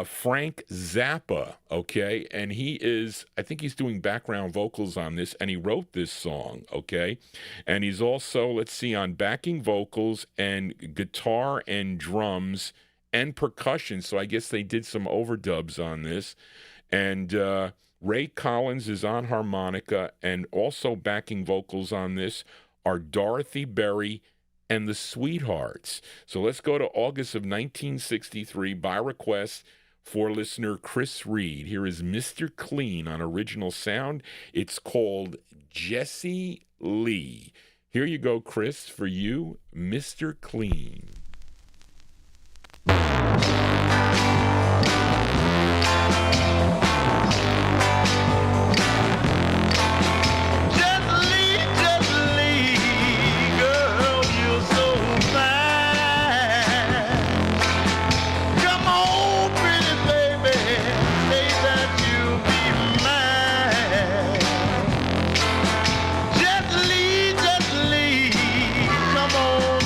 Speaker 1: Frank Zappa, okay, and I think he's doing background vocals on this, and he wrote this song, okay, and he's also, let's see, on backing vocals and guitar and drums and percussion, so I guess they did some overdubs on this, and Ray Collins is on harmonica, and also backing vocals on this are Dorothy Berry and the Sweethearts. So let's go to August of 1963 by request for listener Chris Reed. Here is Mr. Clean on Original Sound. It's called Jessie Lee. Here you go, Chris, for you, Mr. Clean.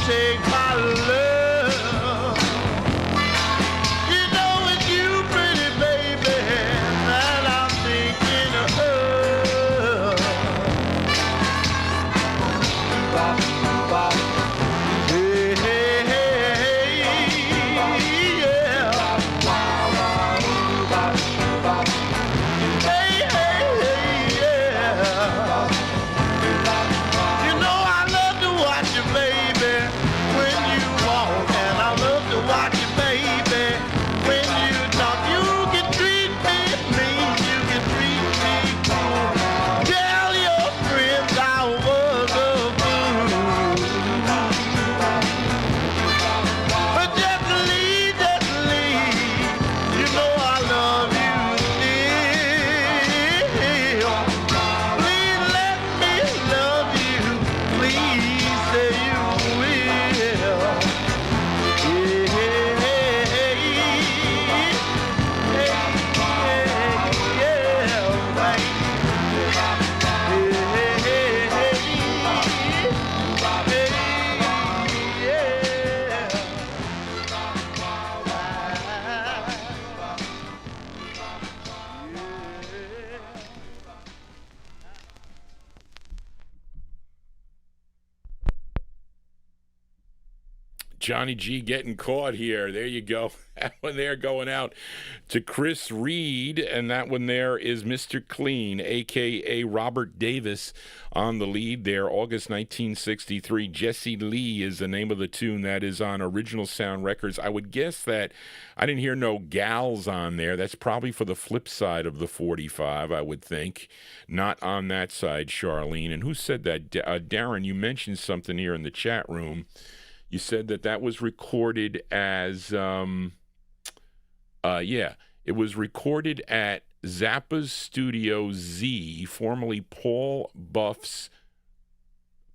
Speaker 6: Take my love.
Speaker 1: Johnny G getting caught here. There you go. That one there going out to Chris Reed, and that one there is Mr. Clean, a.k.a. Robert Davis, on the lead there. August 1963. Jesse Lee is the name of the tune. That is on Original Sound Records. I would guess that I didn't hear no gals on there. That's probably for the flip side of the 45, I would think. Not on that side, Charlene. And who said that? Darren, you mentioned something here in the chat room. You said that was recorded as, it was recorded at Zappa's Studio Z, formerly Paul Buff's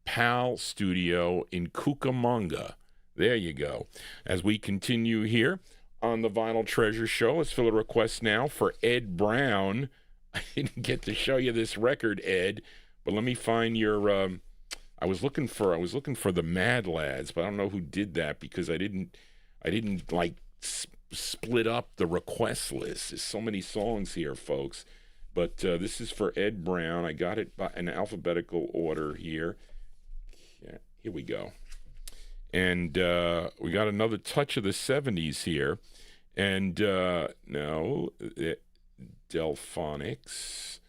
Speaker 1: PAL Studio in Cucamonga. There you go. As we continue here on the Vinyl Treasure Show, let's fill a request now for Ed Brown. I didn't get to show you this record, Ed, but let me find your... I was looking for the Mad Lads, but I don't know who did that because I didn't like split up the request list. There's so many songs here, folks. But this is for Ed Brown. I got it by an alphabetical order here. Yeah, here we go. And we got another touch of the 70s here. And Delfonics,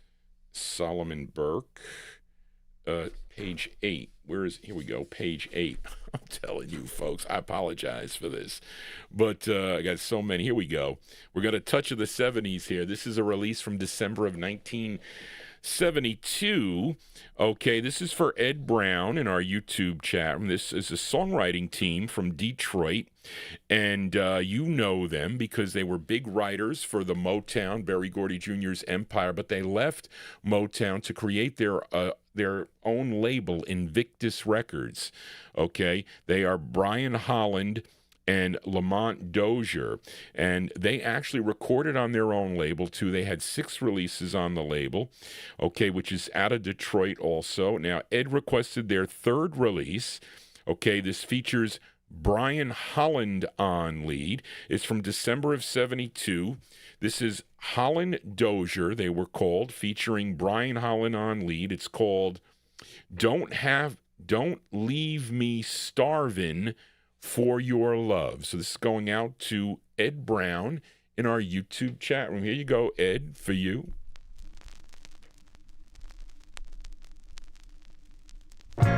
Speaker 1: Solomon Burke. Page 8. Here we go, page 8. I'm telling you, folks, I apologize for this. But I got so many. Here we go. We got a touch of the 70s here. This is a release from December of 1972. Okay, this is for Ed Brown in our YouTube chat. This is a songwriting team from Detroit. And you know them because they were big writers for the Motown, Berry Gordy Jr.'s Empire, but they left Motown to create their own label, Invictus Records. Okay, they are Brian Holland and Lamont Dozier, and they actually recorded on their own label too. They had 6 releases on the label, okay, which is out of Detroit also. Now, Ed requested their 3rd release. Okay, this features Brian Holland on lead. It's from December of 72. This is Holland-Dozier, they were called, featuring Brian Holland on lead. It's called Don't Leave Me Starvin' for Your Love. So this is going out to Ed Brown in our YouTube chat room. Here you go, Ed, for you.
Speaker 7: Ooh.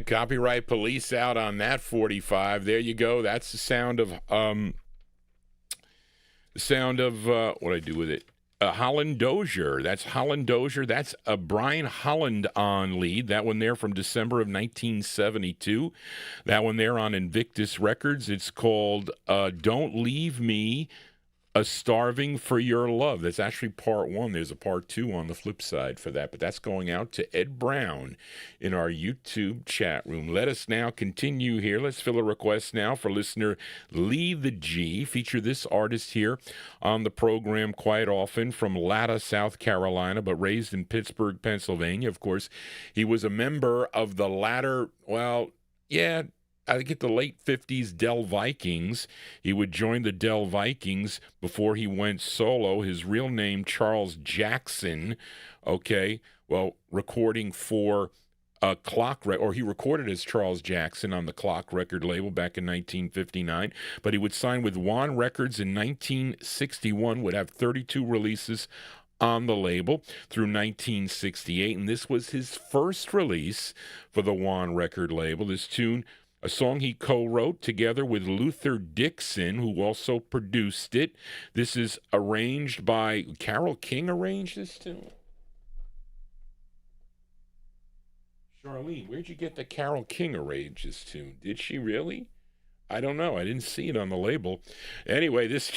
Speaker 1: Copyright Police out on that 45. There you go. That's the sound of what I do with it. Holland-Dozier. That's Holland-Dozier. That's a Brian Holland on lead. That one there from December of 1972. That one there on Invictus Records. It's called Don't Leave Me Starving for Your Love. That's actually part one. There's a part two on the flip side for that, but that's going out to Ed Brown in our YouTube chat room. Let us now continue here. Let's fill a request now for listener Lee the G. Feature this artist here on the program quite often from Latta, South Carolina, but raised in Pittsburgh, Pennsylvania. Of course, he was a member of the latter, I think the late 50s Del Vikings. He would join the Del Vikings before he went solo. His real name, Charles Jackson, recording for he recorded as Charles Jackson on the Clock record label back in 1959, but he would sign with Wan Records in 1961, would have 32 releases on the label through 1968, and this was his first release for the Wan record label. This tune, a song he co-wrote together with Luther Dixon, who also produced it. This is arranged by Carole King. Arranged this tune. Charlene, where'd you get the Carole King arrange this tune? Did she really? I don't know. I didn't see it on the label. Anyway, this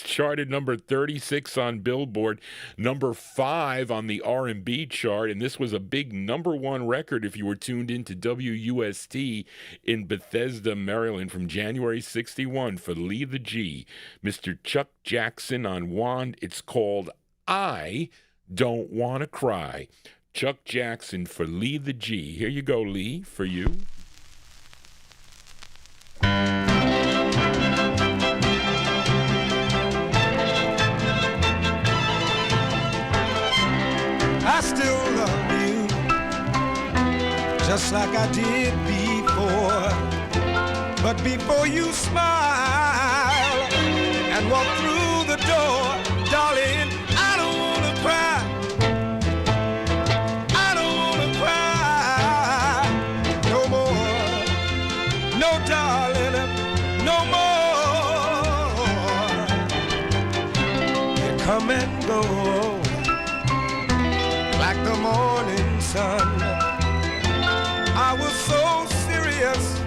Speaker 1: charted number 36 on Billboard, number 5 on the R&B chart, and this was a big number 1 record if you were tuned into WUST in Bethesda, Maryland from January 61 for Lee the G, Mr. Chuck Jackson on Wand. It's called I Don't Wanna Cry. Chuck Jackson for Lee the G. Here you go, Lee, for you.
Speaker 6: I still love you, just like I did before. But before you smile and walk through the door, darling, I don't wanna cry. I don't wanna cry no more. No, darling, no more. You come and go like the morning sun. I was so serious,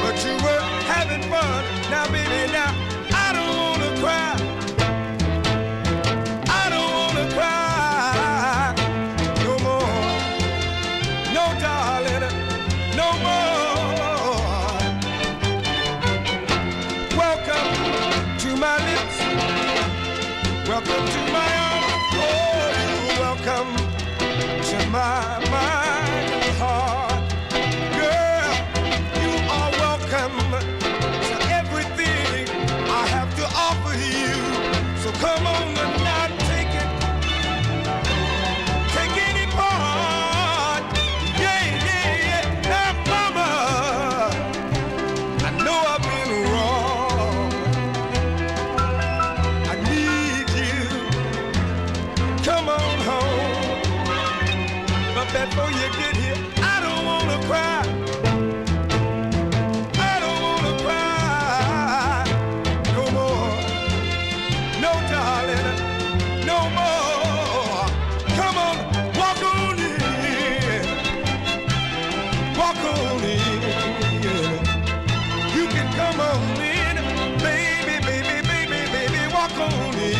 Speaker 6: but you were having fun. Now, baby, now, I don't wanna cry. I don't wanna cry no more. No, darling, no more. Welcome to my lips. Welcome to my arms. Welcome to my mind and heart. Girl, you are welcome to everything I have to offer you. So come on and not take any part. Yeah. Now, mama, I know I've been wrong. I need you. Come on home. But before you get here, I don't wanna cry. I don't wanna cry no more. No, darling, no more. Come on, walk on in. Walk on in. You can come on in, baby, walk on in.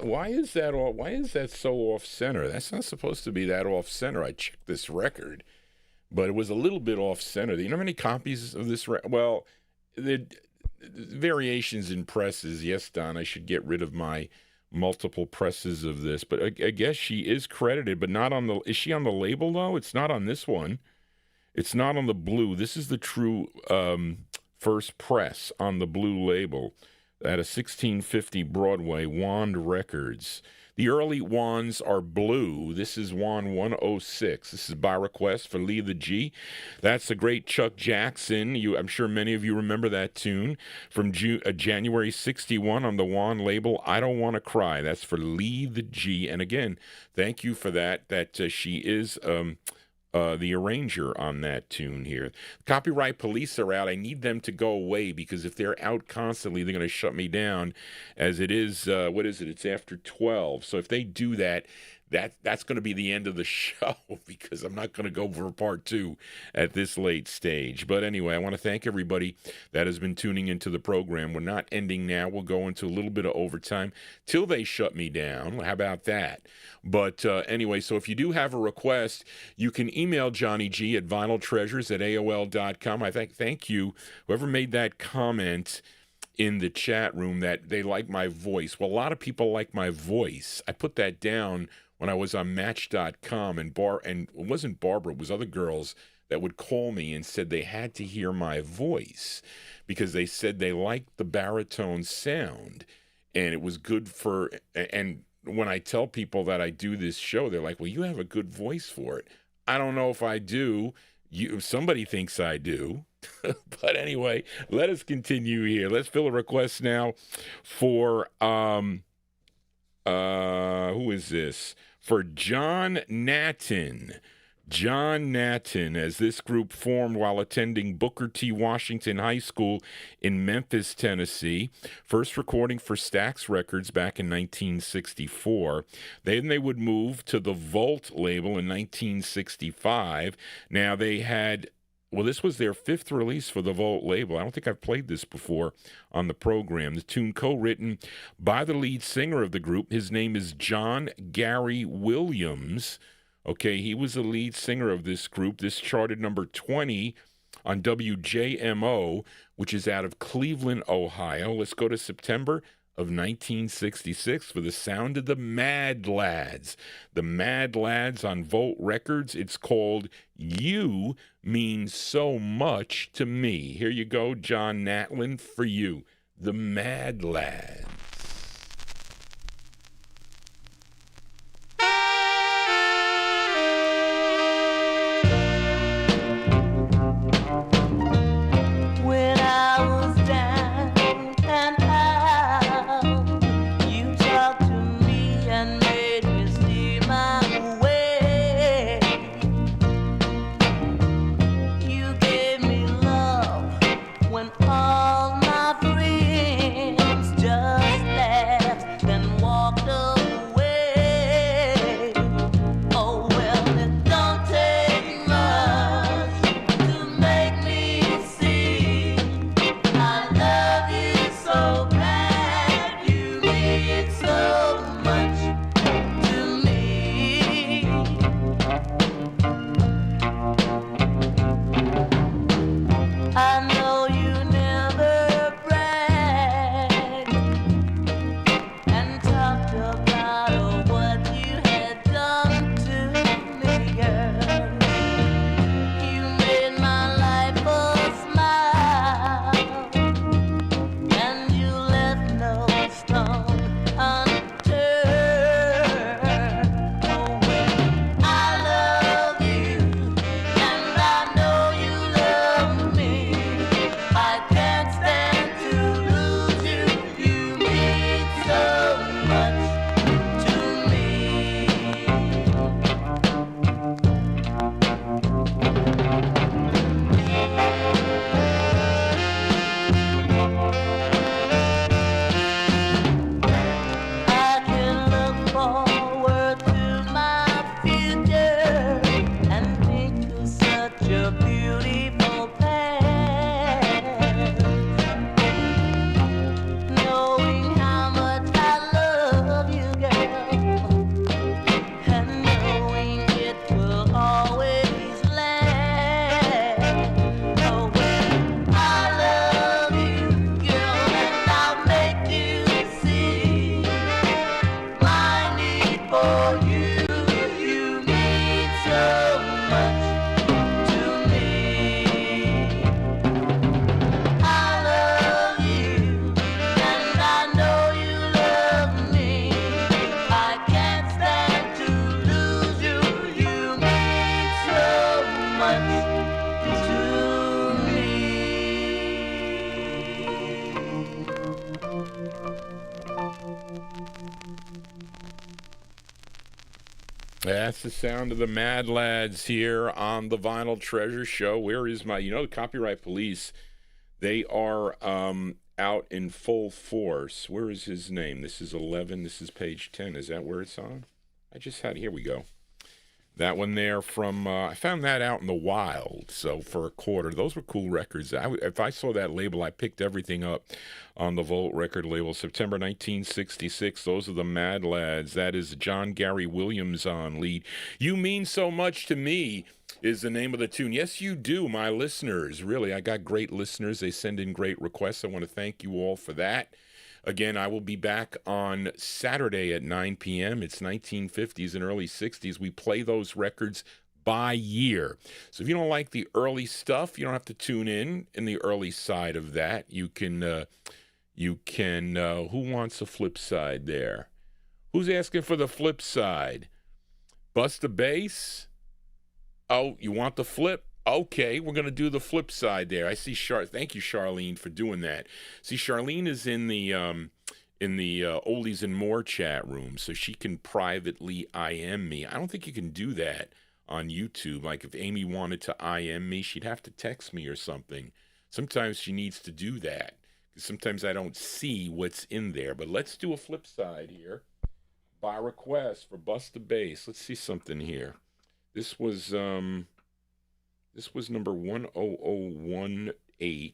Speaker 1: Why is that so off center? That's not supposed to be that off center. I checked this record, but it was a little bit off center. You know how many copies of this record? Well, the variations in presses. Yes, Don, I should get rid of my multiple presses of this, but I guess she is credited, but not on the. Is she on the label though? It's not on this one. It's not on the blue. This is the true first press on the blue label. At a 1650 Broadway, Wand Records. The early wands are blue. This is wand 106. This is by request for Lee the G. That's the great Chuck Jackson. I'm sure many of you remember that tune from January 61 on the wand label, I Don't Want to Cry. That's for Lee the G. And again, thank you for that. She is the arranger on that tune here. Copyright police are out. I need them to go away because if they're out constantly, they're going to shut me down as it is, what is it? It's after 12. So if they do that, that's going to be the end of the show because I'm not going to go for part 2 at this late stage. But anyway, I want to thank everybody that has been tuning into the program. We're not ending now. We'll go into a little bit of overtime till they shut me down. How about that? But anyway, so if you do have a request, you can email Johnny G at vinyltreasures@aol.com. I thank you, whoever made that comment in the chat room that they like my voice. Well, a lot of people like my voice. I put that down when I was on Match.com, and it wasn't Barbara, it was other girls that would call me and said they had to hear my voice because they said they liked the baritone sound and it was good for, and when I tell people that I do this show, they're like, well, you have a good voice for it. I don't know if I do. Somebody thinks I do. But anyway, let us continue here. Let's fill a request now for, who is this? For John Natton. John Natton, as this group formed while attending Booker T. Washington High School in Memphis, Tennessee. First recording for Stax Records back in 1964. Then they would move to the Volt label in 1965. Now they had, well, this was their 5th release for the Volt label. I don't think I've played this before on the program. The tune co-written by the lead singer of the group. His name is John Gary Williams. Okay, he was the lead singer of this group. This charted number 20 on WJMO, which is out of Cleveland, Ohio. Let's go to September of 1966 for the sound of the Mad Lads. The Mad Lads on Volt Records. It's called You Mean So Much to Me. Here you go, John Natlin, for you. The Mad Lads.
Speaker 5: All my friends just laughed and walked I know you never
Speaker 1: That's the sound of the Mad Lads here on the Vinyl Treasure Show. Where is my, the Copyright Police, they are out in full force. Where is his name? This is 11, this is page 10. Is that where it's on? I just had, here we go. That one there from, I found that out in the wild, so for a quarter. Those were cool records. If I saw that label, I picked everything up on the Volt record label. September 1966, those are the Mad Lads. That is John Gary Williams on lead. You Mean So Much to Me is the name of the tune. Yes, you do, my listeners. Really, I got great listeners. They send in great requests. I want to thank you all for that. Again, I will be back on Saturday at 9 p.m. It's 1950s and early 60s. We play those records by year. So if you don't like the early stuff, you don't have to tune in the early side of that. You can, who wants a flip side there? Who's asking for the flip side? Bust a bass? Oh, you want the flip? Okay, we're going to do the flip side there. I see thank you, Charlene, for doing that. See, Charlene is in the Oldies and More chat room, so she can privately IM me. I don't think you can do that on YouTube. Like if Amy wanted to IM me, she'd have to text me or something. Sometimes she needs to do that, because sometimes I don't see what's in there. But let's do a flip side here by request for Bust a Bass. Let's see something here. This was number 10018,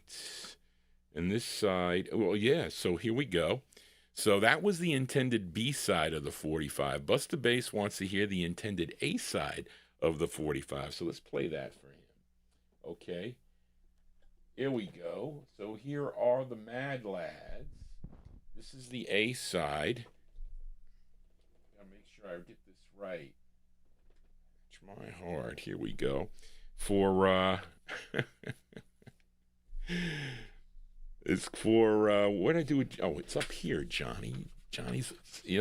Speaker 1: and this side, well, yeah, so here we go. So that was the intended B side of the 45. Bust a Bass wants to hear the intended A side of the 45, so let's play that for him. Okay, here we go. So here are the Mad Lads. This is the A side. Gotta make sure I get this right. Touch my heart. Here we go. For it's for what I do with, it's up here, Johnny's,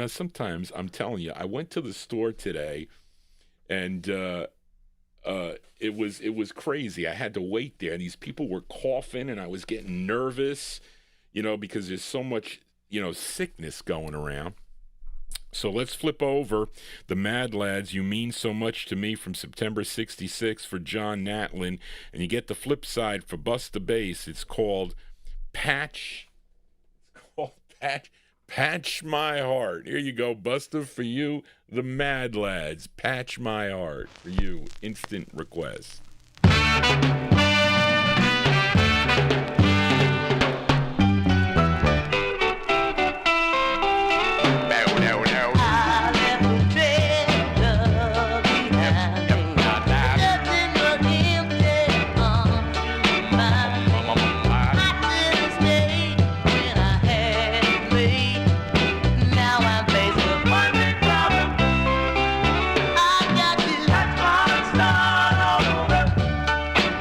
Speaker 1: sometimes I'm telling you, I went to the store today and it was crazy. I had to wait there, and these people were coughing, and I was getting nervous, because there's so much sickness going around. So let's flip over the Mad Lads, You Mean So Much to Me, from September 66 for John Natlin. And you get the flip side for Bust the Bass. It's called Patch My Heart. Here you go, Buster, for you, the Mad Lads. Patch My Heart for you. Instant request.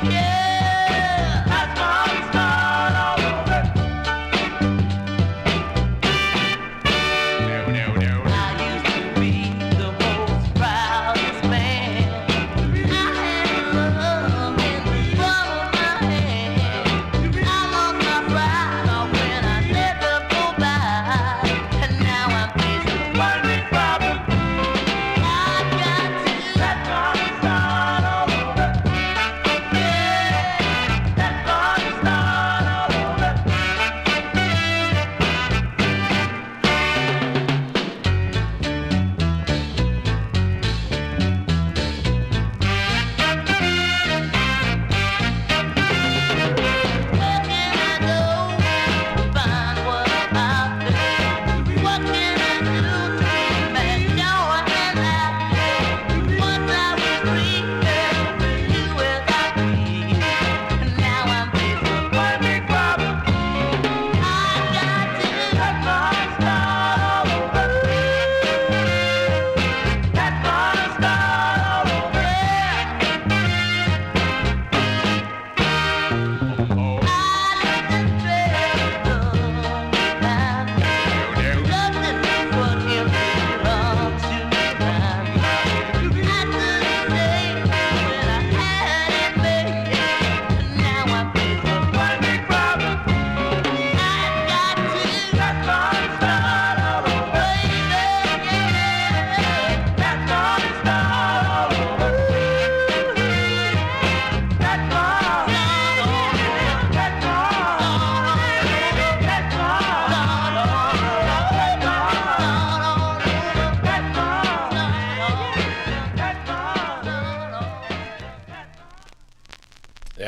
Speaker 5: Yeah.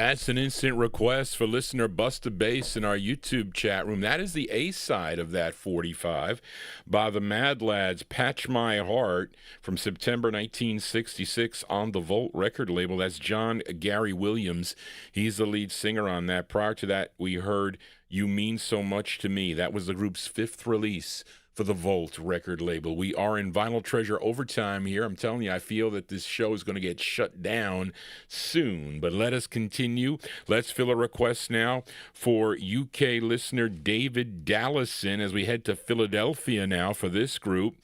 Speaker 1: That's an instant request for listener Busta Bass in our YouTube chat room. That is the A side of that 45 by the Mad Lads, Patch My Heart, from September 1966 on the Volt record label. That's John Gary Williams. He's the lead singer on that. Prior to that, we heard You Mean So Much to Me. That was the group's fifth release for the Volt record label. We are in Vinyl Treasure overtime here. I'm telling you, I feel that this show is going to get shut down soon, but let us continue. Let's fill a request now for UK listener David Dallison as we head to Philadelphia now for this group.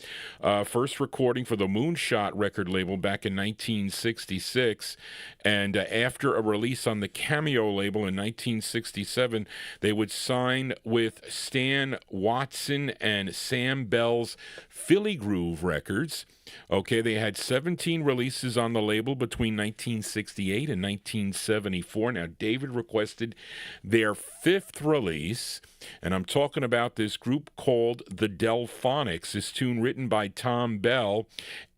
Speaker 1: First recording for the Moonshot record label back in 1966, and after a release on the Cameo label in 1967, they would sign with Stan Watson and Sam Bell's Philly Groove Records. Okay, they had 17 releases on the label between 1968 and 1974. Now, David requested their fifth release, and I'm talking about this group called the Delfonics. This tune written by Tom Bell,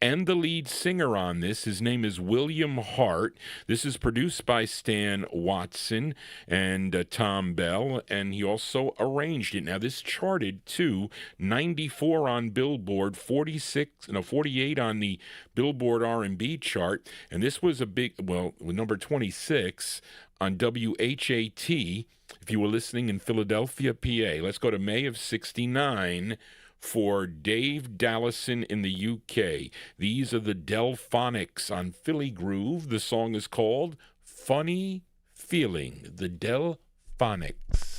Speaker 1: and the lead singer on this, his name is William Hart. This is produced by Stan Watson and Tom Bell, and he also arranged it. Now, this charted to 94 on Billboard, 48 on the Billboard R&B chart, and this was a big, well, number 26 on WHAT, if you were listening in Philadelphia, PA. Let's go to May of 69 for Dave Dallison in the UK. These are the Delfonics on Philly Groove. The song is called Funny Feeling, the Delfonics.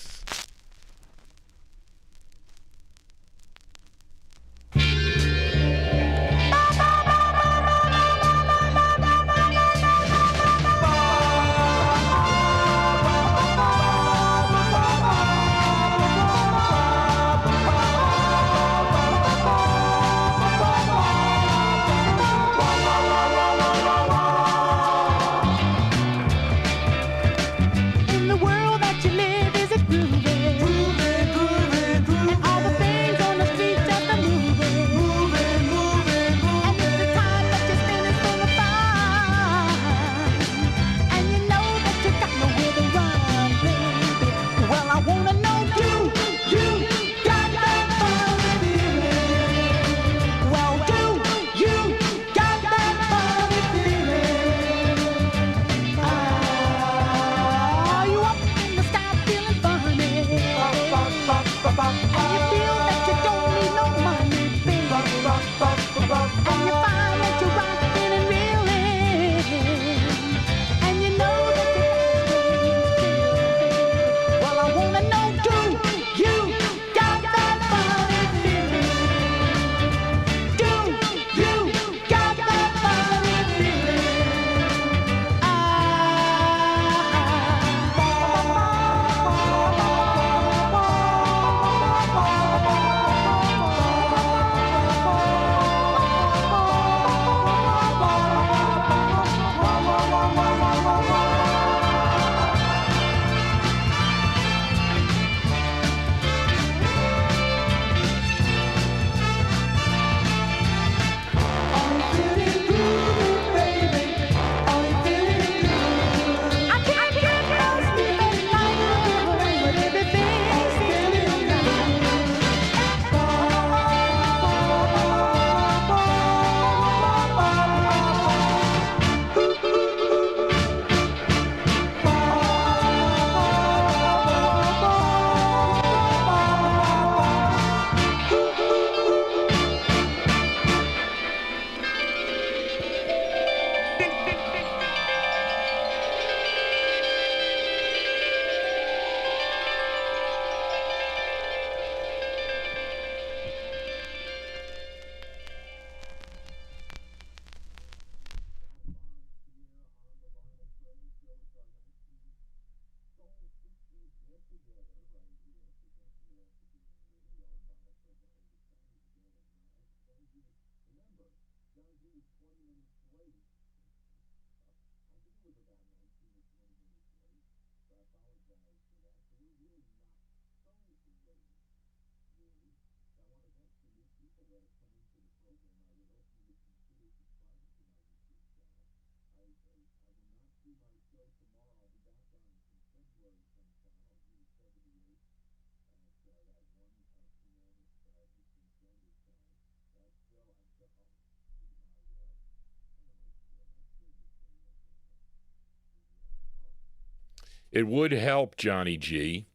Speaker 1: It would help, Johnny G.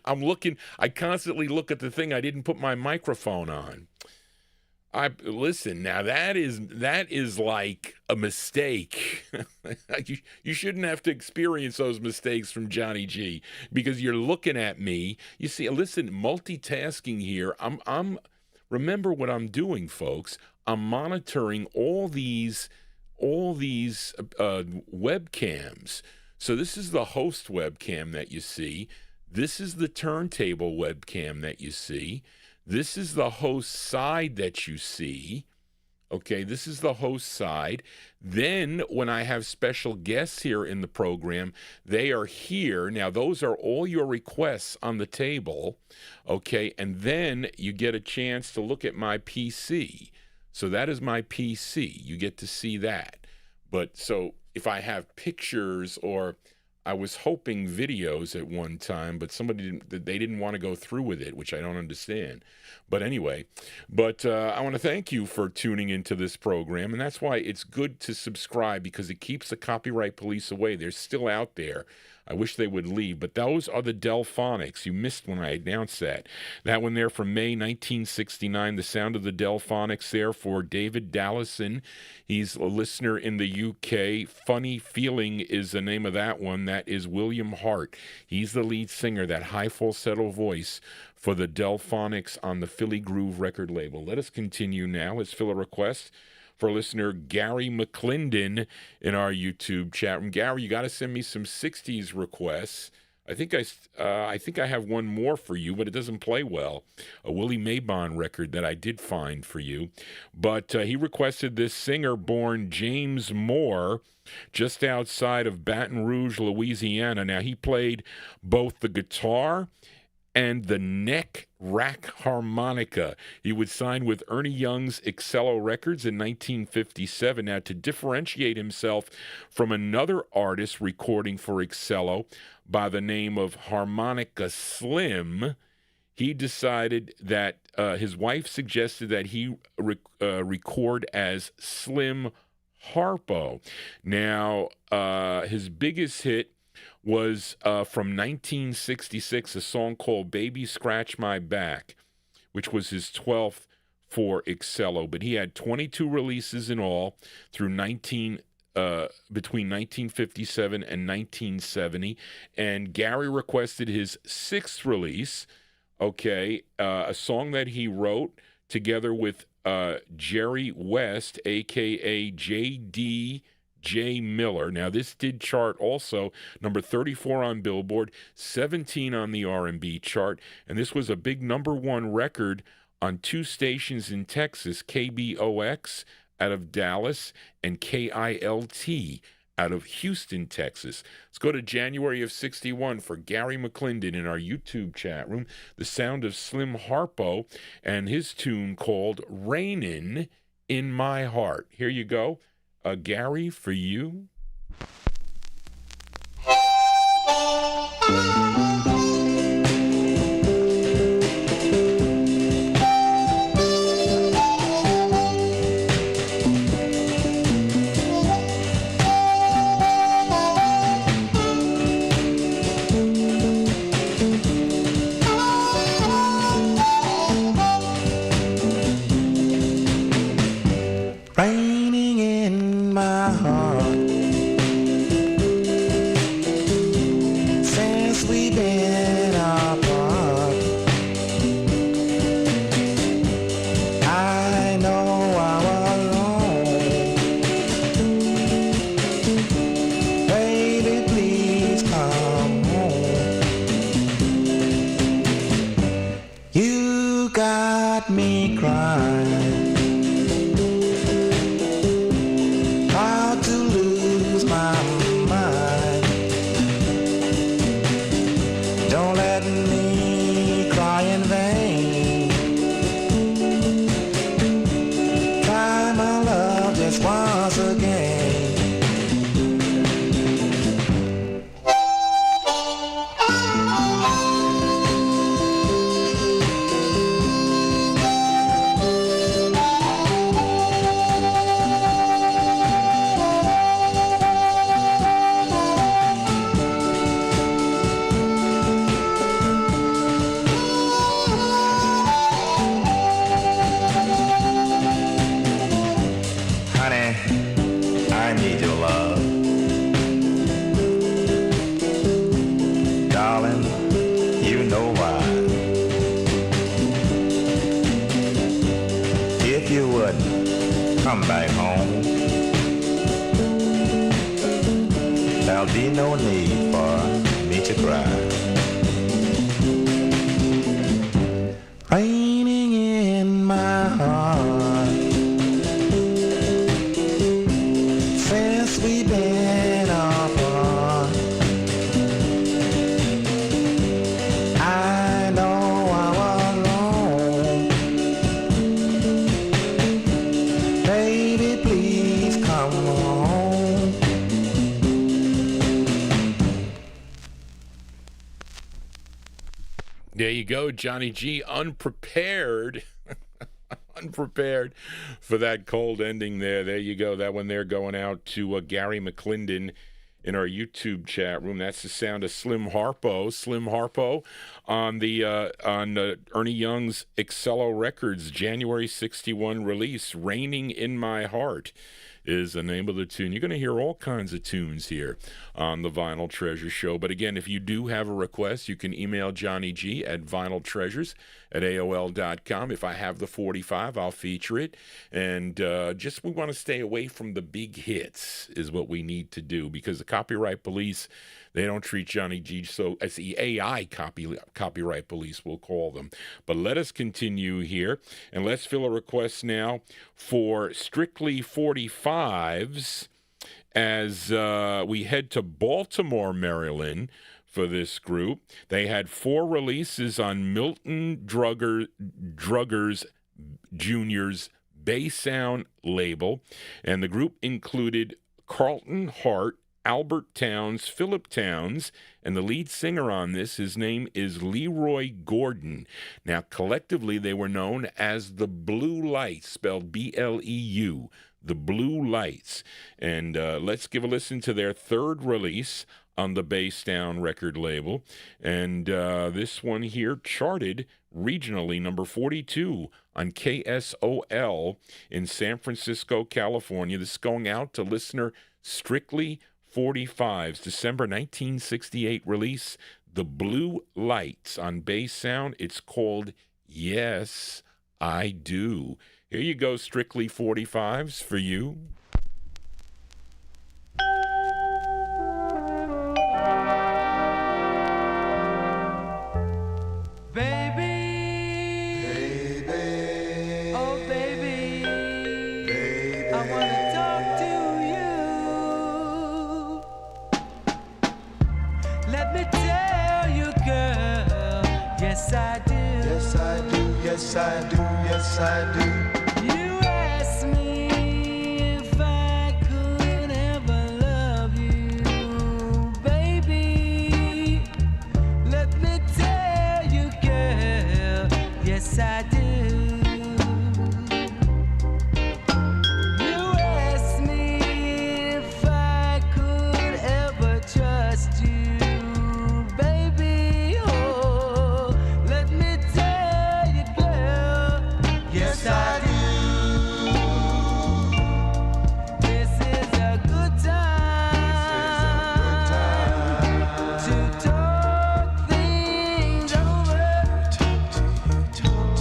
Speaker 1: I constantly look at the thing. I didn't put my microphone on. Listen, now that is like a mistake. You shouldn't have to experience those mistakes from Johnny G, because you're looking at me. You see, listen, multitasking here. Remember what I'm doing, folks. I'm monitoring all these webcams. So this is the host webcam that you see. This is the turntable webcam that you see. This is the host side that you see. Okay, this is the host side. Then when I have special guests here in the program, they are here. Now, those are all your requests on the table. Okay, and then you get a chance to look at my PC. So that is my PC. You get to see that. But so if I have pictures, or I was hoping videos at one time, but they didn't want to go through with it, which I don't understand. But anyway, I want to thank you for tuning into this program, and that's why it's good to subscribe, because it keeps the copyright police away. They're still out there. I wish they would leave, but those are the Delfonics. You missed when I announced that. That one there from May 1969, the sound of the Delfonics there for David Dallison. He's a listener in the UK. Funny Feeling is the name of that one. That is William Hart. He's the lead singer, that high falsetto voice for the Delfonics on the Philly Groove record label. Let us continue now. Let's fill a request for listener Gary McClendon in our YouTube chat room. Gary, you got to send me some 60s requests. I think I have one more for you, but it doesn't play well. A Willie Maybon record that I did find for you. But he requested this singer born James Moore, just outside of Baton Rouge, Louisiana. Now, he played both the guitar and the neck rack harmonica. He would sign with Ernie Young's Excello Records in 1957. Now, to differentiate himself from another artist recording for Excello by the name of Harmonica Slim, he decided that his wife suggested that he record as Slim Harpo. Now, his biggest hit was from 1966, a song called Baby Scratch My Back, which was his 12th for Excello. But he had 22 releases in all through between 1957 and 1970. And Gary requested his 6th release, a song that he wrote together with Jerry West, a.k.a. J.D. J. Miller. Now, this did chart also, number 34 on Billboard, 17 on the R&B chart, and this was a big number 1 record on 2 stations in Texas, KBOX out of Dallas and KILT out of Houston, Texas. Let's go to January of 61 for Gary McClendon in our YouTube chat room, the sound of Slim Harpo and his tune called Rainin' in My Heart. Here you go. Gary, for you.
Speaker 3: Raining in my heart since we've been apart. I know I'm alone. Baby, please come home. You got me crying.
Speaker 9: know why. If you wouldn't come back home, there'll be no need for me to cry. Raining in my heart since we've been apart. I know I was wrong. Baby, please come home.
Speaker 1: There you go, Johnny G, unprepared. Unprepared for that cold ending there. There you go. That one there going out to Gary McClendon in our YouTube chat room. That's the sound of Slim Harpo. Slim Harpo on the Ernie Young's Excello Records January 61 release. Raining in My Heart is the name of the tune. You're going to hear all kinds of tunes here on the Vinyl Treasure Show. But again, if you do have a request, you can email Johnny G at vinyltreasures@AOL.com. If I have the 45, I'll feature it. And we want to stay away from the big hits is what we need to do, because the copyright police, they don't treat Johnny G so as the AI copyright police, we'll call them. But let us continue here, and let's fill a request now for Strictly 45's as we head to Baltimore, Maryland for this group. They had 4 releases on Milton Druggers Jr.'s Bay Sound label, and the group included Carlton Hart, Albert Towns, Philip Towns, and the lead singer on this, his name is Leroy Gordon. Now, collectively, they were known as the Blue Lights, spelled B-L-E-U, the Blue Lights. And let's give a listen to their third release on the Bass Down record label. And this one here charted regionally, number 42 on KSOL in San Francisco, California. This is going out to listener Strictly 45's December 1968 release, The Blue Lights on Bass Sound. It's called Yes, I Do. Here you go, Strictly 45's for you.
Speaker 3: Yes, I do, yes, I do.
Speaker 5: You asked me if I could ever love you, baby. Let me tell you, girl, yes, I do. You asked me if I could ever trust you.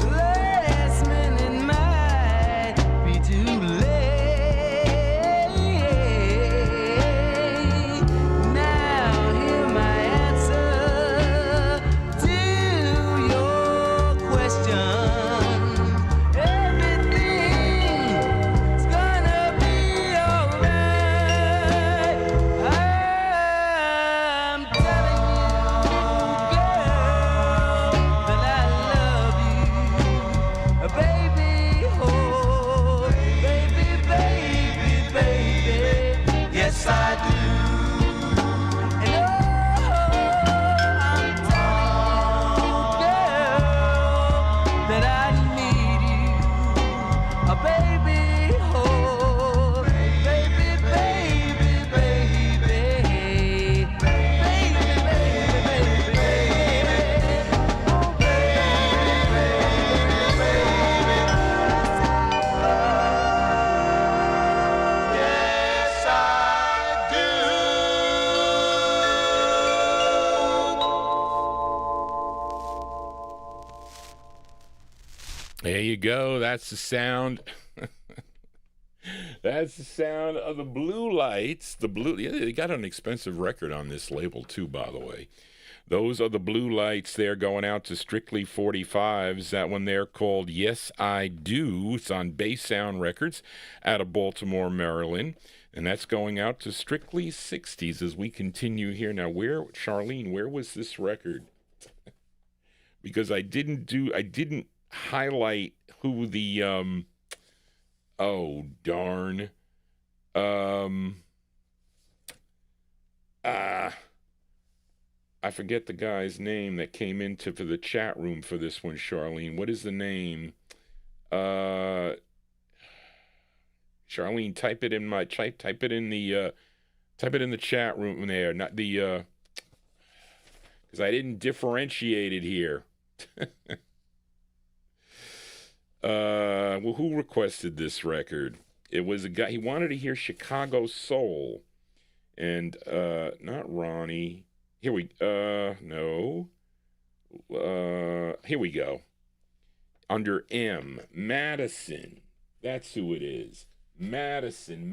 Speaker 5: Lay
Speaker 1: There you go. That's the sound. That's the sound of the Blue Lights. Yeah, they got an expensive record on this label, too, by the way. Those are the Blue Lights. They're going out to Strictly 45's. That one there called Yes, I Do. It's on Bass Sound Records out of Baltimore, Maryland. And that's going out to Strictly 60's as we continue here. Now, Charlene, where was this record? Because I didn't highlight who the, oh, darn. I forget the guy's name that came into for the chat room for this one, Charlene. What is the name? Charlene, type it in the chat room there. Not the because I didn't differentiate it here. Well, who requested this record? It was a guy. He wanted to hear Chicago Soul, and not Ronnie. Here we no. Here we go. Under M, Madison. That's who it is. Madison.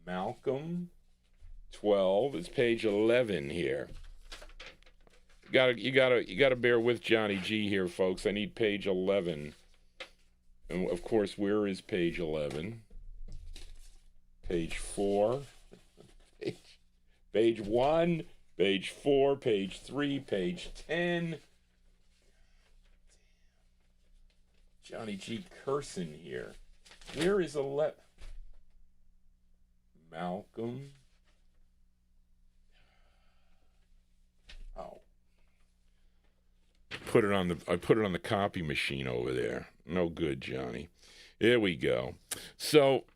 Speaker 1: Malcolm 12 is page 11 here. You gotta bear with Johnny G here, folks. I need page 11. And of course, where is page 11? Page 4, page 1, page 4, page 3, page 10. Johnny G cursing here. Where is 11? Malcolm. Oh. I put it on the copy machine over there. No good, Johnny. Here we go. So,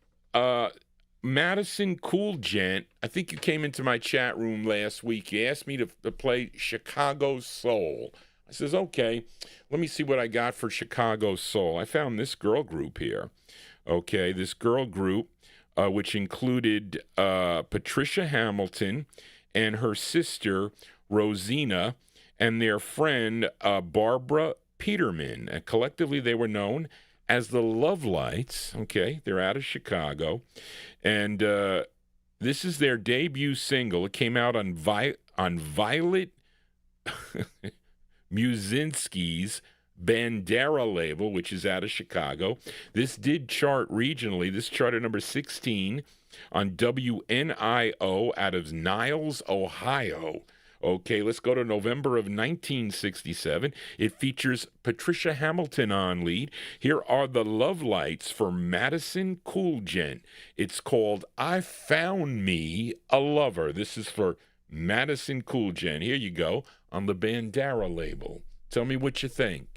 Speaker 1: Madison Cool Gent, I think you came into my chat room last week. You asked me to play Chicago Soul. I says, okay, let me see what I got for Chicago Soul. I found this girl group here. Okay, this girl group, which included Patricia Hamilton and her sister, Rosina, and their friend, Barbara Peterman. And collectively, they were known as the Love Lights. Okay, they're out of Chicago. And this is their debut single. It came out on Violet Musinski's Bandera label, which is out of Chicago. This did chart regionally. This charted number 16 on WNIO out of Niles, Ohio. Okay, let's go to November of 1967. It features Patricia Hamilton on lead. Here are the Love Lights for Madison Cool Gent. It's called I Found Me a Lover. This is for Madison Cool Gent. Here you go on the Bandera label. Tell me what you think.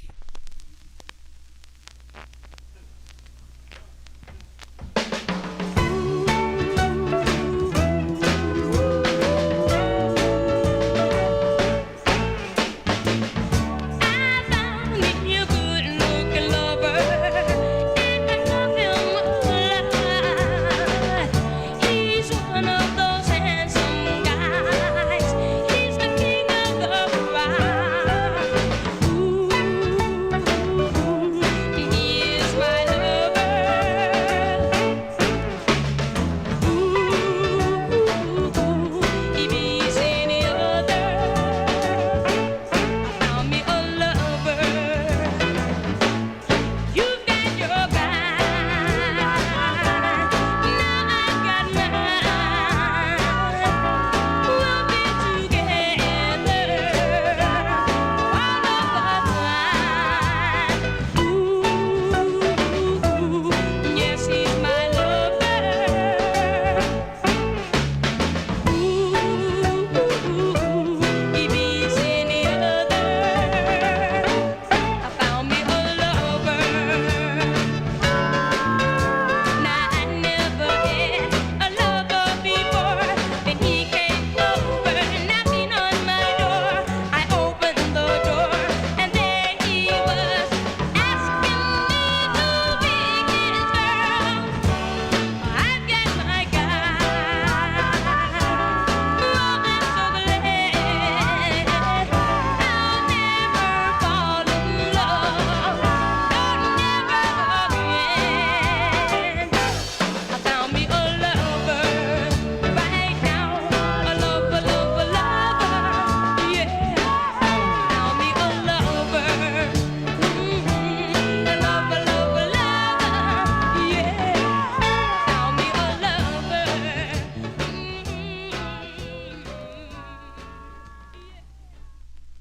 Speaker 7: Ooh.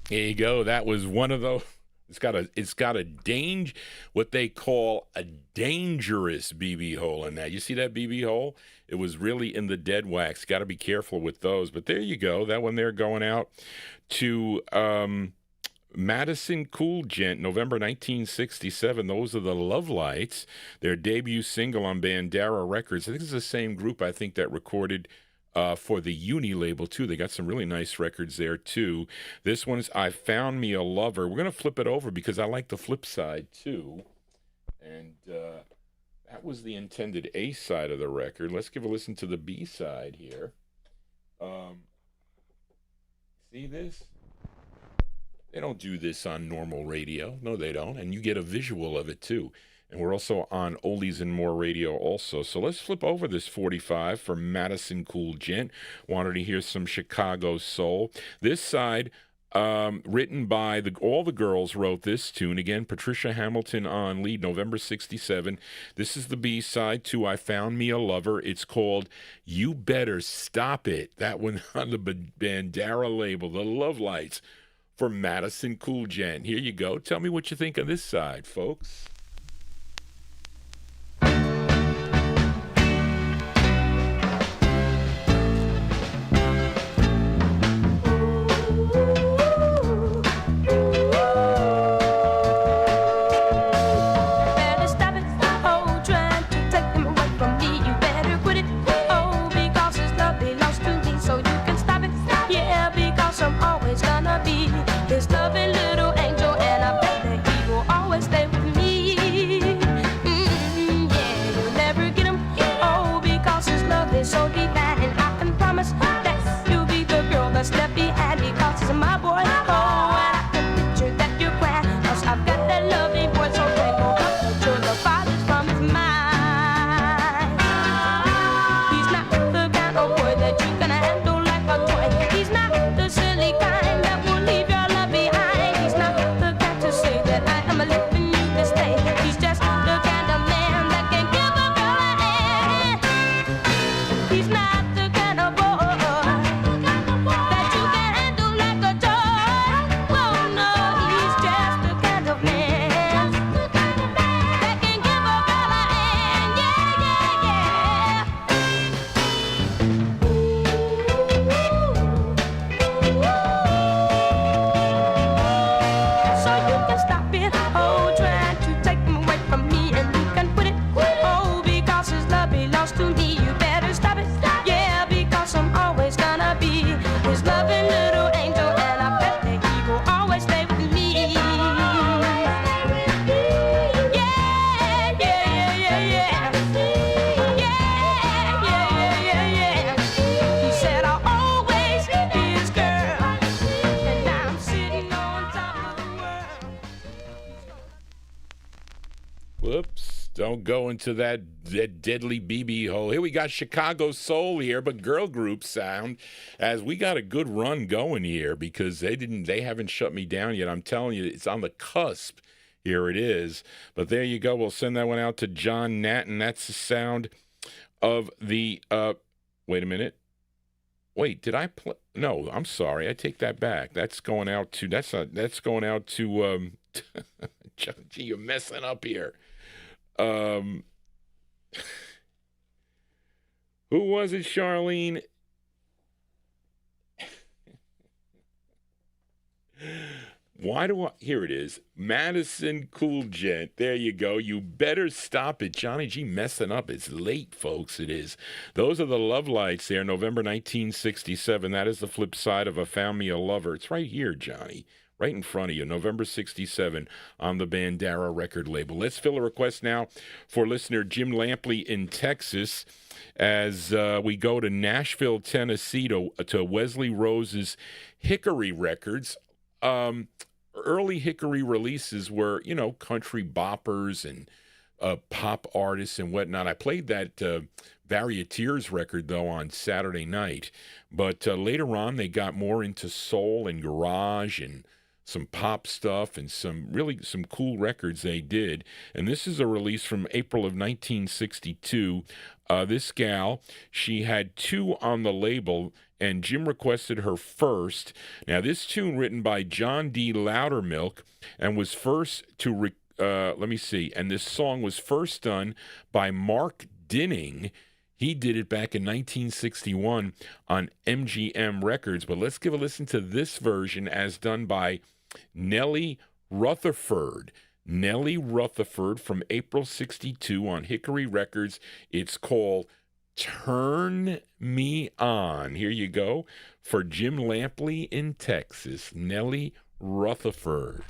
Speaker 1: There you go. That was one of those. It's got a what they call a dangerous BB hole in that. You see that BB hole? It was really in the dead wax. Got to be careful with those. But there you go. That one there going out to Madison Cool Gent, November 1967. Those are the Love Lights, their debut single on Bandera Records. I think it's the same group, I think, that recorded for the Uni label, too. They got some really nice records there, too. This one is I Found Me a Lover. We're going to flip it over because I like the flip side, too. And that was the intended A side of the record. Let's give a listen to the B side here. See this? They don't do this on normal radio. No, they don't. And you get a visual of it, too. And we're also on Oldies and More Radio also. So let's flip over this 45 for Madison Cool Gent. Wanted to hear some Chicago soul. This side, written by all the girls wrote this tune. Again, Patricia Hamilton on lead, November 67. This is the B-side to I Found Me a Lover. It's called You Better Stop It. That one on the Bandera label, the Love Lights for Madison Cool Gent. Here you go. Tell me what you think of this side, folks. Don't go into that deadly BB hole. Here we got Chicago soul here, but girl group sound, as we got a good run going here because they haven't shut me down yet. I'm telling you, it's on the cusp. Here it is. But there you go. We'll send that one out to John Natton. That's the sound of the wait a minute. Wait, did I play? No, I'm sorry. I take that back. That's going out to gee, you're messing up here. Who was it, Charlene? Here it is. Madison Cool Gent. There you go. You better stop it. Johnny G messing up. It's late, folks. It is. Those are the Love Lights there, November 1967. That is the flip side of I Found Me a Lover. It's right here, Johnny. Right in front of you, November 67 on the Bandera record label. Let's fill a request now for listener Jim Lampley in Texas as we go to Nashville, Tennessee to Wesley Rose's Hickory Records. Early Hickory releases were, country boppers and pop artists and whatnot. I played that Varieteers record, though, on Saturday night. But later on, they got more into soul and garage and some pop stuff and some cool records they did. And this is a release from April of 1962. This gal, she had 2 on the label, and Jim requested her first. Now, this tune written by John D. Loudermilk and was first to, and this song was first done by Mark Dinning. He did it back in 1961 on MGM Records. But let's give a listen to this version as done by Nelly Rutherford. Nelly Rutherford from April 62 on Hickory Records. It's called Turn Me On. Here you go for Jim Lampley in Texas. Nelly Rutherford.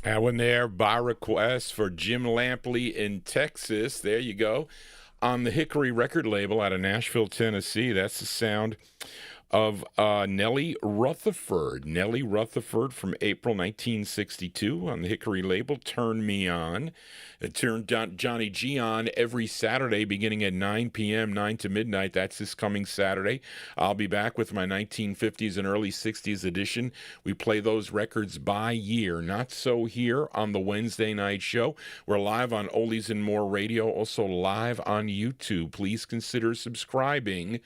Speaker 1: That one there, by request for Jim Lampley in Texas. There you go. On the Hickory record label out of Nashville, Tennessee. That's the sound of Nelly Rutherford. Nelly Rutherford from April 1962 on the Hickory label, Turn Me On. It turned Johnny G on every Saturday beginning at 9 p.m., 9 to midnight. That's this coming Saturday. I'll be back with my 1950s and early 60s edition. We play those records by year. Not so here on the Wednesday night show. We're live on Oldies and More Radio, also live on YouTube. Please consider subscribing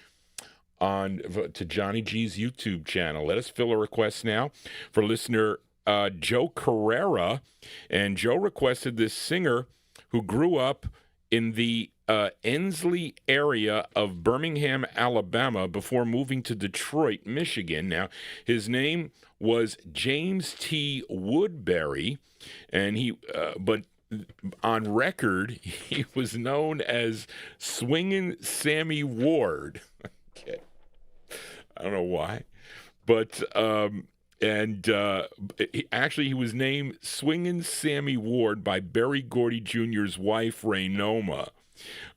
Speaker 1: to Johnny G's YouTube channel. Let us fill a request now for listener Joe Carrera. And Joe requested this singer who grew up in the Ensley area of Birmingham, Alabama, before moving to Detroit, Michigan. Now, his name was James T. Woodbury, and but on record, he was known as Swingin' Sammy Ward. Okay. I don't know why, but he was named Swingin' Sammy Ward by Berry Gordy Jr.'s wife, Ray Noma.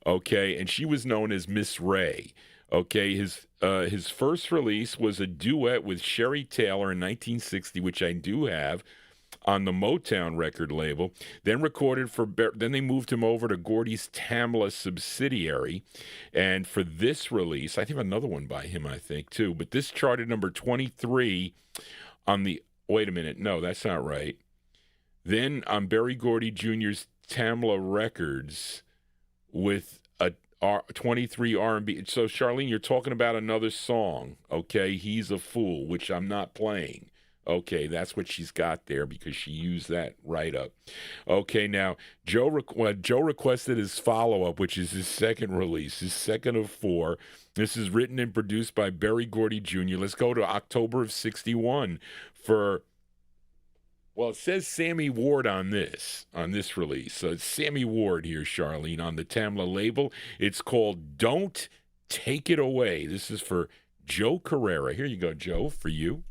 Speaker 1: Okay, and she was known as Miss Ray. Okay, his first release was a duet with Sherry Taylor in 1960, which I do have, on the Motown record label. Then then they moved him over to Gordy's Tamla subsidiary. And for this release, I think another one by him, I think, too. But this charted number 23 on the, wait a minute, no, that's not right. Then on Berry Gordy Jr.'s Tamla Records with a 23 R&B. So, Charlene, you're talking about another song, okay? He's a Fool, which I'm not playing. Okay, that's what she's got there because she used that right up. Okay, now, Joe requested his follow-up, which is his second release, his second of 4. This is written and produced by Berry Gordy Jr. Let's go to October of 61 for, well, it says Sammy Ward on this release. So it's Sammy Ward here, Charlene, on the Tamla label. It's called Don't Take It Away. This is for Joe Carrera. Here you go, Joe, for you.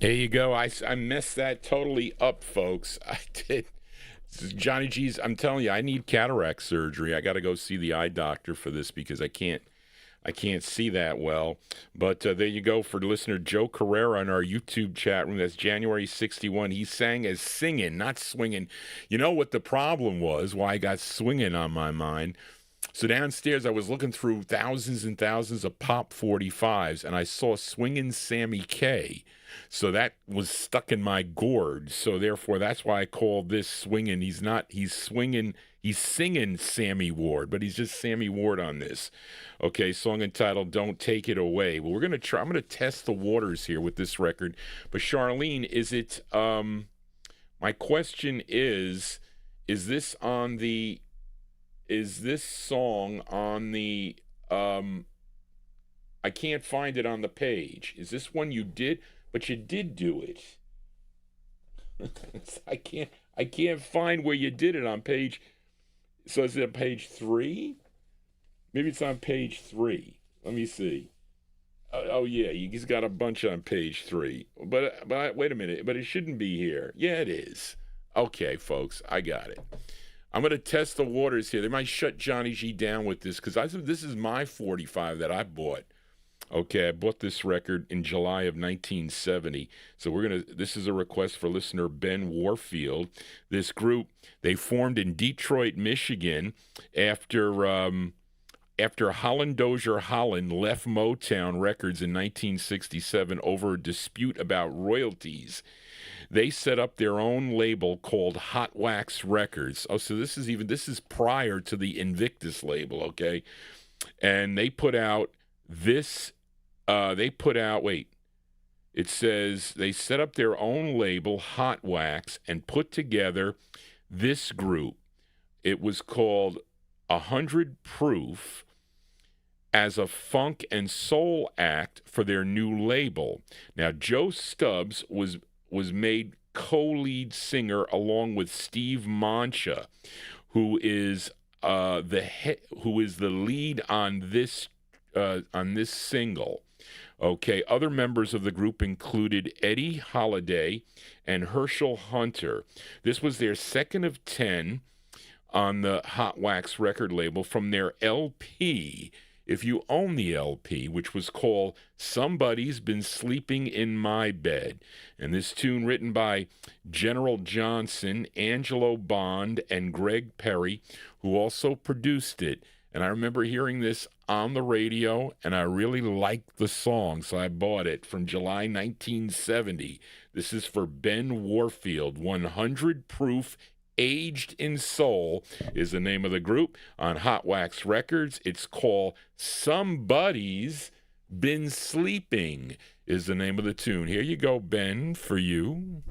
Speaker 1: There you go. I messed that totally up, folks. I did. Johnny G's, I'm telling you, I need cataract surgery. I got to go see the eye doctor for this because I can't see that well. But there you go for listener Joe Carrera in our YouTube chat room. That's January 61. He sang as singing, not swinging. You know what the problem was, why I got swinging on my mind? So downstairs, I was looking through thousands and thousands of pop 45s, and I saw Swingin' Sammy K. So that was stuck in my gourd. So therefore, that's why I call this swinging. He's swinging, he's singing Sammy Ward, but he's just Sammy Ward on this. Okay, song entitled Don't Take It Away. Well, I'm going to test the waters here with this record. But Charlene, is it, my question is this song on the, I can't find it on the page. Is this one you did? But you did do it. I can't find where you did it on page. So is it on page 3? Maybe it's on page 3. Let me see. Oh yeah, he's got a bunch on page 3. But wait a minute. But it shouldn't be here. Yeah, it is. Okay, folks, I got it. I'm going to test the waters here. They might shut Johnny G down with this because this is my 45 that I bought. Okay, I bought this record in July of 1970. So this is a request for listener Ben Warfield. This group, they formed in Detroit, Michigan after Holland-Dozier Holland left Motown Records in 1967 over a dispute about royalties. They set up their own label called Hot Wax Records. Oh, so this is prior to the Invictus label, okay? And they put out this, it says they set up their own label, Hot Wax, and put together this group. It was called 100 Proof as a funk and soul act for their new label. Now, Joe Stubbs was made co-lead singer along with Steve Mancha, who is the lead on this single. Okay, other members of the group included Eddie Holiday and Herschel Hunter. This was their second of 10 on the Hot Wax record label from their LP, if you own the LP, which was called Somebody's Been Sleeping in My Bed. And this tune, written by General Johnson, Angelo Bond, and Greg Perry, who also produced it. And I remember hearing this on the radio, and I really liked the song, so I bought it from July 1970. This is for Ben Warfield. 100 Proof Aged in Soul is the name of the group on Hot Wax Records. It's called Somebody's Been Sleeping is the name of the tune. Here you go, Ben, for you.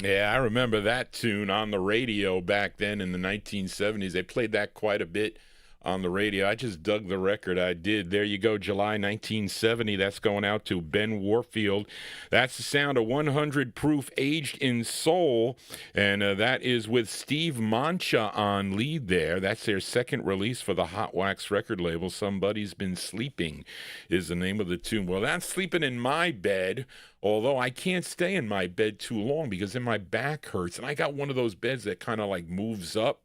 Speaker 1: Yeah, I remember that tune on the radio back then in the 1970s. They played that quite a bit on the radio. I just dug the record. I did. There you go, July 1970. That's going out to Ben Warfield. That's the sound of 100 Proof Aged in Soul, and that is with Steve Mancha on lead there. That's their second release for the Hot Wax record label. Somebody's Been Sleeping is the name of the tune. Well, that's Sleeping in My Bed, although I can't stay in my bed too long because then my back hurts, and I got one of those beds that kind of like moves up.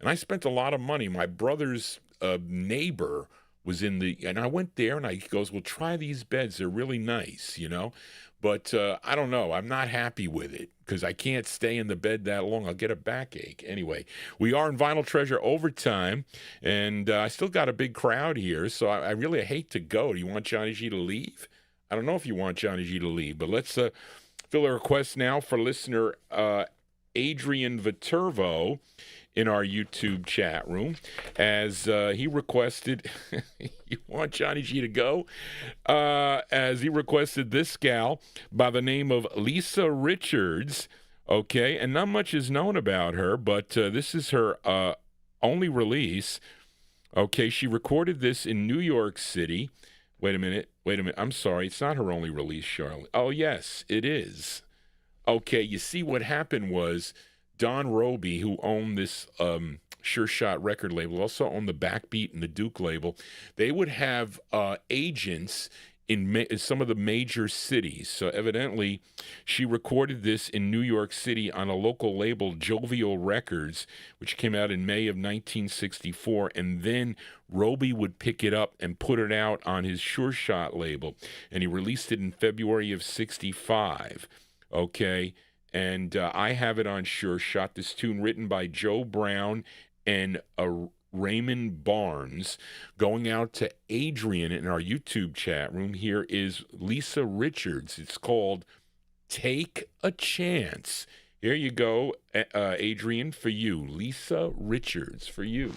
Speaker 1: And I spent a lot of money. My brother's neighbor was and I went there, and he goes, well, try these beds. They're really nice, you know. But I don't know. I'm not happy with it because I can't stay in the bed that long. I'll get a backache. Anyway, we are in Vinyl Treasure Overtime, and I still got a big crowd here, so I really hate to go. Do you want Johnny G to leave? I don't know if you want Johnny G to leave, but let's fill a request now for listener Adrian Viterbo in our YouTube chat room, as he requested, you want Johnny G to go? As he requested this gal by the name of Lisa Richards, okay, and not much is known about her, but this is her only release, okay. She recorded this in New York City. Wait a minute, I'm sorry, it's not her only release, Charlotte. Oh, yes, it is. Okay, you see what happened was, Don Roby, who owned this Sure Shot record label, also owned the Backbeat and the Duke label, they would have agents in some of the major cities. So evidently, she recorded this in New York City on a local label, Jovial Records, which came out in May of 1964, and then Roby would pick it up and put it out on his Sure Shot label, and he released it in February of 65, okay? And I have it on Sure Shot. This tune written by Joe Brown and Raymond Barnes. Going out to Adrian in our YouTube chat room. Here is Lisa Richards. It's called Take a Chance. Here you go, Adrian, for you. Lisa Richards, for you.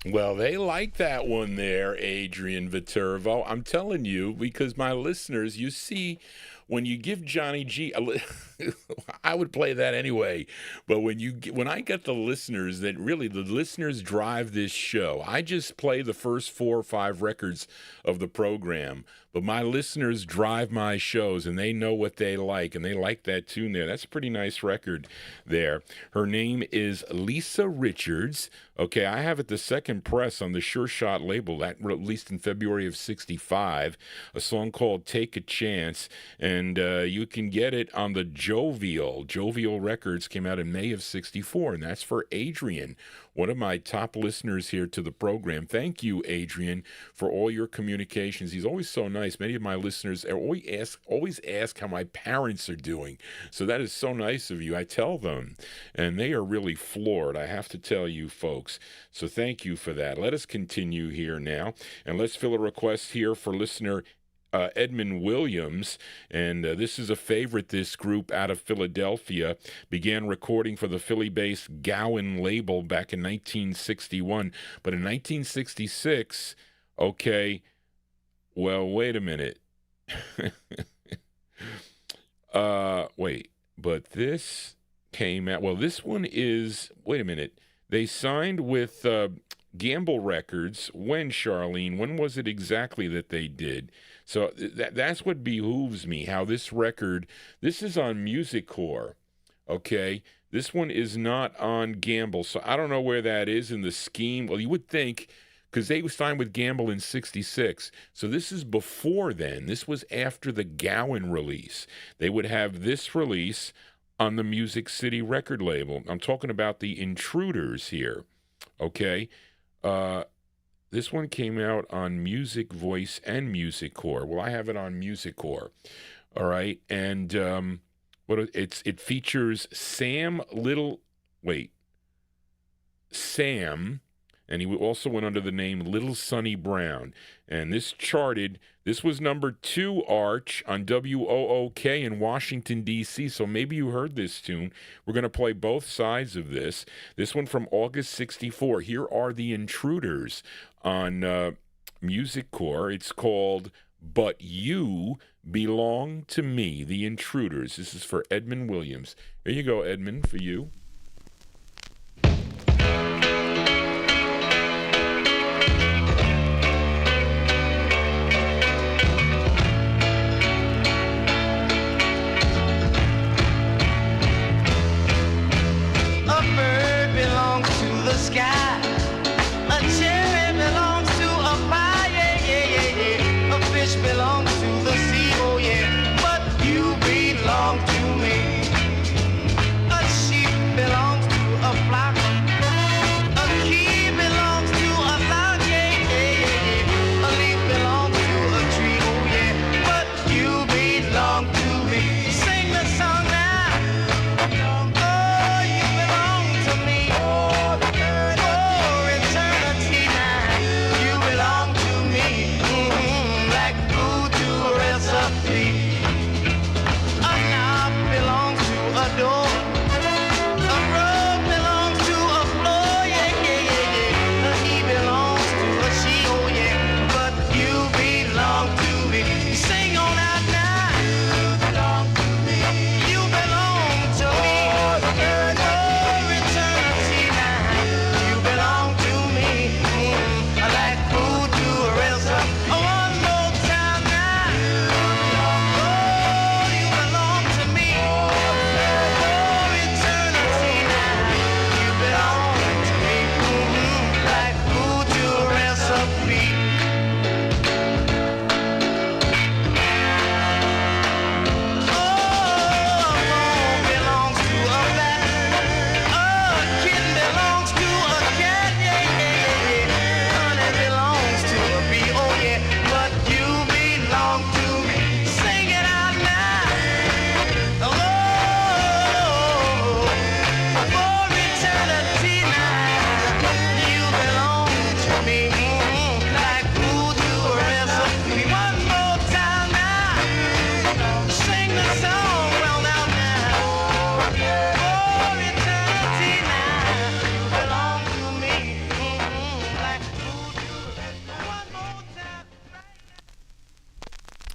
Speaker 1: Well, they like that one there, Adrian Viterbo. I'm telling you, because my listeners, you see when you give Johnny G, I would play that anyway. But when I get the listeners, that really the listeners drive this show. I just play the first 4 or 5 records of the program, but my listeners drive my shows, and they know what they like, and they like that tune there. That's a pretty nice record there. Her name is Lisa Richards. Okay, I have it the second press on the Sure Shot label, that released in February of '65, a song called Take a Chance, and you can get it on the Jovial. Jovial Records came out in May of '64, and that's for Adrian, one of my top listeners here to the program. Thank you, Adrian, for all your communications. He's always so nice. Many of my listeners always ask how my parents are doing. So that is so nice of you. I tell them, and they are really floored, I have to tell you folks. So thank you for that. Let us continue here now, and let's fill a request here for listener Edmund Williams, and this is a favorite. This group out of Philadelphia began recording for the Philly-based Gowan label back in 1961, but in 1966, okay, well, wait a minute. Wait, but this came out, well, this one is, wait a minute, they signed with Gamble Records. When, Charlene? When was it exactly that they did? So that's what behooves me, how this record, this is on Music Core, okay? This one is not on Gamble, so I don't know where that is in the scheme. Well, you would think, because they signed with Gamble in '66, so this is before then. This was after the Gowan release. They would have this release on the Music City record label. I'm talking about the Intruders here, okay? This one came out on Music Voice and Music Core. Well, I have it on Music Core, all right? And it features Sam, and he also went under the name Little Sonny Brown. And this charted, this was number 2 Arch on WOOK in Washington, D.C., so maybe you heard this tune. We're going to play both sides of this. This one from August 64. Here are the Intruders on Music Core. It's called But You Belong to Me, the Intruders. This is for Edmund Williams. Here you go, Edmund, for you.
Speaker 6: Sky, a cherry belongs to a pie, yeah. A fish belongs to the sea, oh yeah. But you belong to me. A sheep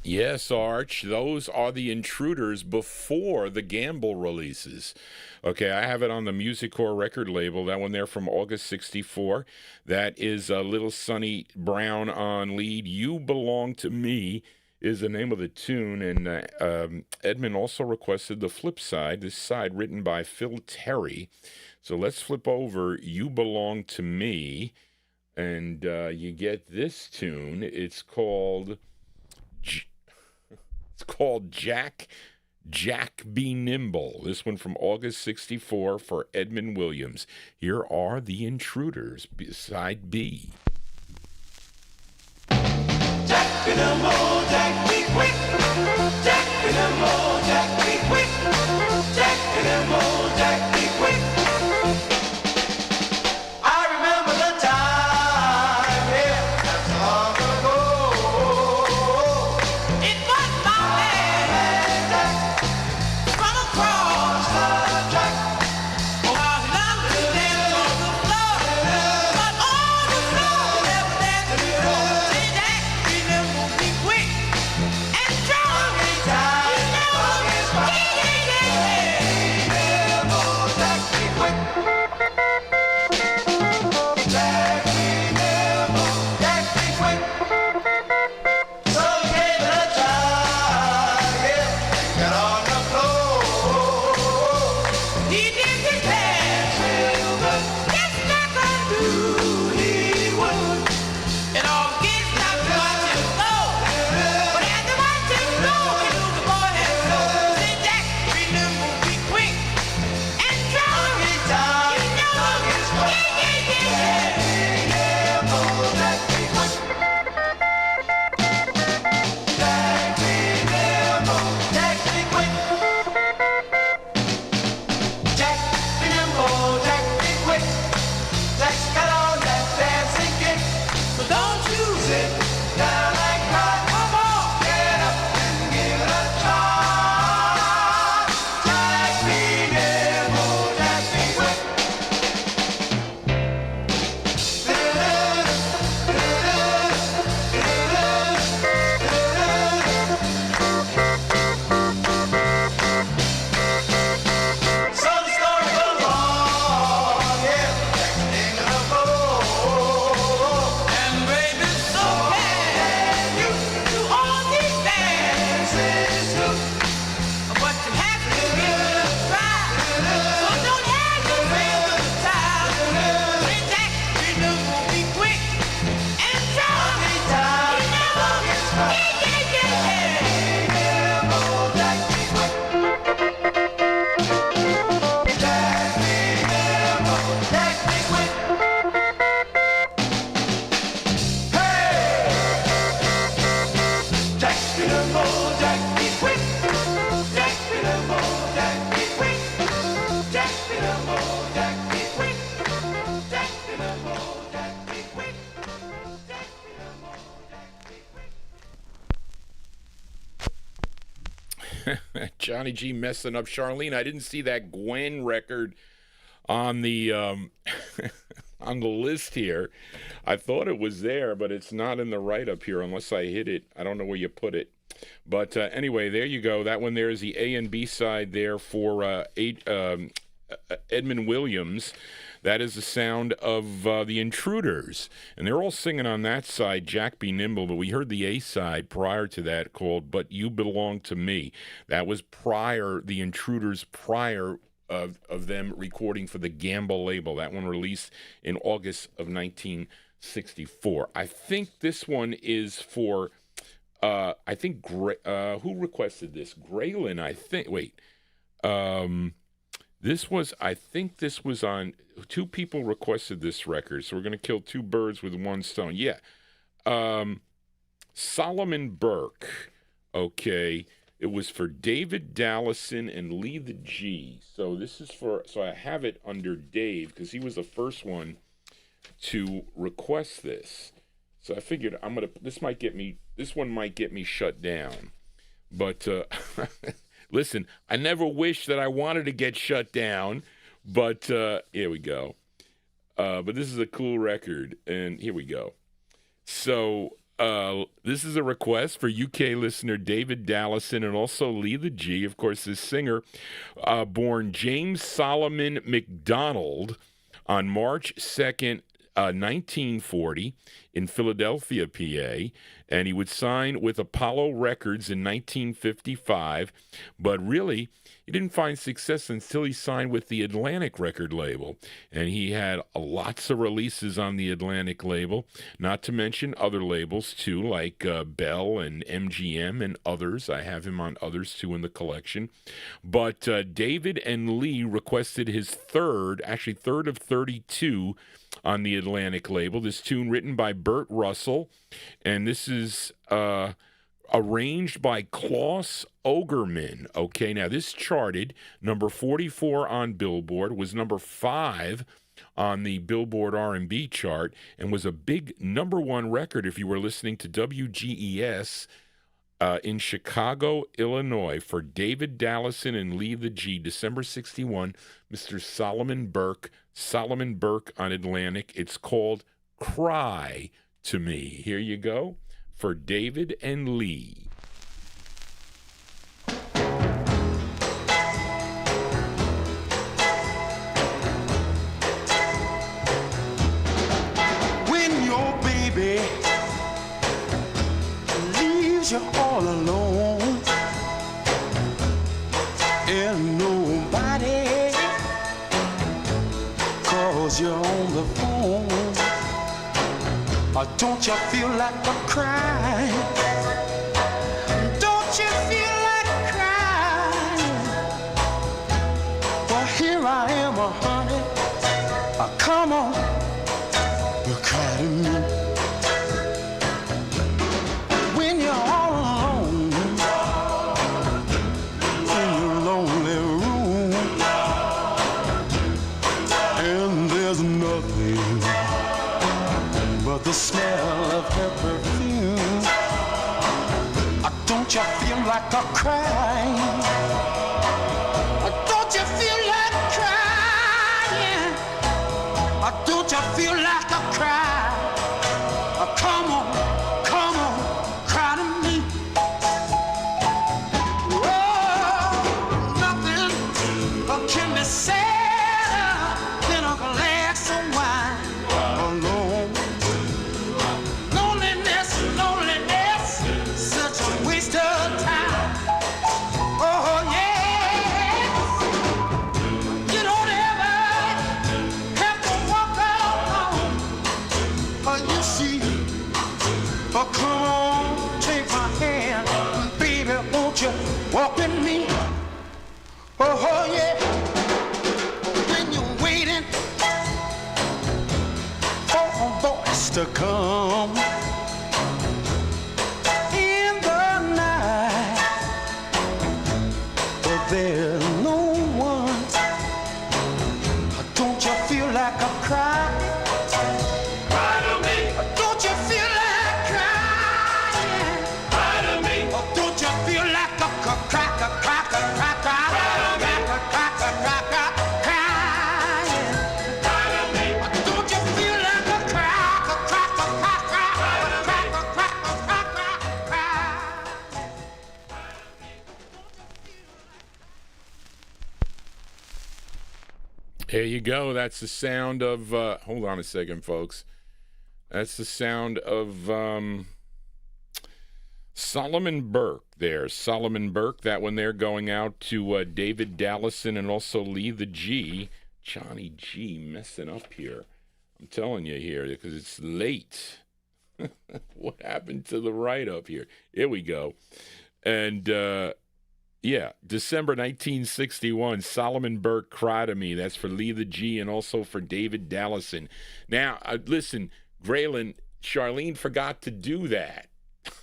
Speaker 1: Yes, Arch, those are the Intruders before the Gamble releases. Okay, I have it on the Music Core record label, that one there from August 64. That is Little Sonny Brown on lead. You Belong to Me is the name of the tune, and Edmund also requested the flip side, this side written by Phil Terry. So let's flip over You Belong to Me, and you get this tune. It's called Jack Be Nimble. This one from August 64 for Edmund Williams. Here are the Intruders, side B.
Speaker 6: Jack be nimble, Jack be quick. Jack be nimble, Jack be quick. Jack be nimble, Jack be quick. I remember the time, yeah, that's long ago.
Speaker 8: It was my man from across the track. Oh, how he loved to dance on the floor, but on the floor never danced before. Say that, be nimble, be quick, and strong. You know,
Speaker 6: Nimble, Jack be quick. Jack be nimble, Jack be quick. So he gave it a try, yeah, got on the floor.
Speaker 8: he did his best, just like I knew he would. It all gets not to watch him go, but after watch him go, he knew the boy had soul. Say, Jack, be nimble, be quick, and strong. You know,
Speaker 6: Nimble, Jack be quick. Jack be nimble, Jack be quick. Jack be nimble, Jack be quick. Jack's got on that dancing kick.
Speaker 8: So don't you
Speaker 6: Sit down and cry. Come on, get up and give it a try. Jack be nimble, Jack be quick. So the story goes on, yeah, Jack's king of the floor.
Speaker 8: and baby, so can you do all these dances too? But you have to give it a try. So don't have to waste the time. Say, Jack, be nimble, be quick, and strong. You know,
Speaker 6: Nimble, Jack be quick. Jack be nimble, Jack be quick. Hey! Jack be nimble, Jack be quick. Jack be nimble, Jack be quick. Jack be nimble, Jack be quick. Jack be nimble, Jack be quick. Jack be nimble, Jack be quick.
Speaker 1: Johnny G messing up. Charlene, I didn't see that Gwen record on the on the list here. I thought it was there, but it's not in the write-up here unless I hit it. I don't know where you put it. But anyway, there you go. That one there is the A and B side there for Edmund Williams. That is the sound of the Intruders. And they're all singing on that side, Jack Be Nimble, but we heard the A side prior to that called But You Belong to Me. That was prior, the Intruders prior of them recording for the Gamble label. That one released in August of 1964. I think this one is for, who requested this? Graylin, I think. Wait. I think this was on, two people requested this record, so we're going to kill two birds with one stone. Yeah. Solomon Burke, okay. It was for David Dallison and Lee the G. So this is for, so I have it under Dave because he was the first one to request this. So I figured this one might get me shut down. But listen, I never wished that I wanted to get shut down, but here we go. But this is a cool record, and here we go. So This is a request for UK listener David Dallison and also Lee the G, of course, this singer, born James Solomon McDonald on March 2nd, 1940 in Philadelphia, PA, and he would sign with Apollo Records in 1955, but really he didn't find success until he signed with the Atlantic record label, and he had lots of releases on the Atlantic label, not to mention other labels too, like Bell and MGM and others. I have him on others too in the collection, but David and Lee requested his third of 32 on the Atlantic label. This tune written by Burt Russell, and this is arranged by Klaus Ogerman. Okay, now this charted number 44 on Billboard, was number 5 on the Billboard R&B chart, and was a big number 1 record if you were listening to WGES in Chicago, Illinois, for David Dallison and Lee the G, December 61, Mr. Solomon Burke on Atlantic. It's called Cry to Me. Here you go for David and Lee.
Speaker 6: When your baby leaves you all alone and nobody calls you on the phone, don't you feel like a crying? Don't you feel like crying? Well, here I am, honey. Come on, you cry to me. When you're all alone in your lonely room, and there's nothing but the smell of her perfume, don't you feel like a crying? Don't you feel like crying? Don't you feel like a cry? Come on, cry to me. Oh, nothing can be sadder than a glass of wine alone. Loneliness, such a waste of time. Oh yeah, you don't ever have to walk alone. You see, come on, take my hand, baby, won't you walk with me? Oh yeah, when you're waiting for a voice to come in the night, but there's no one. Don't you feel like a cry? Cry to me. Don't you feel like crying? Cry to me. Don't you feel like a crack, crying? Don't you feel like a crack?
Speaker 1: There you go. That's the sound of, hold on a second, folks. That's the sound of Solomon Burke there. Solomon Burke, that one there going out to David Dallison and also Lee the G. Johnny G messing up here. I'm telling you here, because it's late. What happened to the write-up here? Here we go. And, yeah, December 1961, Solomon Burke, Cry to Me. That's for Lee the G and also for David Dallison. Now, listen, Graylin, Charlene forgot to do that.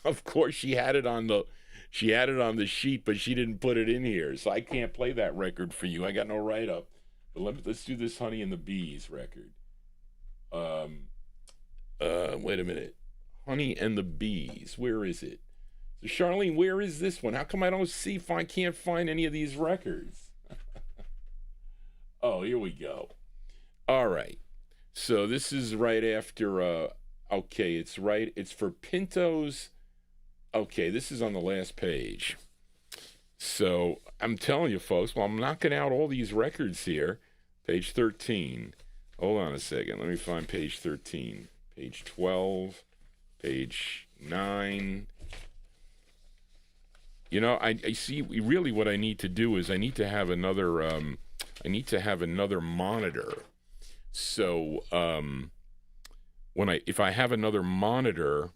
Speaker 1: Of course, she had it on the sheet, but she didn't put it in here, so I can't play that record for you. I got no write-up. But let's do this Honey and the Bees record. Wait a minute. Honey and the Bees. Where is it? So Charlene, where is this one? How come I don't see if I can't find any of these records? Oh, here we go. All right. So this is right after Okay, it's right. It's for Pintos. Okay, this is on the last page. So I'm telling you, folks, well, I'm knocking out all these records here. Page 13. Hold on a second. Let me find page 13. Page 12. Page 9. You know, I see. Really, what I need to do is I need to have another. Monitor. So if I have another monitor,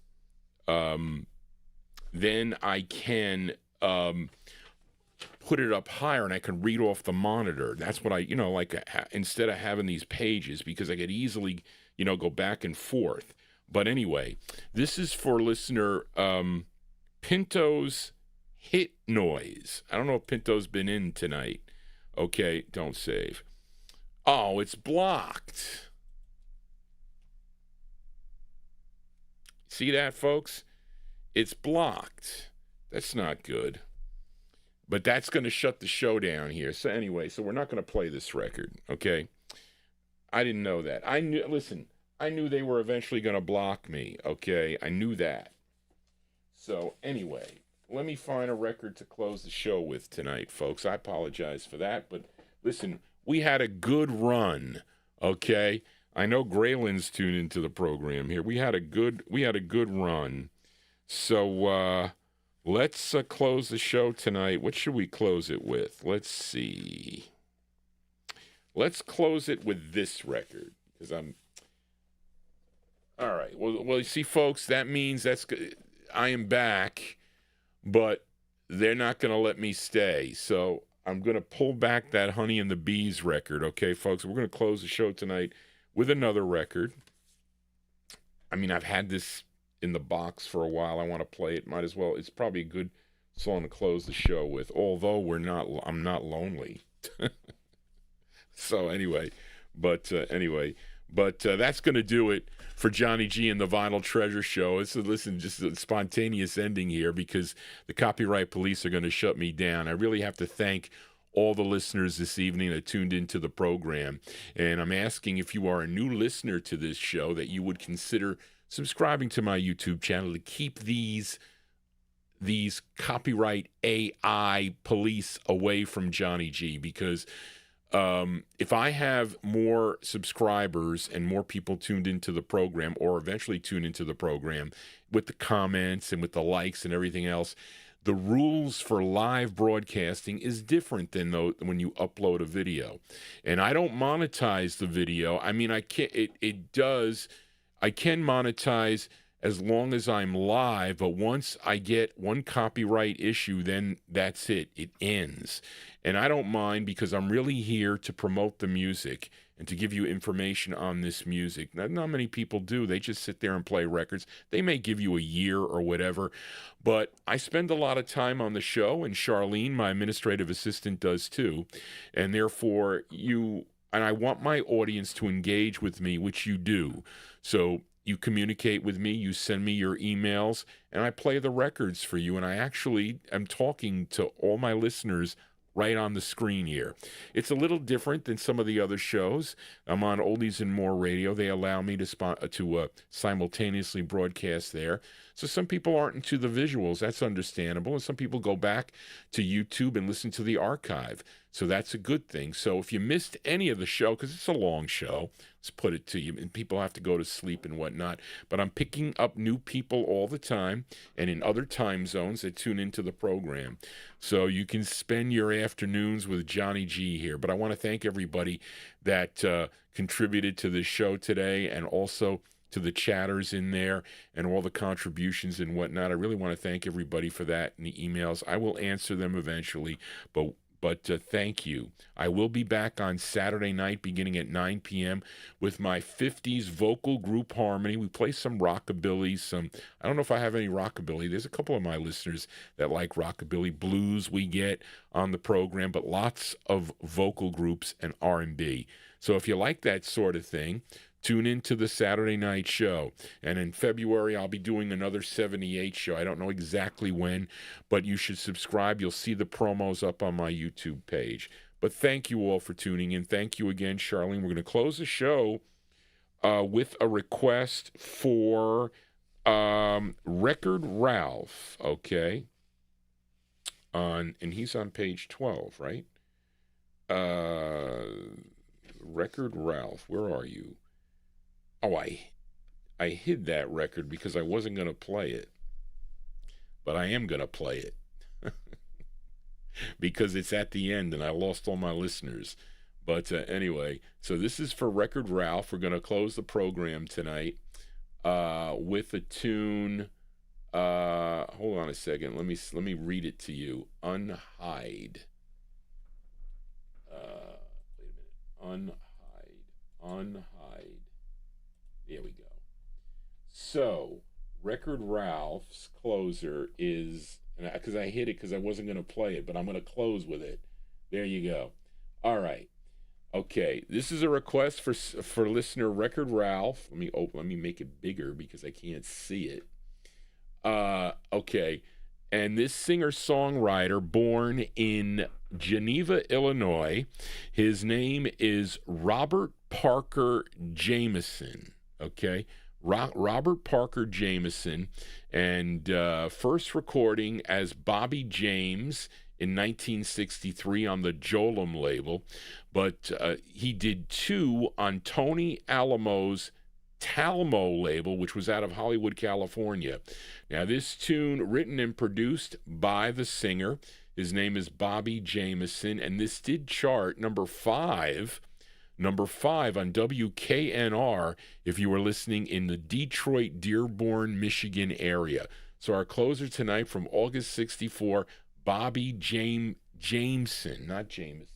Speaker 1: then I can put it up higher and I can read off the monitor. That's what instead of having these pages, because I could easily, go back and forth. But anyway, this is for listener Pinto's Hit Noise. I don't know if Pinto's been in tonight. Okay, don't save. Oh, it's blocked. See that, folks? It's blocked. That's not good. But that's going to shut the show down here. So anyway, we're not going to play this record, okay? I didn't know that. I knew they were eventually going to block me, okay? I knew that. So anyway, let me find a record to close the show with tonight, folks. I apologize for that, but listen, we had a good run, okay? I know Graylin's tuned into the program here. We had a good run. So let's close the show tonight. What should we close it with? Let's see. Let's close it with this record, because all right. Well, you see, folks, that means I am back, but they're not going to let me stay. So I'm going to pull back that Honey and the Bees record, okay, folks? We're going to close the show tonight with another record. I mean, I've had this in the box for a while. I want to play it. Might as well. It's probably a good song to close the show with, although I'm not lonely. So anyway, but that's going to do it for Johnny G and the Vinyl Treasure Show. Just a spontaneous ending here because the copyright police are going to shut me down. I really have to thank all the listeners this evening that tuned into the program. And I'm asking, if you are a new listener to this show, that you would consider subscribing to my YouTube channel to keep these copyright AI police away from Johnny G, because if I have more subscribers and more people tuned into the program, or eventually tune into the program with the comments and with the likes and everything else, the rules for live broadcasting is different than when you upload a video. And I don't monetize the video. I mean, I can monetize as long as I'm live, but once I get one copyright issue, then that's it. It ends. And I don't mind, because I'm really here to promote the music and to give you information on this music. Not many people do. They just sit there and play records. They may give you a year or whatever, but I spend a lot of time on the show, and Charlene, my administrative assistant, does too. And therefore, I want my audience to engage with me, which you do. So you communicate with me, you send me your emails, and I play the records for you. And I actually am talking to all my listeners right on the screen here. It's a little different than some of the other shows. I'm on Oldies and More Radio. They allow me to simultaneously broadcast there. So some people aren't into the visuals. That's understandable. And some people go back to YouTube and listen to the archive. So that's a good thing. So if you missed any of the show, because it's a long show, let's put it to you, and people have to go to sleep and whatnot, but I'm picking up new people all the time and in other time zones that tune into the program. So you can spend your afternoons with Johnny G here. But I want to thank everybody that contributed to this show today, and also to the chatters in there and all the contributions and whatnot. I really want to thank everybody for that in the emails. I will answer them eventually, but thank you. I will be back on Saturday night beginning at 9 p.m. with my 50s vocal group Harmony. We play some rockabilly, I don't know if I have any rockabilly. There's a couple of my listeners that like rockabilly. Blues we get on the program, but lots of vocal groups and R&B. So if you like that sort of thing, tune in to the Saturday night show. And in February, I'll be doing another 78 show. I don't know exactly when, but you should subscribe. You'll see the promos up on my YouTube page. But thank you all for tuning in. Thank you again, Charlene. We're going to close the show with a request for Record Ralph, okay? And he's on page 12, right? Record Ralph, where are you? Oh, I hid that record because I wasn't going to play it. But I am going to play it. Because it's at the end and I lost all my listeners. But anyway, so this is for Record Ralph. We're going to close the program tonight with a tune. Hold on a second. Let me read it to you. Unhide. Wait a minute. Unhide. There we go. So, Record Ralph's closer is, because I hit it because I wasn't going to play it, but I'm going to close with it. There you go. All right. Okay, this is a request for listener Record Ralph. Let me make it bigger because I can't see it. Okay, and this singer-songwriter born in Geneva, Illinois, his name is Robert Parker Jameson, okay? Robert Parker Jameson, and first recording as Bobby James in 1963 on the Jolem label, but he did two on Tony Alamo's Talmo label, which was out of Hollywood, California. Now, this tune, written and produced by the singer, his name is Bobby Jameson, and this did chart number 5 on WKNR if you were listening in the Detroit, Dearborn, Michigan area. So our closer tonight from August 64, Bobby Jameson, not Jameson,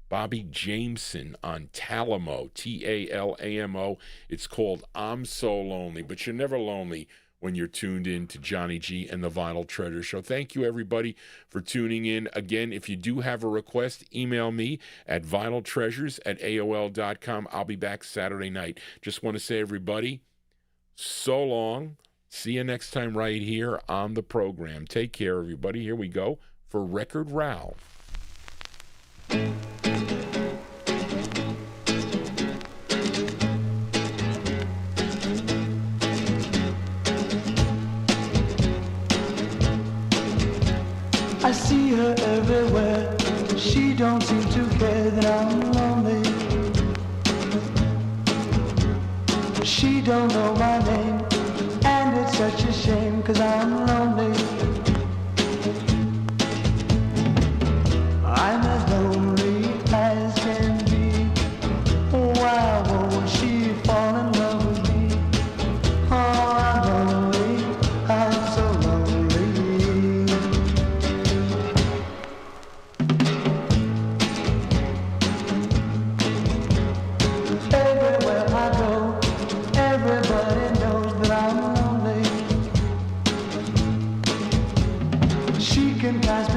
Speaker 1: Bobby Jameson on Talamo, Talamo. It's called I'm So Lonely, but you're never lonely when you're tuned in to Johnny G and the Vinyl Treasure Show. Thank you, everybody, for tuning in. Again, if you do have a request, email me at vinyltreasures@AOL.com. I'll be back Saturday night. Just want to say, everybody, so long. See you next time right here on the program. Take care, everybody. Here we go for Record Ralph.
Speaker 5: I see her everywhere. She don't seem to care that I'm lonely. She don't know my name, and it's such a shame, 'cause I'm lonely. I'm as lonely as can be. Why won't she fall in love with me? Oh, I'm lonely, I'm so lonely. Everywhere I go, everybody knows that I'm lonely. She can pass